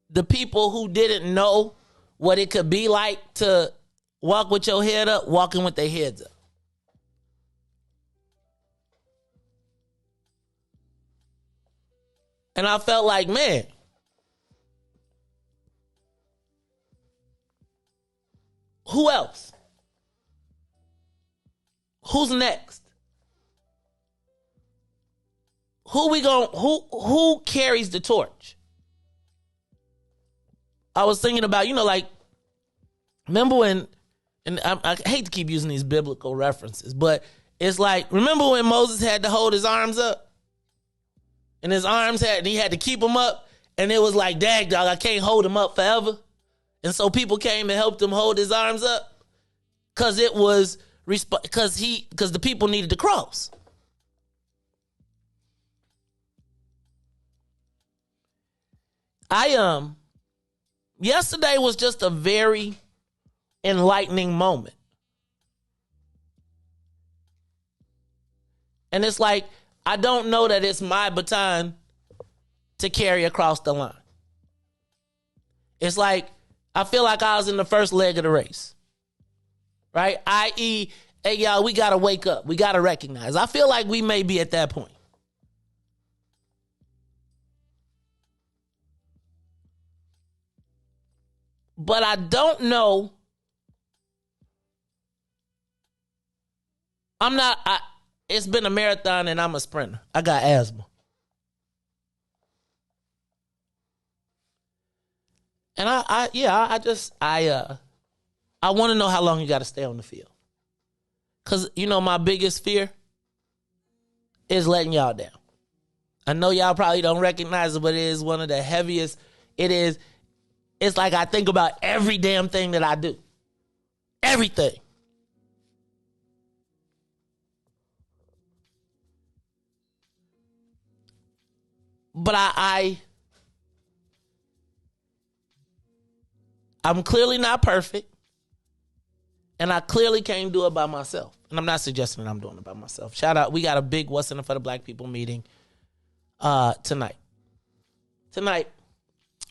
the people who didn't know what it could be like to walk with your head up, walking with their heads up. And I felt like, man, who else? Who's next? Who carries the torch? I was thinking about, like, remember when, and I hate to keep using these biblical references, but it's like, remember when Moses had to hold his arms up? And he had to keep them up, and it was like, dag dog, I can't hold him up forever. And so people came and helped him hold his arms up because because the people needed to cross. Yesterday was just a very enlightening moment. And it's like, I don't know that it's my baton to carry across the line. It's like, I feel like I was in the first leg of the race. Right? I.e., hey, y'all, we got to wake up. We got to recognize. I feel like we may be at that point. But I don't know. It's been a marathon and I'm a sprinter. I got asthma. And I want to know how long you got to stay on the field. Because, my biggest fear is letting y'all down. I know y'all probably don't recognize it, but it is one of the heaviest. It's like I think about every damn thing that I do. Everything. But I'm clearly not perfect. And I clearly can't do it by myself. And I'm not suggesting that I'm doing it by myself. Shout out. We got a big What's in it for the Black People meeting tonight. Tonight,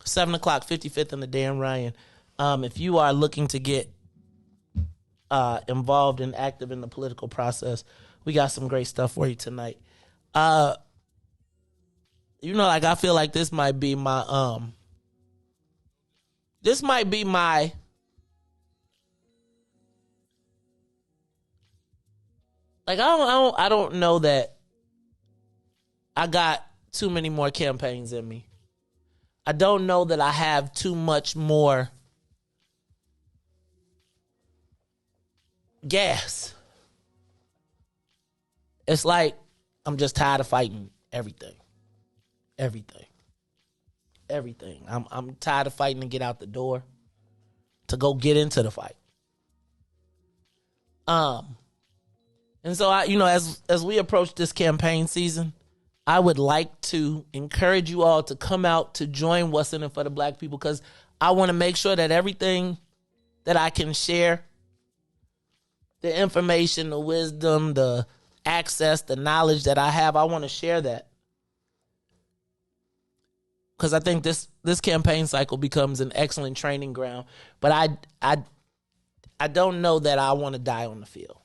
7 o'clock, 55th and the Dan Ryan. If you are looking to get involved and active in the political process, we got some great stuff for you tonight. I feel like this might be my I don't know that I got too many more campaigns in me. I don't know that I have too much more gas. It's like I'm just tired of fighting everything. I'm tired of fighting to get out the door, to go get into the fight. And so as we approach this campaign season, I would like to encourage you all to come out to join What's in it for the Black People, because I want to make sure that everything that I can share, the information, the wisdom, the access, the knowledge that I have, I want to share that. Because I think this campaign cycle becomes an excellent training ground. But I don't know that I want to die on the field.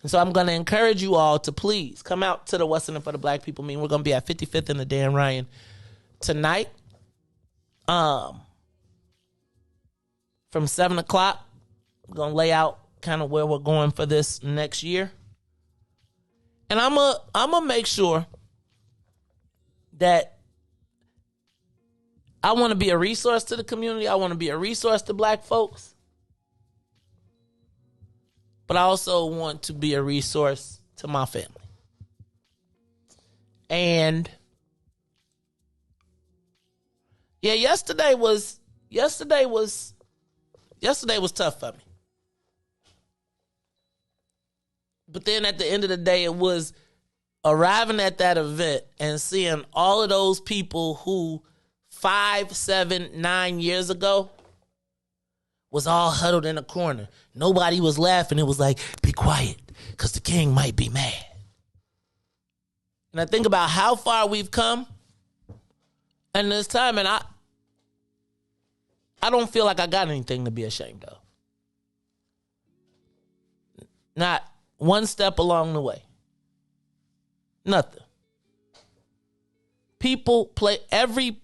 And so I'm going to encourage you all to please come out to the What's in it for the Black People meeting. We're going to be at 55th and the Dan Ryan tonight. From 7 o'clock, we're going to lay out kind of where we're going for this next year. And I'm going to make sure that I want to be a resource to the community. I want to be a resource to Black folks. But I also want to be a resource to my family. And yeah, yesterday was tough for me. But then at the end of the day, it was arriving at that event and seeing all of those people who 5, 7, 9 years ago was all huddled in a corner. Nobody was laughing. It was like, be quiet, because the king might be mad. And I think about how far we've come in this time, and I don't feel like I got anything to be ashamed of. Not one step along the way. Nothing. Every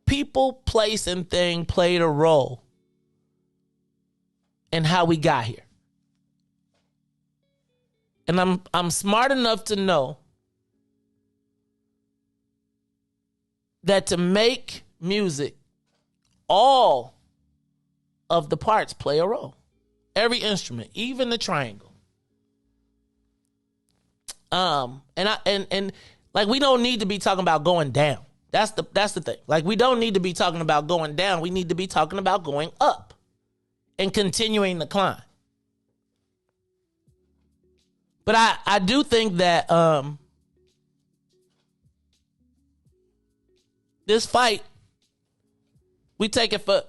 people, place, and thing played a role in how we got here. And I'm smart enough to know that to make music, all of the parts play a role. Every instrument, even the triangle. And we don't need to be talking about going down. That's the thing. Like, we don't need to be talking about going down. We need to be talking about going up and continuing the climb. But I do think that this fight, I take it for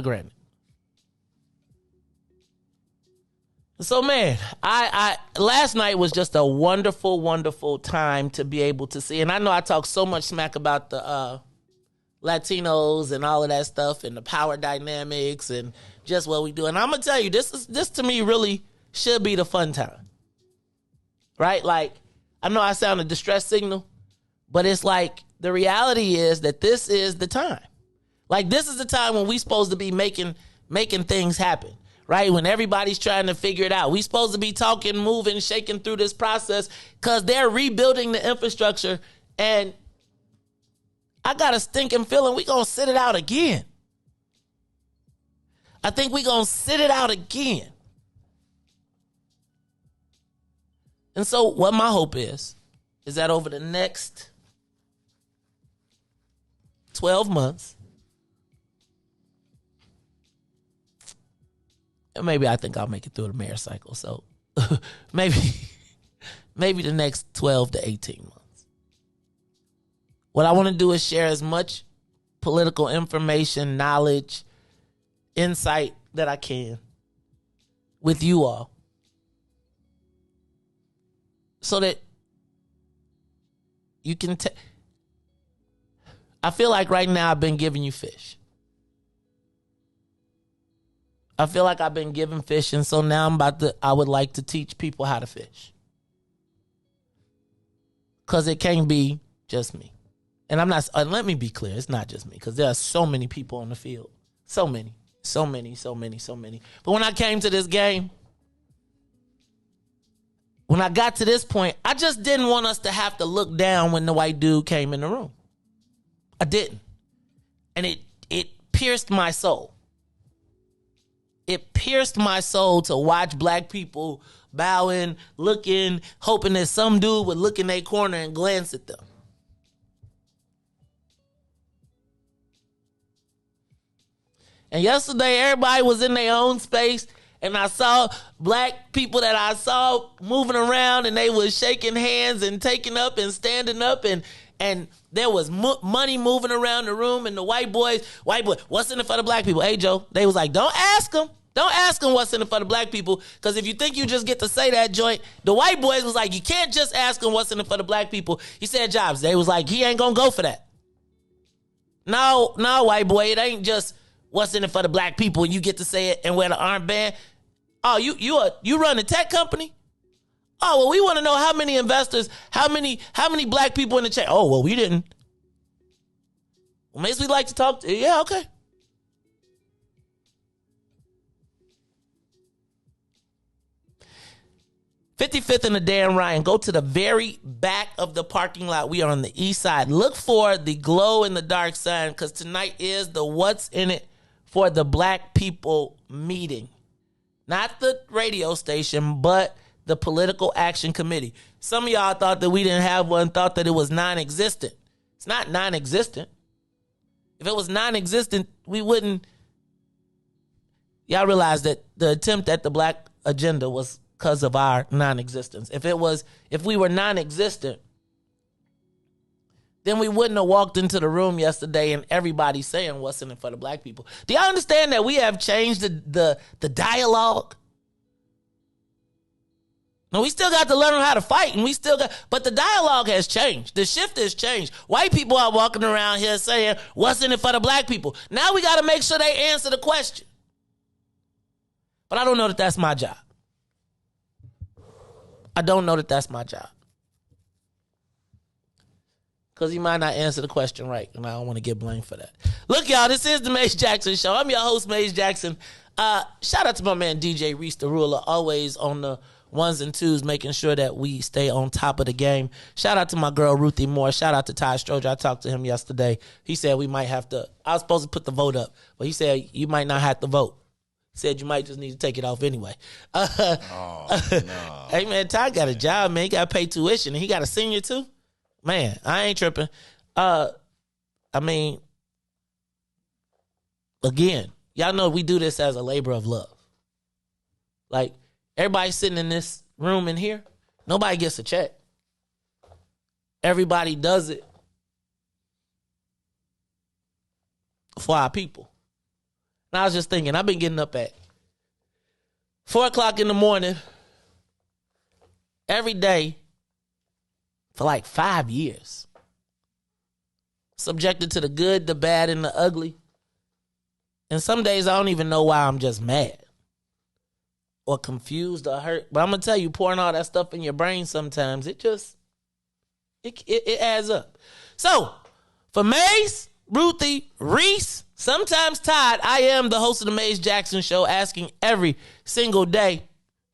granted. So, man, I last night was just a wonderful, wonderful time to be able to see. And I know I talk so much smack about the Latinos and all of that stuff and the power dynamics and just what we do. And I'm going to tell you, this to me really should be the fun time. Right? Like, I know I sound a distress signal, but it's like the reality is that this is the time. Like, this is the time when we supposed to be making things happen. Right? When everybody's trying to figure it out. We supposed to be talking, moving, shaking through this process because they're rebuilding the infrastructure. And I got a stinking feeling we going to sit it out again. I think we're going to sit it out again. And so what my hope is that over the next 12 months, and maybe I think I'll make it through the mayor cycle. So maybe the next 12 to 18 months. What I want to do is share as much political information, knowledge, insight that I can with you all, so that you can I feel like right now I've been giving you fish. I feel like I've been giving fish, and so now I would like to teach people how to fish. Because it can't be just me. And I'm not, let me be clear, it's not just me, because there are so many people on the field. So many. But when I came to this game, when I got to this point, I just didn't want us to have to look down when the white dude came in the room. I didn't. And it pierced my soul. It pierced my soul to watch black people bowing, looking, hoping that some dude would look in their corner and glance at them. And yesterday, everybody was in their own space, and I saw black people that I saw moving around, and they was shaking hands and taking up and standing up, and there was money moving around the room, and the white boy, what's in it for the black people? Hey, Joe, they was like, don't ask them what's in it for the black people, because if you think you just get to say that joint, the white boys was like, you can't just ask them what's in it for the black people. He said Jobs. They was like, he ain't gonna go for that. No, white boy, it ain't just what's in it for the black people, and you get to say it and wear the armband. Oh, you run a tech company? Oh, well, we want to know how many investors, how many black people in the chat. Oh, well, we didn't. Well, maybe we'd like to talk to you. Yeah, okay. "55th and the Dan Ryan." Go to the very back of the parking lot. We are on the east side. Look for the glow in the dark sign, because tonight is the What's in It for the Black People meeting. Not the radio station, but the Political Action Committee. Some of y'all thought that we didn't have one, thought that it was non-existent. It's not non-existent. If it was non-existent, we wouldn't. Y'all realize that the attempt at the black agenda was because of our non-existence. If we were non-existent, then we wouldn't have walked into the room yesterday and everybody saying what's in it for the black people. Do y'all understand that we have changed the dialogue? No, we still got to learn how to fight, and but the dialogue has changed. The shift has changed. White people are walking around here saying, what's in it for the black people? Now we got to make sure they answer the question. But I don't know that that's my job. I don't know that that's my job. Because he might not answer the question right, and I don't want to get blamed for that. Look, y'all, this is the Mace Jackson Show. I'm your host, Mace Jackson. Shout out to my man, DJ Riis, the ruler, always on the ones and twos, making sure that we stay on top of the game. Shout out to my girl, Ruthie Moore. Shout out to Todd Stoger. I talked to him yesterday. He said we might have to, I was supposed to put the vote up, but he said you might not have to vote. Said you might just need to take it off anyway. No. Hey, man, Todd got a job, man. He got to pay tuition, and he got a senior, too. Man, I ain't tripping. I mean, again, y'all know we do this as a labor of love. Like, everybody sitting in this room in here, nobody gets a check. Everybody does it for our people. And I was just thinking, I've been getting up at 4 o'clock in the morning every day for like 5 years. Subjected to the good, the bad, and the ugly. And some days I don't even know why I'm just mad or confused or hurt. But I'm going to tell you, pouring all that stuff in your brain sometimes, it adds up. So, for Mace, Ruthie, Riis, sometimes Todd, I am the host of the Mace Jackson Show, asking every single day,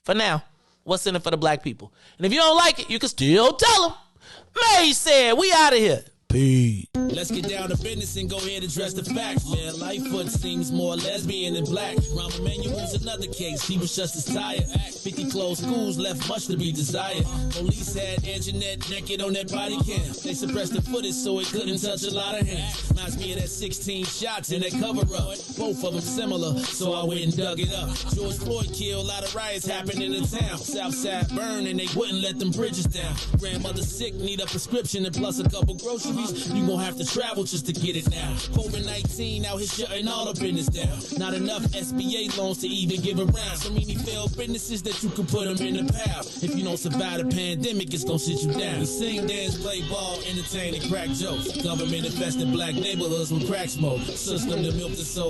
for now, what's in it for the black people. And if you don't like it, you can still tell them. Mace said, we out of here. Peace. Let's get down to business and go ahead and address the facts, man. Lightfoot seems more lesbian than black. Rahm Emanuel's another case. He was just as tired. 50 closed schools left much to be desired. Police had Anjanette naked on that body cam. They suppressed the footage so it couldn't touch a lot of hands. Reminds me of that 16 shots in that cover-up. Both of them similar, so I went and dug it up. George Floyd killed, a lot of riots happened in the town. Southside burned and they wouldn't let them bridges down. Grandmother sick, need a prescription and plus a couple groceries. You gon' have to travel just to get it now. COVID-19 out here shutting all the business down. Not enough SBA loans to even give around. So many failed businesses that you could put them in the pile. If you don't survive the pandemic, it's gon' sit you down. We sing, dance, play ball, entertain, and crack jokes. Government infested black neighborhoods with crack smoke. System that milked us so